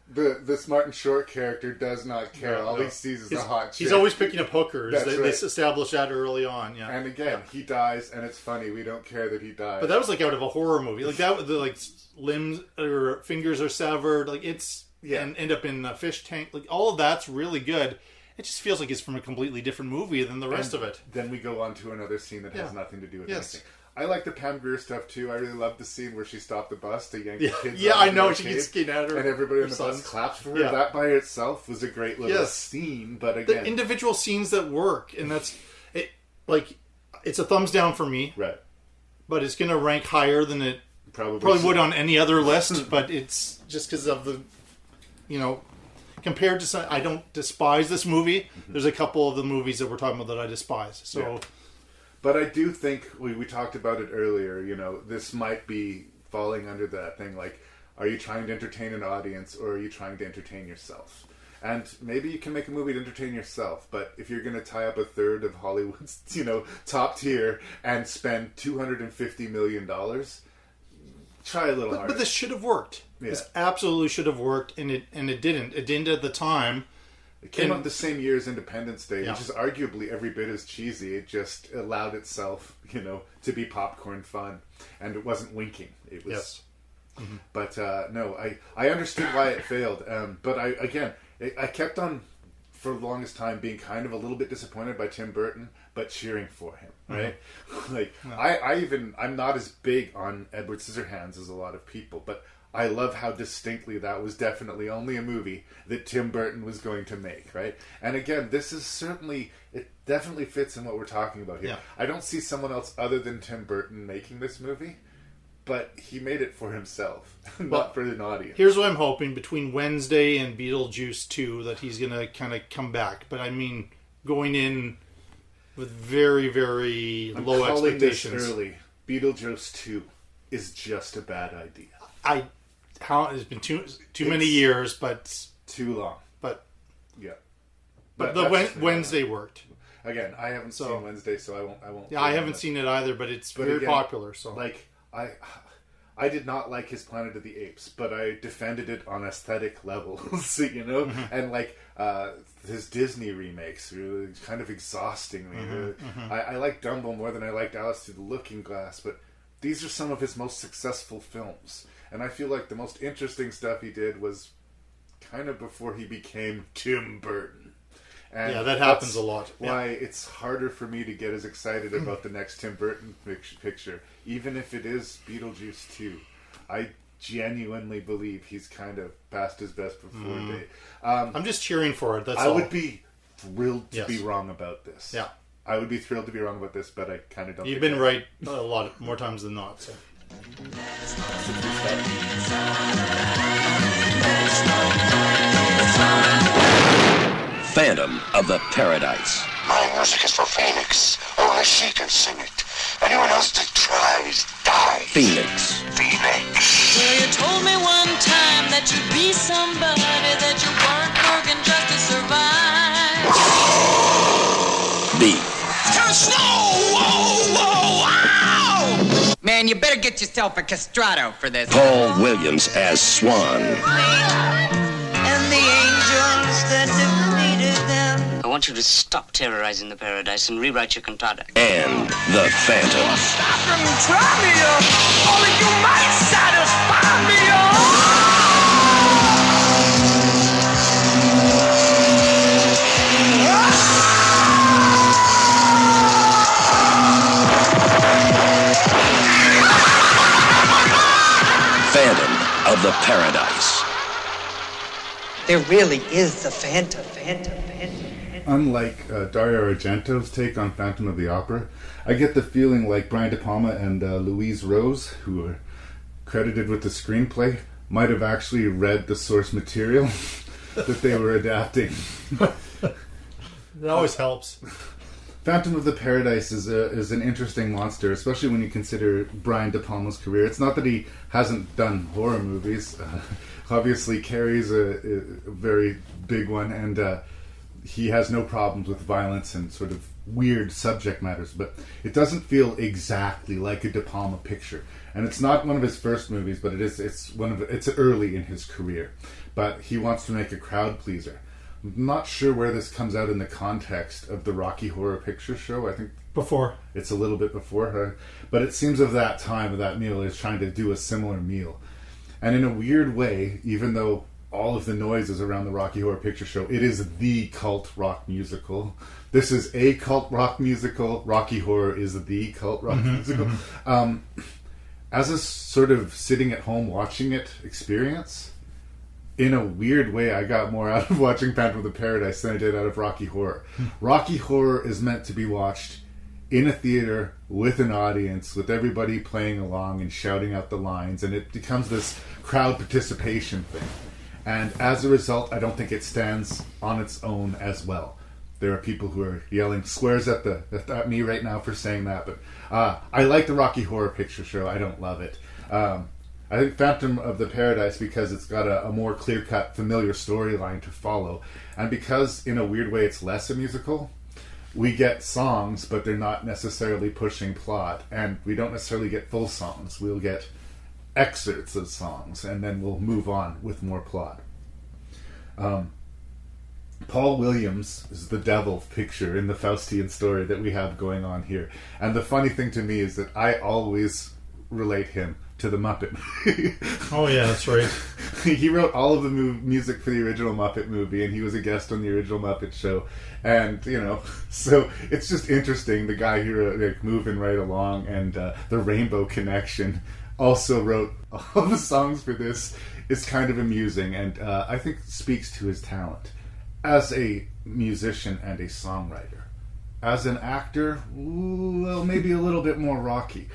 Speaker 2: this Martin Short character does not care. All he sees is a hot chick.
Speaker 3: He's always picking up hookers.
Speaker 2: That's
Speaker 3: They
Speaker 2: right.
Speaker 3: established that early on, yeah.
Speaker 2: And again, he dies, and it's funny. We don't care that he dies.
Speaker 3: But that was like out of a horror movie. Like that, the like limbs or fingers are severed. Like and end up in a fish tank. Like all of that's really good. It just feels like it's from a completely different movie than the rest of it.
Speaker 2: Then we go on to another scene that has nothing to do with anything. I like the Pam Grier stuff too. I really love the scene where she stopped the bus to yank the kids out.
Speaker 3: I know. She gets scared at her.
Speaker 2: And everybody in the bus claps for her. Yeah. That by itself was a great little scene. But again,
Speaker 3: the individual scenes that work, and that's it. Like, it's a thumbs down for me.
Speaker 2: Right.
Speaker 3: But it's going to rank higher than it probably would on any other list. But it's just because of the, you know, compared to some, I don't despise this movie. Mm-hmm. There's a couple of the movies that we're talking about that I despise. So.
Speaker 2: Yeah. But I do think, we talked about it earlier, you know, this might be falling under that thing, like, are you trying to entertain an audience, or are you trying to entertain yourself? And maybe you can make a movie to entertain yourself, but if you're going to tie up a third of Hollywood's, you know, top tier and spend $250 million, try a little harder.
Speaker 3: But this should have worked. Yeah. This absolutely should have worked, and it didn't. It didn't at the time.
Speaker 2: It came out the same year as Independence Day, which is arguably every bit as cheesy. It just allowed itself, you know, to be popcorn fun, and it wasn't winking. It was.
Speaker 3: Yes. Mm-hmm.
Speaker 2: But no, I understood why it failed. But I kept on for the longest time being kind of a little bit disappointed by Tim Burton, but cheering for him. Right? Mm-hmm. Like I'm not as big on Edward Scissorhands as a lot of people, but I love how distinctly that was definitely only a movie that Tim Burton was going to make, right? And again, this is certainly, it definitely fits in what we're talking about here.
Speaker 3: Yeah.
Speaker 2: I don't see someone else other than Tim Burton making this movie, but he made it for himself, not for an audience.
Speaker 3: Here's what I'm hoping, between Wednesday and Beetlejuice 2, that he's going to kind of come back. But I mean, going in with very, very low expectations.
Speaker 2: This early. Beetlejuice 2 is just a bad idea.
Speaker 3: It's been too many years, but
Speaker 2: too long.
Speaker 3: But
Speaker 2: yeah,
Speaker 3: but Wednesday worked.
Speaker 2: Again, I haven't seen Wednesday, so I won't.
Speaker 3: Yeah, I haven't seen it either, but it's very popular. So
Speaker 2: like I did not like his Planet of the Apes, but I defended it on aesthetic levels, you know, and like his Disney remakes were kind of exhausting me. I like Dumbo more than I liked Alice Through the Looking Glass, but these are some of his most successful films. And I feel like the most interesting stuff he did was kind of before he became Tim Burton. And
Speaker 3: yeah, that happens a lot.
Speaker 2: Why it's harder for me to get as excited about the next Tim Burton picture, even if it is Beetlejuice 2. I genuinely believe he's kind of past his best before day.
Speaker 3: I'm just cheering for it. That's
Speaker 2: I
Speaker 3: all.
Speaker 2: would be thrilled to be wrong about this.
Speaker 3: Yeah.
Speaker 2: I would be thrilled to be wrong about this, but I kind of don't.
Speaker 3: You've been right a lot more times than not. So.
Speaker 14: Phantom of the Paradise.
Speaker 15: My music is for Phoenix. Only she can sing it. Anyone else that tries, dies.
Speaker 14: Phoenix.
Speaker 15: Phoenix.
Speaker 16: Well, you told me one time that you'd be somebody, that you weren't working just to survive.
Speaker 14: B.
Speaker 16: Snow! Whoa! Whoa! Ow!
Speaker 17: Man, you better get yourself a castrato for this.
Speaker 14: Paul Williams as Swan.
Speaker 16: And the angels that defeated them.
Speaker 18: I want you to stop terrorizing the paradise and rewrite your cantata.
Speaker 14: And the Phantom.
Speaker 16: Stop and try me up. Only you might satisfy me
Speaker 14: Phantom of the Paradise.
Speaker 17: There really is the Phantom.
Speaker 2: Unlike Dario Argento's take on Phantom of the Opera, I get the feeling like Brian De Palma and Louise Rose, who are credited with the screenplay, might have actually read the source material that they were adapting.
Speaker 3: That always helps.
Speaker 2: Phantom of the Paradise is an interesting monster, especially when you consider Brian De Palma's career. It's not that he hasn't done horror movies. Obviously, Carrie's a very big one, and he has no problems with violence and sort of weird subject matters, but it doesn't feel exactly like a De Palma picture. And it's not one of his first movies, but it's early in his career. But he wants to make a crowd pleaser. I'm not sure where this comes out in the context of the Rocky Horror Picture Show. I think
Speaker 3: before.
Speaker 2: It's a little bit before her. But it seems of that time, of that meal, is trying to do a similar meal. And in a weird way, even though all of the noise is around the Rocky Horror Picture Show, it is the cult rock musical. This is a cult rock musical. Rocky Horror is the cult rock musical. As a sort of sitting at home watching it experience, in a weird way, I got more out of watching Phantom of the Paradise than I did out of Rocky Horror. Rocky Horror is meant to be watched in a theater with an audience, with everybody playing along and shouting out the lines, and it becomes this crowd participation thing. And as a result, I don't think it stands on its own as well. There are people who are yelling squares at me right now for saying that, but I like the Rocky Horror Picture Show. I don't love it. I think Phantom of the Paradise, because it's got a more clear-cut, familiar storyline to follow, and because, in a weird way, it's less a musical, we get songs, but they're not necessarily pushing plot, and we don't necessarily get full songs. We'll get excerpts of songs, and then we'll move on with more plot. Paul Williams is the devil picture in the Faustian story that we have going on here. And the funny thing to me is that I always relate him to the Muppet movie.
Speaker 3: Oh yeah, that's right.
Speaker 2: He wrote all of the music for the original Muppet movie, and he was a guest on the original Muppet show. And, so it's just interesting. The guy here, moving right along, and the Rainbow Connection also wrote all the songs for this. Is kind of amusing, and I think speaks to his talent as a musician and a songwriter. As an actor, well, maybe a little bit more rocky.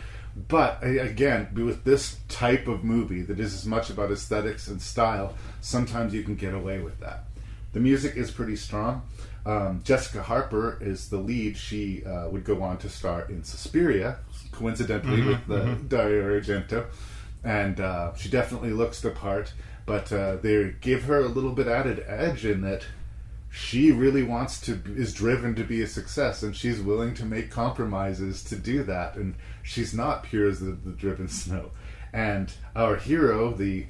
Speaker 2: But, again, with this type of movie that is as much about aesthetics and style, sometimes you can get away with that. The music is pretty strong. Jessica Harper is the lead. She would go on to star in Suspiria, coincidentally with Dario Argento. And she definitely looks the part. But they give her a little bit added edge in that she really is driven to be a success, and she's willing to make compromises to do that, and she's not pure as the driven snow. And our hero, the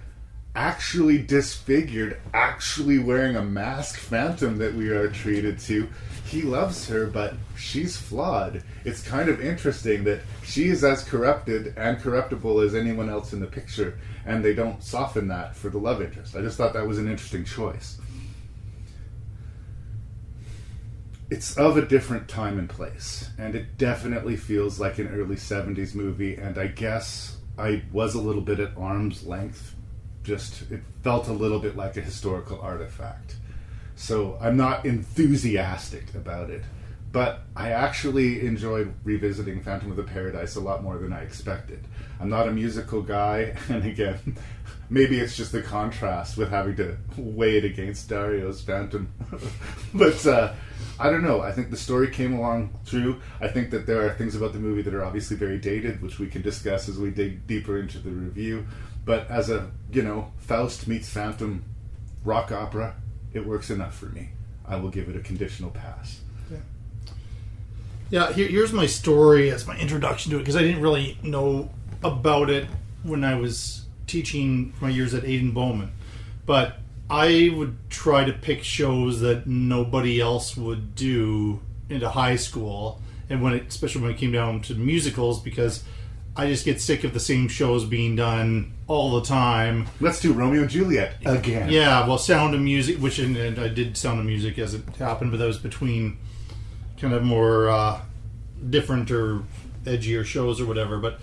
Speaker 2: actually disfigured, actually wearing a mask phantom that we are treated to, he loves her, but she's flawed. It's kind of interesting that she is as corrupted and corruptible as anyone else in the picture, and they don't soften that for the love interest. I just thought that was an interesting choice. It's of a different time and place, and it definitely feels like an early 70s movie, and I guess I was a little bit at arm's length. Just, it felt a little bit like a historical artifact. So I'm not enthusiastic about it, but I actually enjoyed revisiting Phantom of the Paradise a lot more than I expected. I'm not a musical guy, and again, maybe it's just the contrast with having to weigh it against Dario's Phantom. But I don't know. I think the story came along true. I think that there are things about the movie that are obviously very dated, which we can discuss as we dig deeper into the review. But as a, Faust meets Phantom rock opera, it works enough for me. I will give it a conditional pass.
Speaker 3: Yeah, here's my story as my introduction to it, because I didn't really know about it when I was teaching my years at Aidan Bowman. But I would try to pick shows that nobody else would do into high school, and especially when it came down to musicals, because I just get sick of the same shows being done all the time.
Speaker 2: Let's do Romeo and Juliet again.
Speaker 3: Yeah, well, Sound of Music, which and I did Sound of Music as it happened, but that was between kind of more different or edgier shows or whatever. But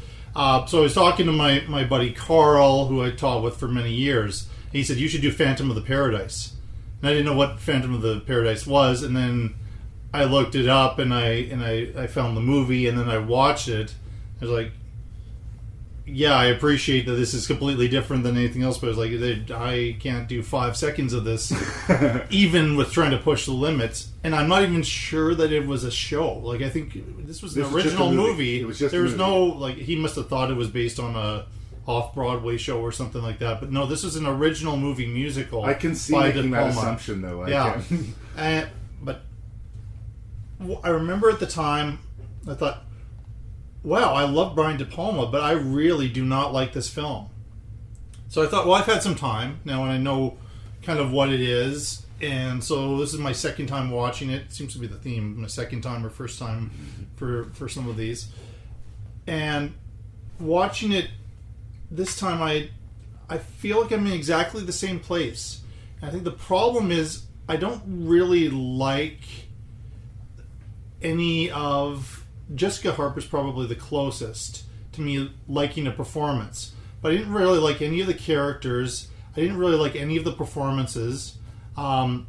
Speaker 3: so I was talking to my buddy Carl, who I taught with for many years. And he said, you should do Phantom of the Paradise. And I didn't know what Phantom of the Paradise was, and then I looked it up, and I found the movie, and then I watched it. I was like, yeah, I appreciate that this is completely different than anything else, but I was like, I can't do 5 seconds of this, even with trying to push the limits. And I'm not even sure that it was a show. Like, I think this was an original movie.
Speaker 2: It was just
Speaker 3: there was no, like, he must have thought it was based on a off-Broadway show or something like that. But no, this was an original movie musical.
Speaker 2: I can see making that assumption, though.
Speaker 3: But I remember at the time, I thought, wow, I love Brian De Palma, but I really do not like this film. So I thought, well, I've had some time now, and I know kind of what it is, and so this is my second time watching it. It seems to be the theme, my second time or first time for some of these. And watching it this time, I feel like I'm in exactly the same place. And I think the problem is I don't really like any of... Jessica Harper's probably the closest to me liking a performance. But I didn't really like any of the characters. I didn't really like any of the performances. I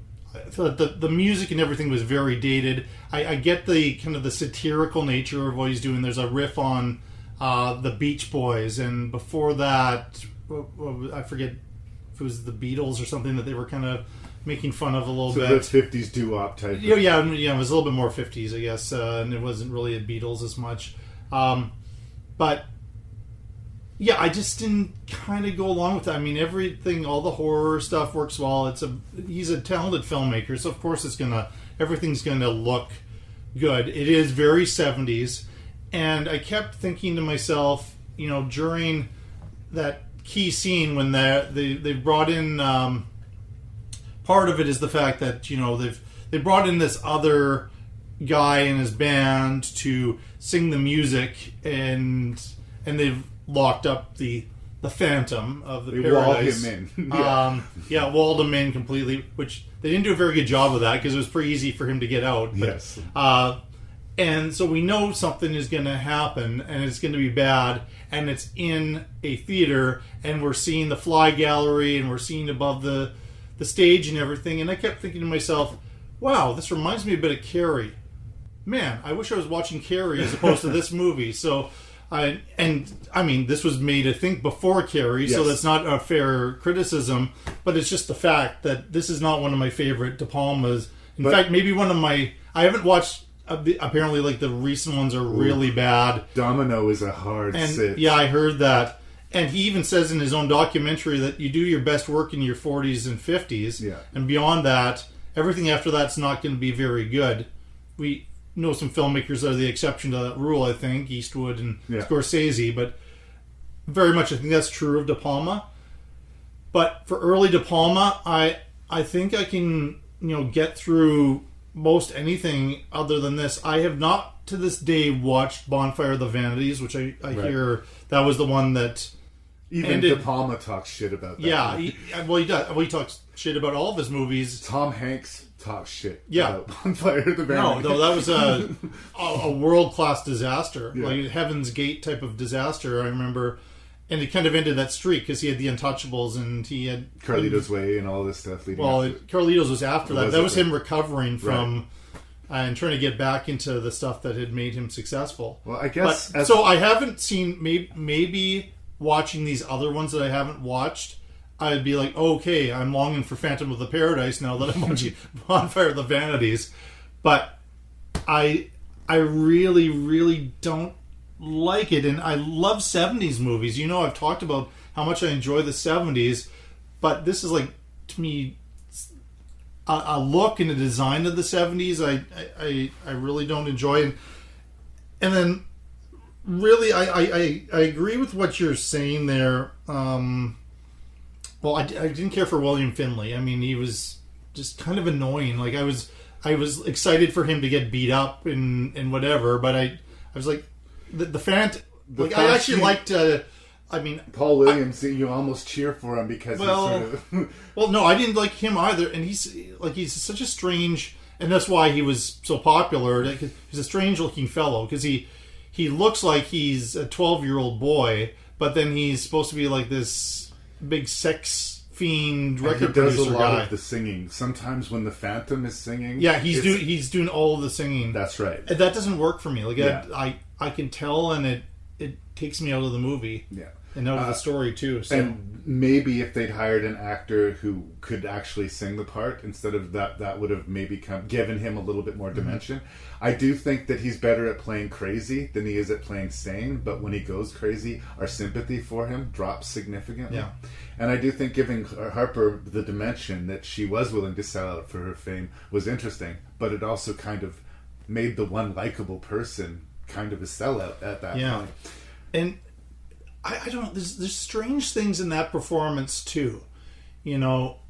Speaker 3: feel like the music and everything was very dated. I get the kind of the satirical nature of what he's doing. There's a riff on the Beach Boys, and before that, I forget if it was the Beatles or something that they were kind of making fun of a little bit.
Speaker 2: So the 50s doo-wop type.
Speaker 3: Yeah, it was a little bit more 50s, I guess, and it wasn't really a Beatles as much. But, yeah, I just didn't kind of go along with that. I mean, everything, all the horror stuff works well. He's a talented filmmaker, so of course everything's going to look good. It is very 70s, and I kept thinking to myself, during that key scene when they brought in... part of it is the fact that they brought in this other guy in his band to sing the music, and they've locked up the Phantom of the
Speaker 2: They
Speaker 3: Paradise.
Speaker 2: walled him in.
Speaker 3: Walled him in completely, which they didn't do a very good job of that because it was pretty easy for him to get out. But,
Speaker 2: Yes.
Speaker 3: and so we know something is going to happen, and it's going to be bad, and it's in a theater, and we're seeing the fly gallery, and we're seeing above the stage and everything, and I kept thinking to myself, wow, this reminds me a bit of Carrie. Man, I wish I was watching Carrie as opposed to this movie. So, this was made, I think, before Carrie, so that's not a fair criticism, but it's just the fact that this is not one of my favorite De Palmas. In fact, maybe one of my... I haven't watched... Apparently, like, the recent ones are really bad.
Speaker 2: Domino is a hard sit.
Speaker 3: Yeah, I heard that. And he even says in his own documentary that you do your best work in your 40s and 50s.
Speaker 2: Yeah.
Speaker 3: And beyond that, everything after that's not going to be very good. We know some filmmakers that are the exception to that rule, I think. Eastwood and Scorsese. But very much I think that's true of De Palma. But for early De Palma, I think I can get through most anything other than this. I have not to this day watched Bonfire of the Vanities, which I hear that was the one that
Speaker 2: even
Speaker 3: ended.
Speaker 2: De Palma talks shit about that.
Speaker 3: Yeah, he does. Well, he talks shit about all of his movies.
Speaker 2: Tom Hanks talks shit about Bonfire of the Vanities.
Speaker 3: No, that was a world-class disaster,
Speaker 2: Yeah.
Speaker 3: like Heaven's Gate type of disaster. I remember, and it kind of ended that streak because he had The Untouchables and he had
Speaker 2: Carlito's Way and all this stuff.
Speaker 3: Carlito's was after that. That was him recovering from.
Speaker 2: Right.
Speaker 3: And trying to get back into the stuff that had made him successful.
Speaker 2: Well, I guess...
Speaker 3: so I haven't seen... Maybe watching these other ones that I haven't watched, I'd be like, okay, I'm longing for Phantom of the Paradise now that I'm watching Bonfire of the Vanities. But I really, really don't like it. And I love 70s movies. I've talked about how much I enjoy the 70s. But this is, like, to me... a look and a design of the 70s I really don't enjoy. And then really I agree with what you're saying there. I didn't care for William Finley. I mean, he was just kind of annoying. Like I was excited for him to get beat up and whatever, but I was like the Phantom. Like I actually liked
Speaker 2: Paul Williams, you almost cheer for him because he's sort of...
Speaker 3: Well, no, I didn't like him either, and he's such a strange, and that's why he was so popular. He's a strange-looking fellow because he looks like he's a 12-year-old boy, but then he's supposed to be like this big sex fiend record producer guy.
Speaker 2: He does a lot of the singing. Sometimes when the Phantom is singing,
Speaker 3: he's doing all of the singing.
Speaker 2: That's right.
Speaker 3: And that doesn't work for me. Like I can tell, and it takes me out of the movie.
Speaker 2: Yeah.
Speaker 3: And out of the story too. So.
Speaker 2: And maybe if they'd hired an actor who could actually sing the part instead of that would have maybe given him a little bit more dimension. Mm-hmm. I do think that he's better at playing crazy than he is at playing sane, but when he goes crazy, our sympathy for him drops significantly.
Speaker 3: Yeah.
Speaker 2: And I do think giving Harper the dimension that she was willing to sell out for her fame was interesting, but it also kind of made the one likable person kind of a sellout at that point.
Speaker 3: And I don't. There's strange things in that performance too,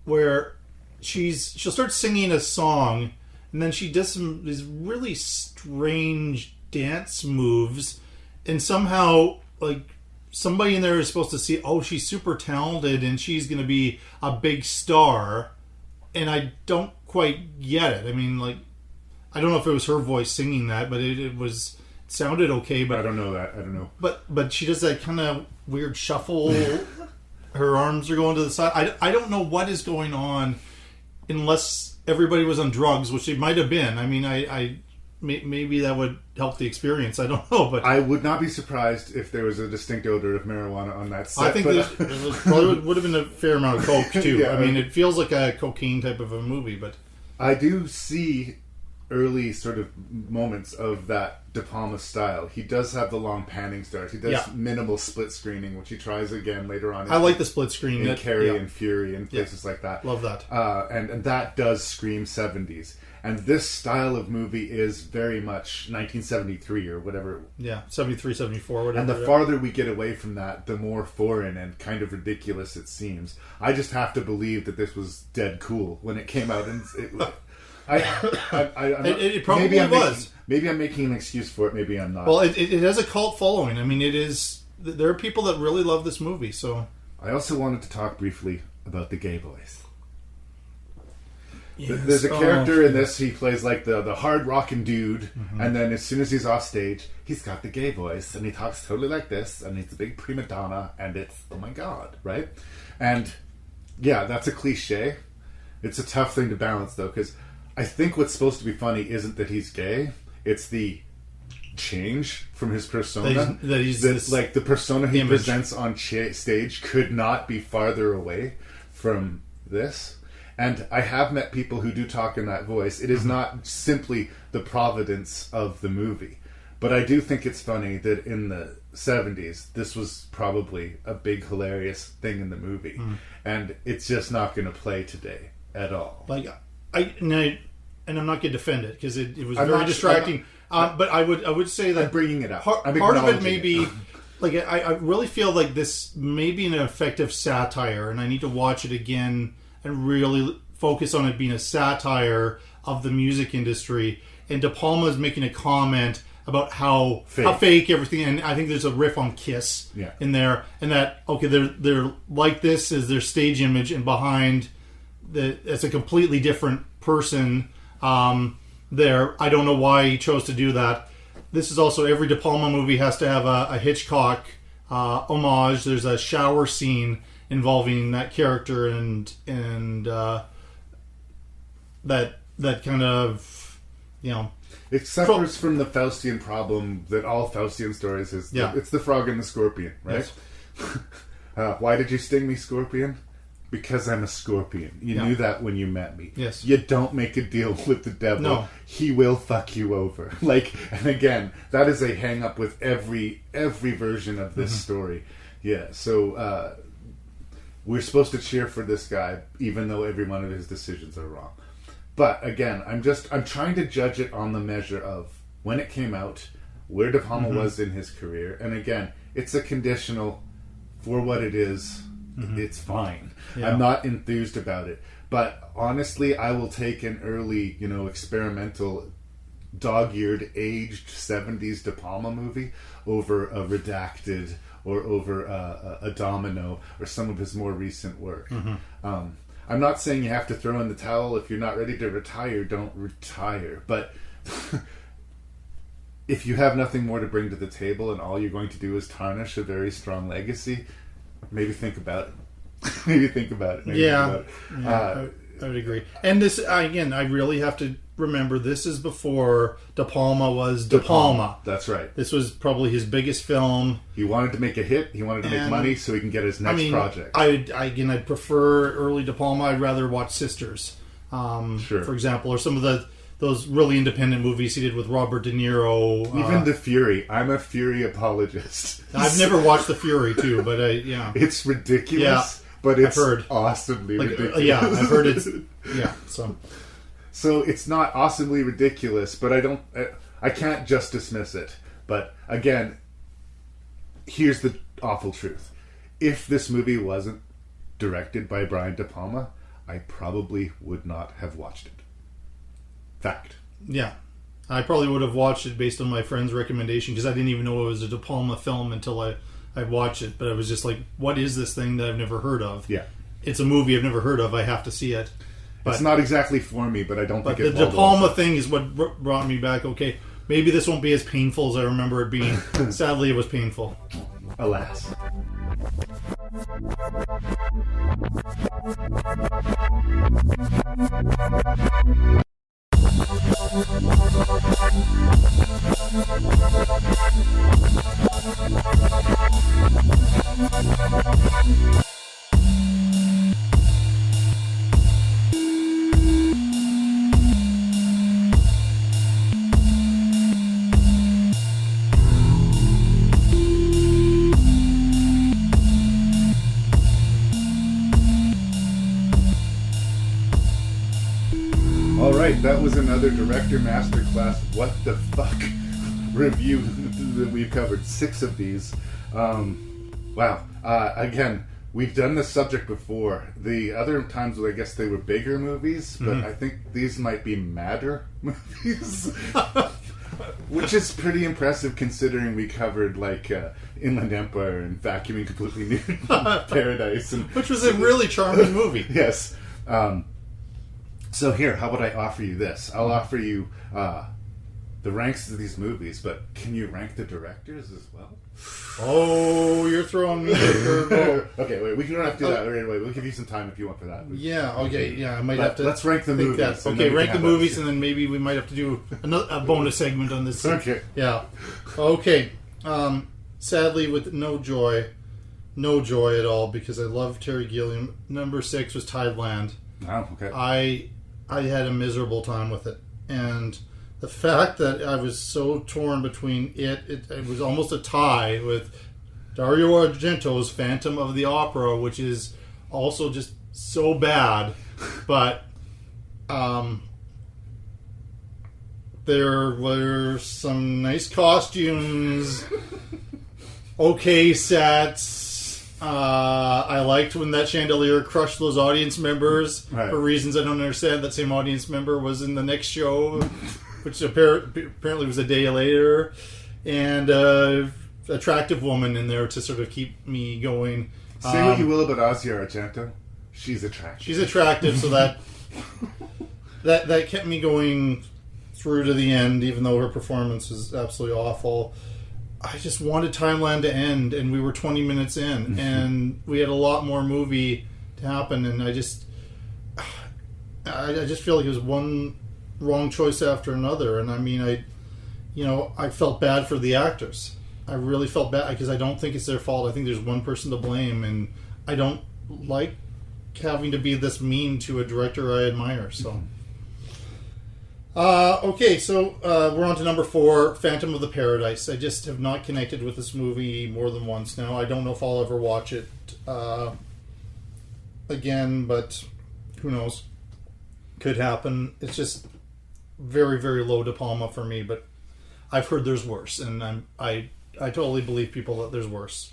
Speaker 3: where she'll start singing a song, and then she does these really strange dance moves, and somehow like somebody in there is supposed to see, oh, she's super talented and she's going to be a big star, and I don't quite get it. I mean, like, I don't know if it was her voice singing that, but it was. Sounded okay, but
Speaker 2: I don't know that. I don't know.
Speaker 3: But she does that kind of weird shuffle. Her arms are going to the side. I don't know what is going on, unless everybody was on drugs, which they might have been. I mean, maybe that would help the experience. I don't know, but
Speaker 2: I would not be surprised if there was a distinct odor of marijuana on that set.
Speaker 3: I think there probably would have been a fair amount of coke too.
Speaker 2: Yeah,
Speaker 3: I mean, it feels like a cocaine type of a movie, but
Speaker 2: I do see early sort of moments of that De Palma style. He does have the long panning stars. He does minimal split screening, which he tries again later on.
Speaker 3: I like the split screen
Speaker 2: in Carrie and Fury and places like that.
Speaker 3: Love that.
Speaker 2: And that does scream 70s. And this style of movie is very much 1973 or whatever.
Speaker 3: Yeah, 73, 74, whatever.
Speaker 2: And the farther we get away from that, the more foreign and kind of ridiculous it seems. I just have to believe that this was dead cool when it came out. And
Speaker 3: it probably was.
Speaker 2: Maybe I'm making an excuse for it. Maybe I'm not.
Speaker 3: Well, it has a cult following. I mean, it is there are people that really love this movie. So
Speaker 2: I also wanted to talk briefly about the gay boys.
Speaker 3: Yes.
Speaker 2: There's a character in this, he plays like the hard rockin' dude, and then as soon as he's off stage, he's got the gay voice, and he talks totally like this, and he's a big prima donna, and it's, oh my god, right? And yeah, that's a cliche. It's a tough thing to balance, though, because I think what's supposed to be funny isn't that he's gay, it's the change from his persona.
Speaker 3: That he's this
Speaker 2: like the persona he
Speaker 3: image.
Speaker 2: presents on stage could not be farther away from this. And I have met people who do talk in that voice. It is not simply the providence of the movie. But I do think it's funny that in the 70s, this was probably a big, hilarious thing in the movie. And it's just not going to play today at all.
Speaker 3: Like, and I'm not going to defend it, because it was very distracting. But I would say that...
Speaker 2: I'm bringing it up.
Speaker 3: Part of it may be... Like, I really feel like this may be an effective satire, and I need to watch it again and really focus on it being a satire of the music industry. And De Palma is making a comment about how fake everything, and I think there's a riff on Kiss in there, and that they're like this is their stage image, and behind it's a completely different person there. I don't know why he chose to do that. This is also, every De Palma movie has to have a Hitchcock homage. There's a shower scene involving that character, and that kind of,
Speaker 2: it suffers from the Faustian problem that all Faustian stories is. It's the frog and the scorpion, right? Yes. Why did you sting me, scorpion? Because I'm a scorpion. You knew that when you met me.
Speaker 3: Yes.
Speaker 2: You don't make a deal with the devil.
Speaker 3: No.
Speaker 2: He will fuck you over. And again, that is a hang up with every version of this story. Yeah. So we're supposed to cheer for this guy, even though every one of his decisions are wrong. But again, I'm trying to judge it on the measure of when it came out, where De Palma was in his career, and again, it's a conditional for what it is. It's fine. I'm not enthused about it. But honestly, I will take an early, experimental, dog-eared, aged 70s De Palma movie over a Redacted or over a Domino or some of his more recent work. I'm not saying you have to throw in the towel. If you're not ready to retire, don't retire. But if you have nothing more to bring to the table and all you're going to do is tarnish a very strong legacy, maybe think about it.
Speaker 3: I would agree. And this, again, I really have to remember, this is before De Palma was De Palma.
Speaker 2: That's right.
Speaker 3: This was probably his biggest film.
Speaker 2: He wanted to make a hit. He wanted to make money so he can get his next project.
Speaker 3: I'd prefer early De Palma. I'd rather watch Sisters, for example, or some of those really independent movies he did with Robert De Niro.
Speaker 2: Even The Fury. I'm a Fury apologist.
Speaker 3: I've never watched The Fury, too, but
Speaker 2: it's ridiculous, but it's awesomely ridiculous.
Speaker 3: Yeah, I've heard it's... Yeah,
Speaker 2: So it's not awesomely ridiculous, but I can't just dismiss it. But again, here's the awful truth. If this movie wasn't directed by Brian De Palma, I probably would not have watched it. Fact.
Speaker 3: Yeah. I probably would have watched it based on my friend's recommendation, because I didn't even know it was a De Palma film until I watched it. But I was just like, what is this thing that I've never heard of?
Speaker 2: Yeah.
Speaker 3: It's a movie I've never heard of. I have to see it. But
Speaker 2: it's not exactly for me, but I don't think
Speaker 3: the De Palma thing is what brought me back. Okay, maybe this won't be as painful as I remember it being. Sadly, it was painful.
Speaker 2: Alas. Alright, that was another Director Masterclass What the Fuck review that we've covered. 6 of these. Wow. Again, we've done this subject before. The other times, I guess they were bigger movies, but I think these might be madder movies. Which is pretty impressive considering we covered like Inland Empire and Vacuuming Completely Nude Paradise,
Speaker 3: which was a really charming movie.
Speaker 2: Yes. So here, how about I offer you this? I'll offer you the ranks of these movies, but can you rank the directors as well?
Speaker 3: Oh, you're throwing me a curveball.
Speaker 2: Okay, wait, we don't have to do that right away. We'll give you some time if you want for that.
Speaker 3: Yeah, okay, yeah, I might have to.
Speaker 2: Let's rank the movies.
Speaker 3: Okay, rank the movies, and then maybe we might have to do a bonus segment on this.
Speaker 2: Okay.
Speaker 3: Yeah. Okay. Sadly, with no joy at all, because I love Terry Gilliam. Number 6 was Tideland.
Speaker 2: Oh, okay.
Speaker 3: I had a miserable time with it, and the fact that I was so torn between it was almost a tie with Dario Argento's Phantom of the Opera, which is also just so bad. But there were some nice costumes, okay sets. I liked when that chandelier crushed those audience members for reasons I don't understand. That same audience member was in the next show, which apparently was a day later, and attractive woman in there to sort of keep me going.
Speaker 2: Say what you will about Asia Argento, she's attractive.
Speaker 3: She's attractive, so that kept me going through to the end, even though her performance was absolutely awful. I just wanted Tideland to end, and we were 20 minutes in, and we had a lot more movie to happen, and I just feel like it was one wrong choice after another. And I mean, I felt bad for the actors. I really felt bad because I don't think it's their fault. I think there's one person to blame, and I don't like having to be this mean to a director I admire. So, okay, so we're on to number 4, Phantom of the Paradise. I just have not connected with this movie more than once now. I don't know if I'll ever watch it again, but who knows? Could happen. It's just very, very low De Palma for me, but I've heard there's worse, and I totally believe people that there's worse.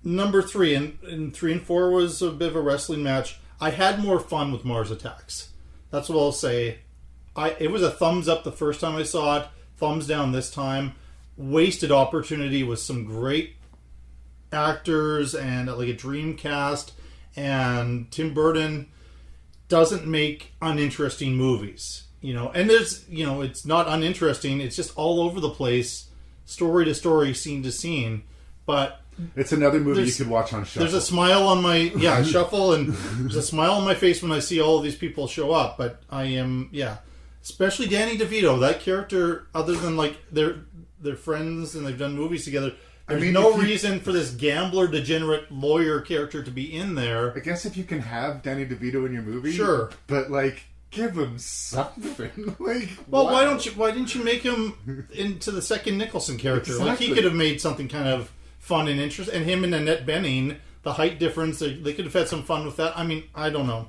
Speaker 3: Number 3, and 3 and 4 was a bit of a wrestling match. I had more fun with Mars Attacks. That's what I'll say. It was a thumbs up the first time I saw it, thumbs down this time. Wasted opportunity with some great actors and like a dream cast, and Tim Burton doesn't make uninteresting movies, and there's, it's not uninteresting, it's just all over the place, story to story, scene to scene, but
Speaker 2: it's another movie you could watch on Shuffle.
Speaker 3: There's a smile on my, Shuffle, and there's a smile on my face when I see all of these people show up, but I am, especially Danny DeVito, that character, other than like, they're friends and they've done movies together. There's no reason for this gambler, degenerate lawyer character to be in there.
Speaker 2: I guess if you can have Danny DeVito in your movie,
Speaker 3: sure,
Speaker 2: but like, give him something. Like,
Speaker 3: well, why didn't you make him into the second Nicholson character?
Speaker 2: Exactly.
Speaker 3: Like, he could have made something kind of fun and interesting. And him and Annette Bening, the height difference, they could have had some fun with that. I mean, I don't know.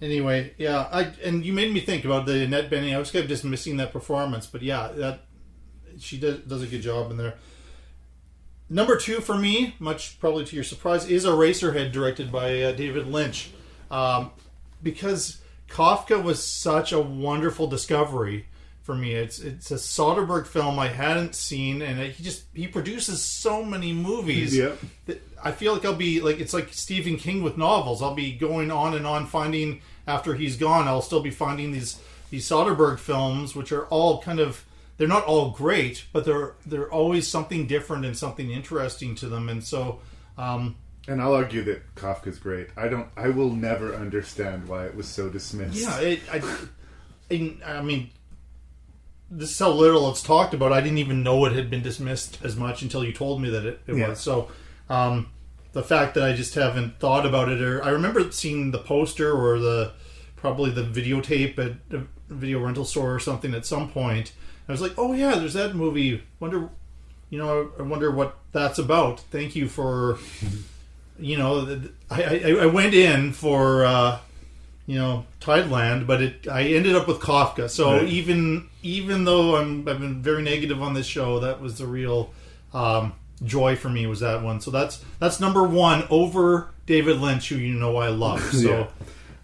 Speaker 3: Anyway, and you made me think about the Annette Bening. I was kind of just missing that performance, but she does a good job in there. Number 2 for me, much probably to your surprise, is Eraserhead, directed by David Lynch. Because Kafka was such a wonderful discovery for me. It's a Soderbergh film I hadn't seen, and he produces so many movies.
Speaker 2: Yep.
Speaker 3: That I feel like I'll be like, it's like Stephen King with novels. I'll be going on and on finding, after he's gone, I'll still be finding these Soderbergh films, which are all kind of, they're not all great, but they're always something different and something interesting to them. And so,
Speaker 2: and I'll argue that Kafka's great. I will never understand why it was so dismissed.
Speaker 3: Yeah, I mean, this is how little it's talked about. I didn't even know it had been dismissed as much until you told me that it was. So, the fact that I just haven't thought about it, or I remember seeing the poster or probably the videotape at a video rental store or something at some point. I was like, oh yeah, there's that movie. I wonder what that's about. Thank you for, I went in for, Tideland, but I ended up with Kafka. So right. even though I've been very negative on this show, that was the real joy for me, was that one. So that's number 1 over David Lynch, who I love. So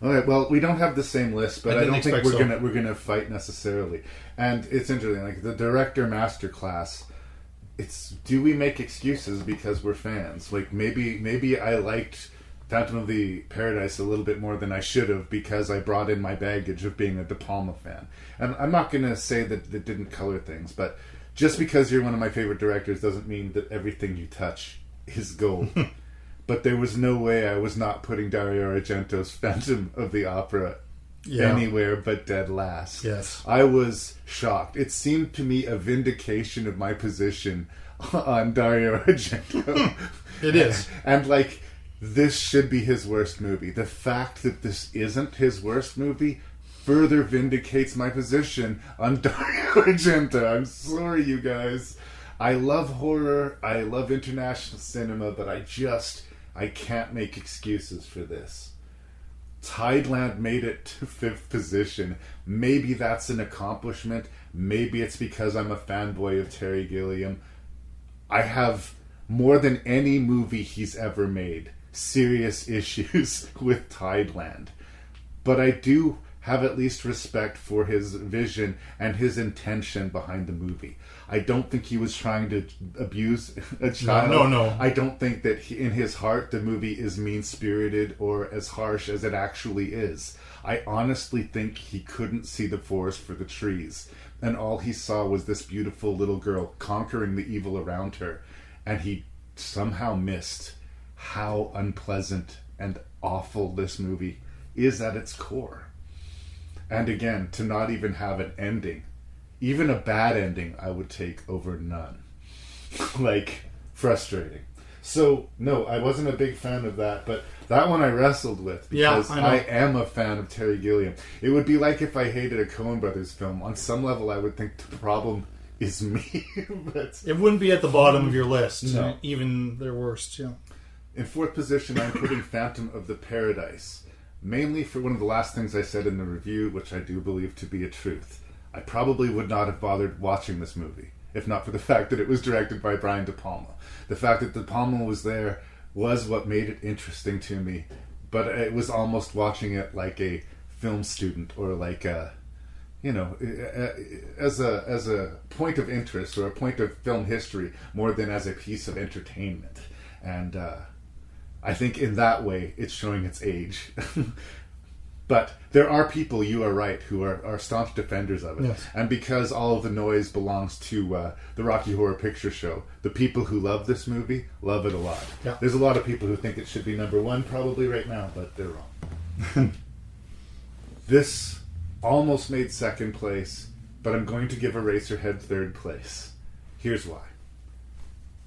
Speaker 2: All right. Well, we don't have the same list, but I don't think we're
Speaker 3: so.
Speaker 2: we're gonna fight necessarily. And it's interesting, like the director masterclass. It's, do we make excuses because we're fans? Like maybe I liked Phantom of the Paradise a little bit more than I should have because I brought in my baggage of being a De Palma fan. And I'm not going to say that it didn't color things, but just because you're one of my favorite directors doesn't mean that everything you touch is gold. But there was no way I was not putting Dario Argento's Phantom of the Opera anywhere but dead last.
Speaker 3: Yes.
Speaker 2: I was shocked. It seemed to me a vindication of my position on Dario Argento.
Speaker 3: It is.
Speaker 2: And like, this should be his worst movie. The fact that this isn't his worst movie further vindicates my position on Dario Argento. I'm sorry, you guys. I love horror. I love international cinema, but I can't make excuses for this. Tideland made it to 5th position. Maybe that's an accomplishment. Maybe it's because I'm a fanboy of Terry Gilliam. I have, more than any movie he's ever made, serious issues with Tideland. But I do have at least respect for his vision and his intention behind the movie. I don't think he was trying to abuse a child.
Speaker 3: No.
Speaker 2: I don't think that in his heart the movie is mean-spirited or as harsh as it actually is. I honestly think he couldn't see the forest for the trees, and all he saw was this beautiful little girl conquering the evil around her, and he somehow missed how unpleasant and awful this movie is at its core. And again, to not even have an ending, even a bad ending, I would take over none. Like, frustrating. So, no, I wasn't a big fan of that, but that one I wrestled with because I am a fan of Terry Gilliam. It would be like if I hated a Coen Brothers film. On some level, I would think the problem is me. But
Speaker 3: it wouldn't be at the bottom of your list,
Speaker 2: no.
Speaker 3: Even their worst. Yeah.
Speaker 2: In 4th position, I'm putting Phantom of the Paradise. Mainly for one of the last things I said in the review, which I do believe to be a truth. I probably would not have bothered watching this movie, if not for the fact that it was directed by Brian De Palma. The fact that De Palma was there was what made it interesting to me, but it was almost watching it like a film student or like a, as a point of interest or a point of film history more than as a piece of entertainment. And I think in that way it's showing its age. But there are people, you are right, who are staunch defenders of it.
Speaker 3: Yes.
Speaker 2: And because all of the noise belongs to the Rocky Horror Picture Show, the people who love this movie love it a lot.
Speaker 3: Yeah.
Speaker 2: There's a lot of people who think it should be number 1 probably right now, but they're wrong. This almost made 2nd place, but I'm going to give Eraserhead 3rd place. Here's why.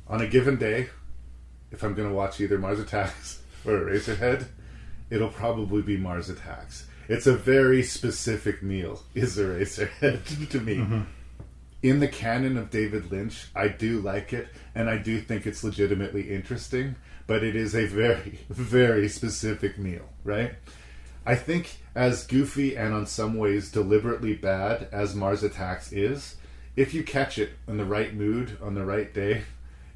Speaker 2: On a given day, if I'm going to watch either Mars Attacks or Eraserhead, it'll probably be Mars Attacks. It's a very specific meal, is Eraserhead, to me. Mm-hmm. In the canon of David Lynch, I do like it, and I do think it's legitimately interesting, but it is a very, very specific meal, right? I think as goofy and on some ways deliberately bad as Mars Attacks is, if you catch it in the right mood on the right day,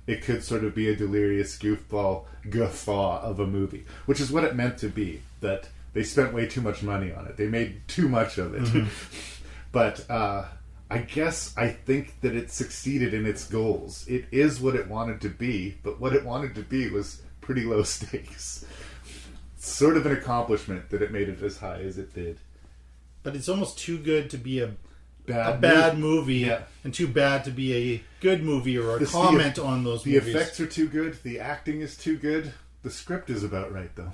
Speaker 2: it could sort of be a delirious goofball guffaw of a movie, which is what it meant to be, that they spent way too much money on it. They made too much of it. Mm-hmm. But I think that it succeeded in its goals. It is what it wanted to be, but what it wanted to be was pretty low stakes. Sort of an accomplishment that it made it as high as it did.
Speaker 3: But it's almost too good to be a bad movie,
Speaker 2: yeah.
Speaker 3: And too bad to be a good movie or a comment on those movies.
Speaker 2: The effects are too good. The acting is too good. The script is about right, though.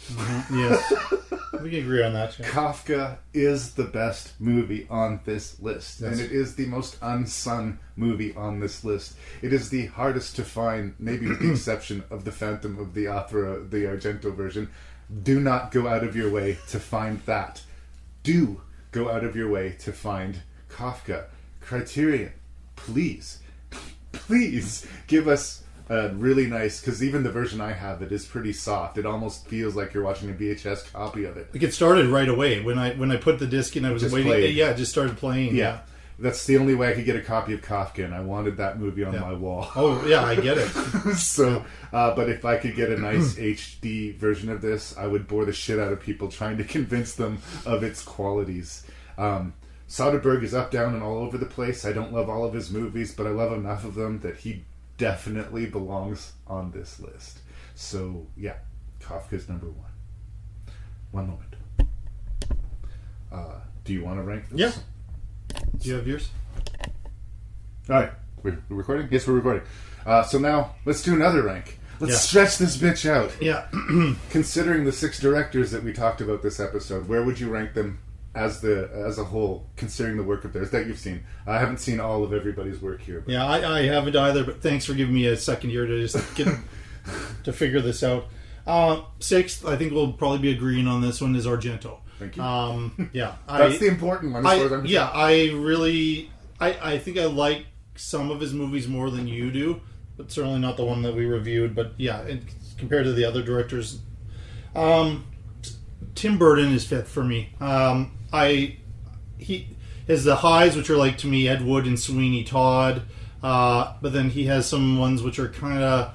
Speaker 3: Mm-hmm. Yes. We can agree on that. Yeah.
Speaker 2: Kafka is the best movie on this list. Yes. And it is the most unsung movie on this list. It is the hardest to find, maybe with the exception of the Phantom of the Opera, the Argento version. Do not go out of your way to find that. Do go out of your way to find Kafka. Criterion, please give us a really nice, because even the version I have, it is pretty soft. It almost feels like you're watching a VHS copy of it.
Speaker 3: Like it started right away when I put the disc in. I was waiting.
Speaker 2: Played.
Speaker 3: Yeah, it just started playing.
Speaker 2: Yeah. that's the only way I could get a copy of Kafka, and I wanted that movie on my wall.
Speaker 3: Oh, yeah, I get it.
Speaker 2: So, but if I could get a nice HD version of this, I would bore the shit out of people trying to convince them of its qualities. Soderbergh is up, down, and all over the place. I don't love all of his movies, but I love enough of them that he definitely belongs on this list. So, yeah, Kafka's number 1. One moment. Do you want to rank this?
Speaker 3: Yeah. Do you have yours?
Speaker 2: All right. We're recording? Yes, we're recording. So now, let's do another rank. Let's stretch this bitch out.
Speaker 3: Yeah.
Speaker 2: Considering the 6 directors that we talked about this episode, where would you rank them as a whole, considering the work of theirs that you've seen? I haven't seen all of everybody's work here. But.
Speaker 3: Yeah, I haven't either, but thanks for giving me a second here to just get to figure this out. 6th, I think we'll probably be agreeing on this one, is Argento.
Speaker 2: Thank you.
Speaker 3: Yeah,
Speaker 2: that's the important one.
Speaker 3: I think I like some of his movies more than you do, but certainly not the one that we reviewed. But yeah, compared to the other directors, Tim Burton is 5th for me. He has the highs, which are like to me Ed Wood and Sweeney Todd, but then he has some ones which are kind of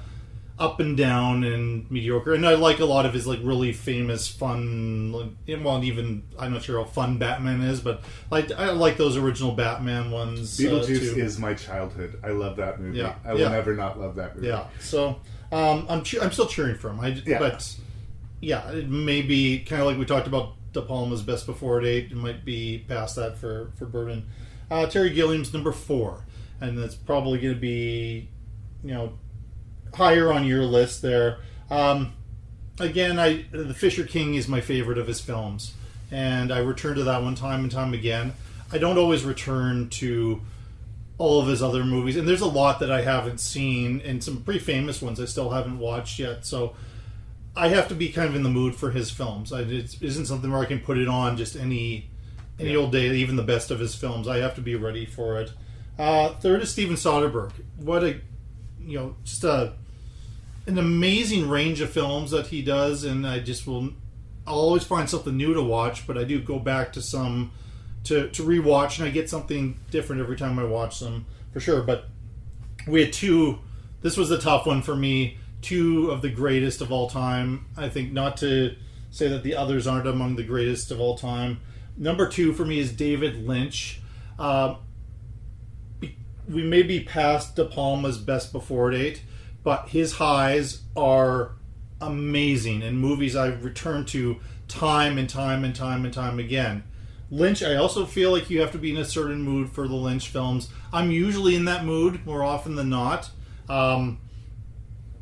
Speaker 3: up and down and mediocre, and I like a lot of his like really famous fun, well, even I'm not sure how fun Batman is, but like I like those original Batman ones.
Speaker 2: Beetlejuice is my childhood. I love that movie.
Speaker 3: Yeah.
Speaker 2: I will never not love that movie.
Speaker 3: Yeah, so I'm still cheering for him. But yeah, it may be kind of like we talked about De Palma's Best Before Date. It might be past that for Burton. Terry Gilliam's number 4, and that's probably going to be, higher on your list there. Again, The Fisher King is my favorite of his films, and I return to that one time and time again. I don't always return to all of his other movies, and there's a lot that I haven't seen, and some pretty famous ones I still haven't watched yet, so I have to be kind of in the mood for his films. It isn't something where I can put it on just any old day, even the best of his films. I have to be ready for it. 3rd is Steven Soderbergh. What an amazing range of films that he does, and I'll always find something new to watch, but I do go back to some to rewatch, and I get something different every time I watch them, for sure. But we had 2, this was the tough one for me, 2 of the greatest of all time. I think, not to say that the others aren't among the greatest of all time. Number 2 for me is David Lynch. We may be past De Palma's Best Before Date, but his highs are amazing, and movies I return to time and time and time and time again. Lynch, I also feel like you have to be in a certain mood for the Lynch films. I'm usually in that mood more often than not.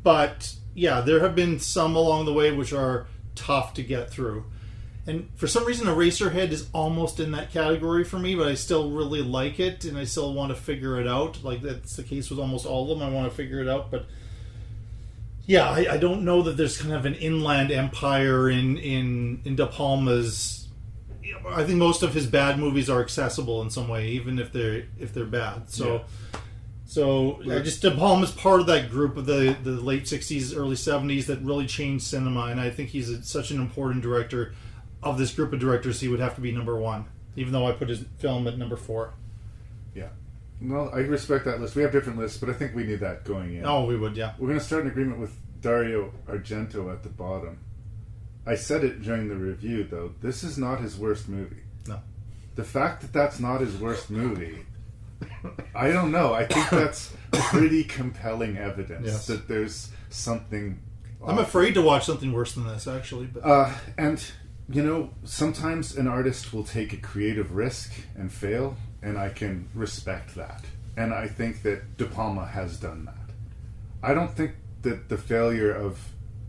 Speaker 3: But yeah, there have been some along the way which are tough to get through. And for some reason, Eraserhead is almost in that category for me, but I still really like it, and I still want to figure it out. Like, that's the case with almost all of them. I want to figure it out, but yeah, I don't know that there's kind of an inland empire in De Palma's. I think most of his bad movies are accessible in some way, even if they're bad. So just De Palma's part of that group of the late 60s, early 70s that really changed cinema, and I think he's such an important director. Of this group of directors, he would have to be number 1, even though I put his film at number 4.
Speaker 2: Yeah. Well, I respect that list. We have different lists, but I think we need that going in.
Speaker 3: Oh, we would, yeah.
Speaker 2: We're going to start an agreement with Dario Argento at the bottom. I said it during the review, though. This is not his worst movie.
Speaker 3: No.
Speaker 2: The fact that that's not his worst movie, I don't know. I think that's pretty compelling evidence that there's something...
Speaker 3: I'm afraid to watch something worse than this, actually. But
Speaker 2: and... sometimes an artist will take a creative risk and fail, and I can respect that. And I think that De Palma has done that. I don't think that the failure of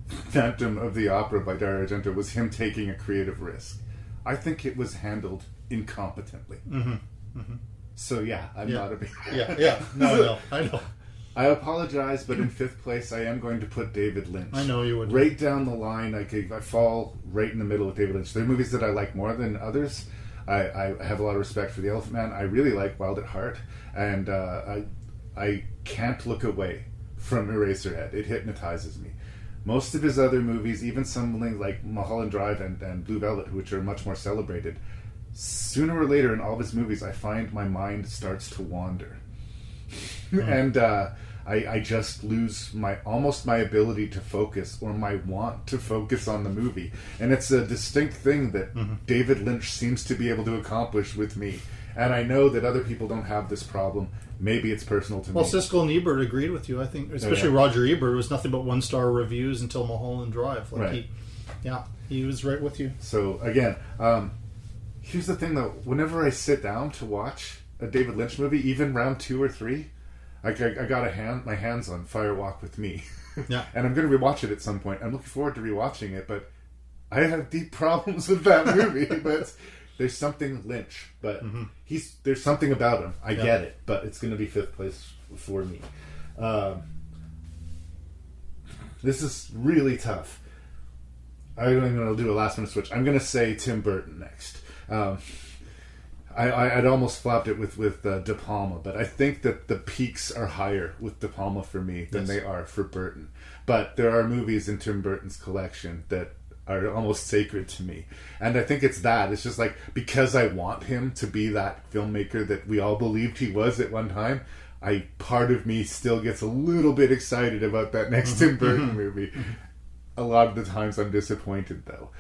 Speaker 2: Phantom of the Opera by Dario Argento was him taking a creative risk. I think it was handled incompetently.
Speaker 3: Mm-hmm. Mm-hmm.
Speaker 2: So yeah, I'm not a big...
Speaker 3: No, I know.
Speaker 2: I apologize, but in 5th place, I am going to put David Lynch.
Speaker 3: I know you would.
Speaker 2: Right down the line, I fall right in the middle of David Lynch. There are movies that I like more than others. I have a lot of respect for The Elephant Man. I really like Wild at Heart, and I can't look away from Eraserhead. It hypnotizes me. Most of his other movies, even something like Mulholland Drive and Blue Velvet, which are much more celebrated, sooner or later in all of his movies, I find my mind starts to wander. And I just lose my ability to focus or my want to focus on the movie. And it's a distinct thing that David Lynch seems to be able to accomplish with me. And I know that other people don't have this problem. Maybe it's personal to me.
Speaker 3: Well, Siskel and Ebert agreed with you, I think. Especially Roger Ebert. It was nothing but 1-star reviews until Mulholland Drive. Like he was right with you.
Speaker 2: So, again, here's the thing, though. Whenever I sit down to watch a David Lynch movie, even round 2 or 3, I got my hands on Fire Walk with Me.
Speaker 3: Yeah.
Speaker 2: And I'm going to rewatch it at some point. I'm looking forward to rewatching it, but I have deep problems with that movie. But there's something Lynch, but there's something about him. I get it, but it's going to be 5th place for me. This is really tough. I'm going to do a last minute switch. I'm going to say Tim Burton next. I'd almost flopped it with De Palma, but I think that the peaks are higher with De Palma for me than they are for Burton. But there are movies in Tim Burton's collection that are almost sacred to me. And I think it's that. It's just like, because I want him to be that filmmaker that we all believed he was at one time, part of me still gets a little bit excited about that next Tim Burton movie. A lot of the times I'm disappointed, though.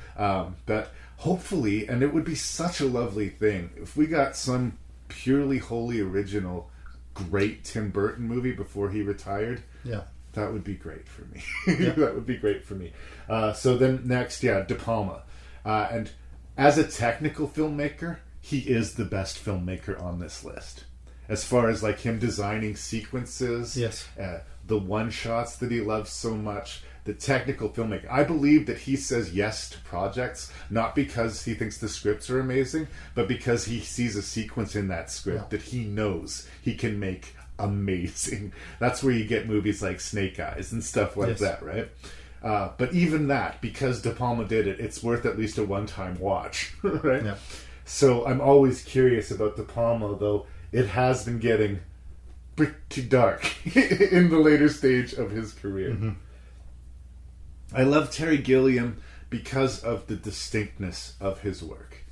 Speaker 2: But hopefully, and it would be such a lovely thing, if we got some purely wholly original, great Tim Burton movie before he retired.
Speaker 3: Yeah.
Speaker 2: That would be great for me. That would be great for me. So then next, De Palma. And as a technical filmmaker, he is the best filmmaker on this list. As far as like him designing sequences, the one-shots that he loves so much, the technical filmmaking. I believe that he says yes to projects, not because he thinks the scripts are amazing, but because he sees a sequence in that script that he knows he can make amazing. That's where you get movies like Snake Eyes and stuff like that, right? But even that, because De Palma did it, it's worth at least a one-time watch, right?
Speaker 3: Yeah.
Speaker 2: So I'm always curious about De Palma, though it has been getting pretty dark in the later stage of his career. I love Terry Gilliam because of the distinctness of his work.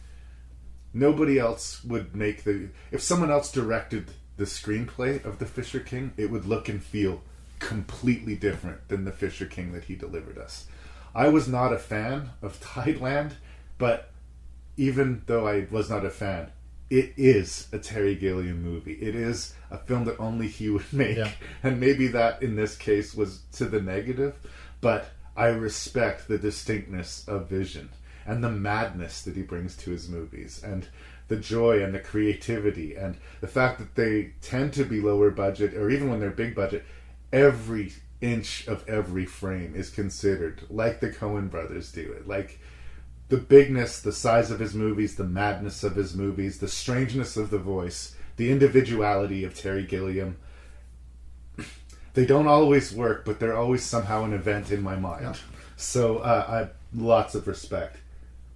Speaker 2: Nobody else would make if someone else directed the screenplay of The Fisher King, it would look and feel completely different than The Fisher King that he delivered us. I was not a fan of Tideland, but even though I was not a fan, it is a Terry Gilliam movie. It is a film that only he would make. And maybe that, in this case, was to the negative, but I respect the distinctness of vision and the madness that he brings to his movies, and the joy and the creativity, and the fact that they tend to be lower budget, or even when they're big budget, every inch of every frame is considered, like the Coen brothers do it. Like the bigness, the size of his movies, the madness of his movies, the strangeness of the voice, the individuality of Terry Gilliam. They don't always work, but they're always somehow an event in my mind. So I have lots of respect.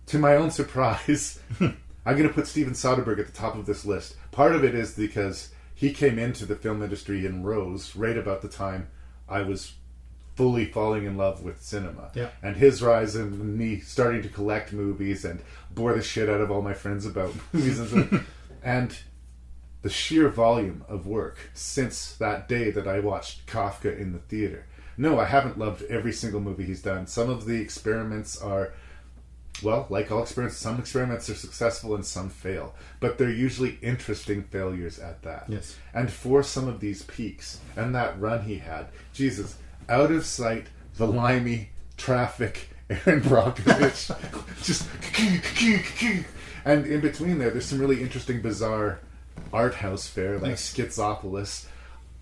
Speaker 2: To my own surprise, I'm going to put Steven Soderbergh at the top of this list. Part of it is because he came into the film industry in Rose right about the time I was fully falling in love with cinema. And his rise and me starting to collect movies and bore the shit out of all my friends about movies and stuff. And the sheer volume of work since that day that I watched Kafka in the theater. No, I haven't loved every single movie he's done. Some of the experiments are, well, like all experiments, some experiments are successful and some fail. But they're usually interesting failures at that. And for some of these peaks and that run he had, Jesus, Out of Sight, The Limey, Traffic, Aaron Brockovich, just and in between there's some really interesting, bizarre art house fare like Schizopolis.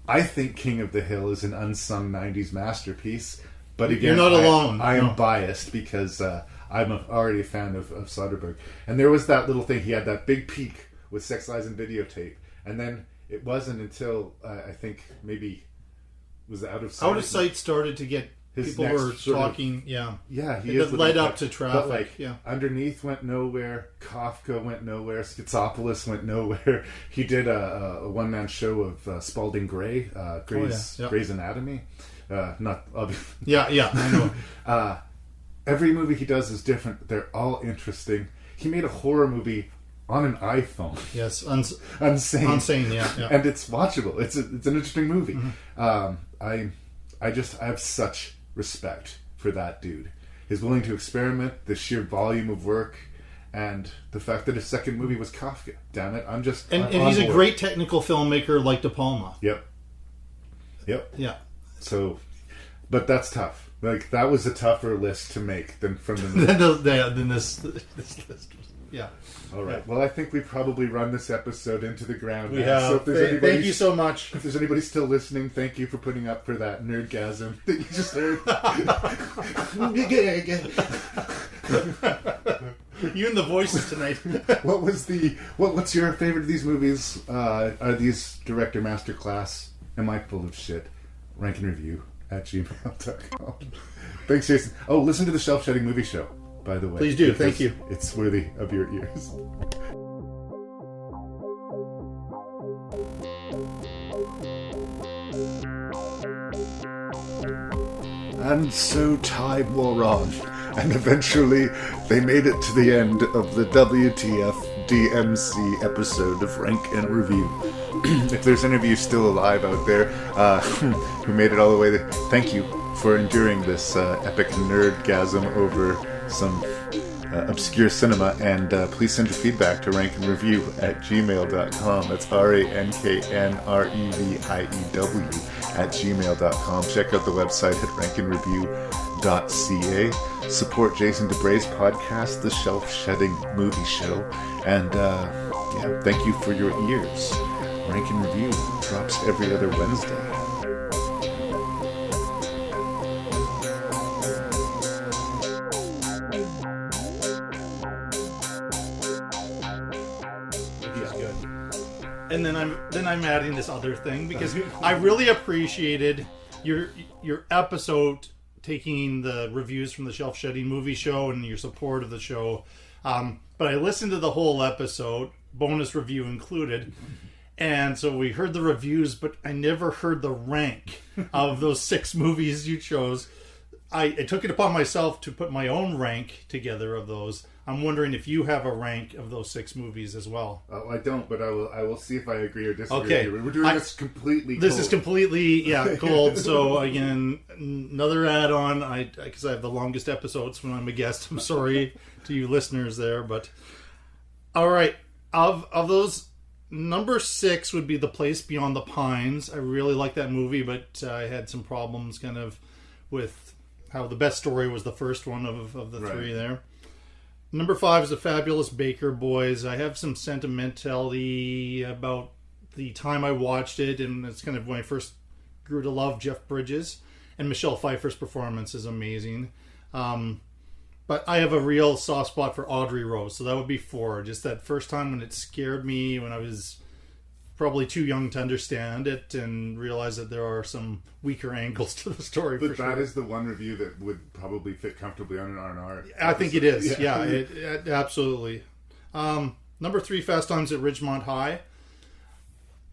Speaker 2: I think King of the Hill is an unsung 90s masterpiece, but again,
Speaker 3: you're not alone.
Speaker 2: I am biased because I'm already a fan of Soderbergh. And there was that little thing, he had that big peak with Sex, Lies and Videotape, and then it wasn't until I think maybe was Out of Sight.
Speaker 3: Out of Sight started to get people were talking, he
Speaker 2: is
Speaker 3: led up to Traffic.
Speaker 2: But like, Underneath went nowhere, Kafka went nowhere, Schizopolis went nowhere. He did a one-man show of Spalding Gray, Gray's Anatomy. Not obviously.
Speaker 3: I know.
Speaker 2: Every movie he does is different. They're all interesting. He made a horror movie on an iPhone.
Speaker 3: Yes,
Speaker 2: Unsane.
Speaker 3: Unsane, yeah.
Speaker 2: And it's watchable. It's an interesting movie. I have such respect for that dude. He's willing to experiment, the sheer volume of work, and the fact that his second movie was Kafka. Damn it, I'm
Speaker 3: he's a great technical filmmaker like De Palma.
Speaker 2: Yep.
Speaker 3: Yeah.
Speaker 2: So, but that's tough. Like, that was a tougher list to make than from the
Speaker 3: than this list. Yeah.
Speaker 2: All right. Well, I think we've probably run this episode into the ground.
Speaker 3: We have. So if there's thank you so much.
Speaker 2: If there's anybody still listening, thank you for putting up for that nerdgasm that you just heard.
Speaker 3: You and the voices tonight.
Speaker 2: What's your favorite of these movies? Are these director masterclass? Am I full of shit? Ranknreview@gmail.com. Thanks, Jason. Oh, listen to the Shelf Shedding Movie Show, by the way.
Speaker 3: Please do. Thank you.
Speaker 2: It's worthy of your ears. And so time wore on, and eventually they made it to the end of the WTF DMC episode of Rank and Review. If there's any of you still alive out there who made it all the way there, thank you for enduring this epic nerdgasm over some obscure cinema, and please send your feedback to ranknreview@gmail.com. That's ranknreview@gmail.com. Check out the website at ranknreview.ca. Support Jason Dubray's podcast, The Shelf Shedding Movie Show, and thank you for your ears. Rank and Review drops every other Wednesday.
Speaker 3: And then I'm adding this other thing because I really appreciated your episode taking the reviews from the Shelf Shedding Movie Show and your support of the show. But I listened to the whole episode, bonus review included. And so we heard the reviews, but I never heard the rank of those 6 movies you chose. I took it upon myself to put my own rank together of those. I'm wondering if you have a rank of those 6 movies as well.
Speaker 2: I don't, but I will see if I agree or disagree.
Speaker 3: Okay.
Speaker 2: We're doing this completely cold.
Speaker 3: This is completely, cold. So, again, another add-on, because I have the longest episodes when I'm a guest. I'm sorry to you listeners there, but... All right. Of those, number 6 would be The Place Beyond the Pines. I really like that movie, but I had some problems kind of with how the best story was the first one of the 3 there. Number 5 is The Fabulous Baker Boys. I have some sentimentality about the time I watched it, and it's kind of when I first grew to love Jeff Bridges, and Michelle Pfeiffer's performance is amazing. But I have a real soft spot for Audrey Rose, so that would be 4. Just that first time when it scared me, when I was probably too young to understand it and realize that there are some weaker angles to the story.
Speaker 2: But that is the one review that would probably fit comfortably on an R&R.
Speaker 3: I think it is. Yeah, it absolutely. Number 3, Fast Times at Ridgemont High.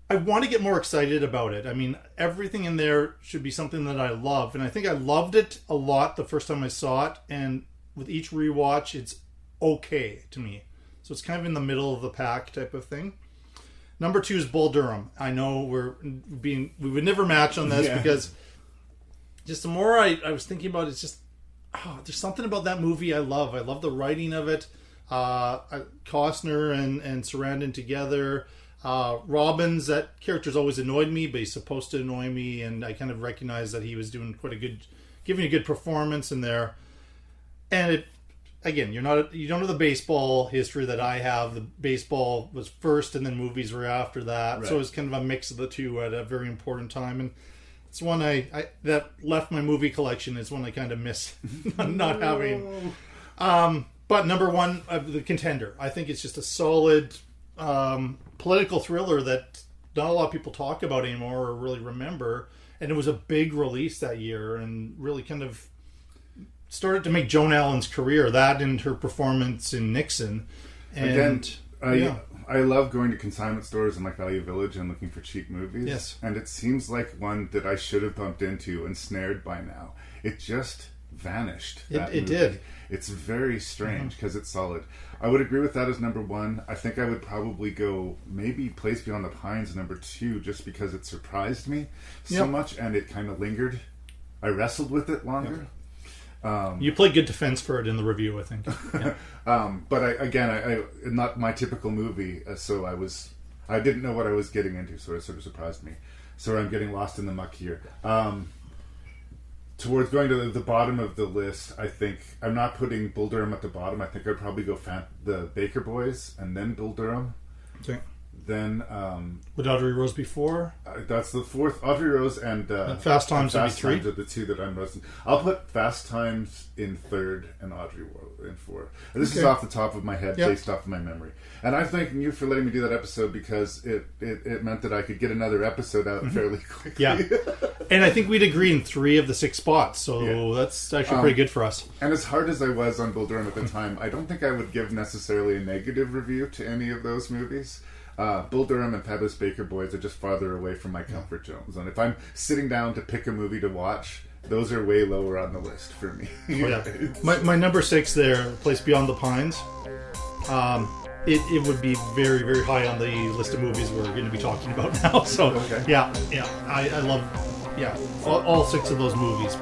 Speaker 3: I want to get more excited about it. I mean, everything in there should be something that I love, and I think I loved it a lot the first time I saw it, and with each rewatch, it's okay to me. So it's kind of in the middle of the pack type of thing. Number 2 is Bull Durham. I know we would never match on this because just the more I was thinking about it, it's just, there's something about that movie I love. I love the writing of it. Costner and Sarandon together. Robbins, that character's always annoyed me, but he's supposed to annoy me, and I kind of recognize that he was doing giving a good performance in there. And it, again, you don't know the baseball history that I have. The baseball was first, and then movies were after that. Right. So it was kind of a mix of the two at a very important time. And it's one that left my movie collection. It's one I kind of miss not having. But number 1, The Contender. I think it's just a solid political thriller that not a lot of people talk about anymore or really remember. And it was a big release that year, and really kind of started to make Joan Allen's career, that and her performance in Nixon. And
Speaker 2: I love going to consignment stores in like Value Village and looking for cheap movies.
Speaker 3: Yes.
Speaker 2: And it seems like one that I should have bumped into and snared by now. It just vanished.
Speaker 3: It did.
Speaker 2: It's very strange because it's solid. I would agree with that as number 1. I think I would probably go maybe Place Beyond the Pines number 2 just because it surprised me so much and it kind of lingered. I wrestled with it longer.
Speaker 3: You played good defense for it in the review, I think.
Speaker 2: But I not my typical movie, so I didn't know what I was getting into, so it sort of surprised me. So I'm getting lost in the muck here. Towards going to the bottom of the list, I think I'm not putting Bull Durham at the bottom. I think I'd probably go the Baker Boys and then Bull Durham.
Speaker 3: Okay.
Speaker 2: Then
Speaker 3: would Audrey Rose be 4?
Speaker 2: That's the 4th. Audrey Rose and
Speaker 3: Fast Times would be 3.
Speaker 2: Times are the 2 that I'm most. I'll put Fast Times in 3rd and Audrey in 4th. This is off the top of my head, based off of my memory. And I'm thanking you for letting me do that episode because it meant that I could get another episode out fairly quickly.
Speaker 3: Yeah, and I think we'd agree in 3 of the 6 spots, so that's actually pretty good for us.
Speaker 2: And as hard as I was on Bull Durham at the time, I don't think I would give necessarily a negative review to any of those movies. Bull Durham and Fabulous Baker Boys are just farther away from my comfort zone. If I'm sitting down to pick a movie to watch, those are way lower on the list for me.
Speaker 3: My number 6 there, Place Beyond the Pines. It would be very, very high on the list of movies we're going to be talking about now. So I love all 6 of those movies.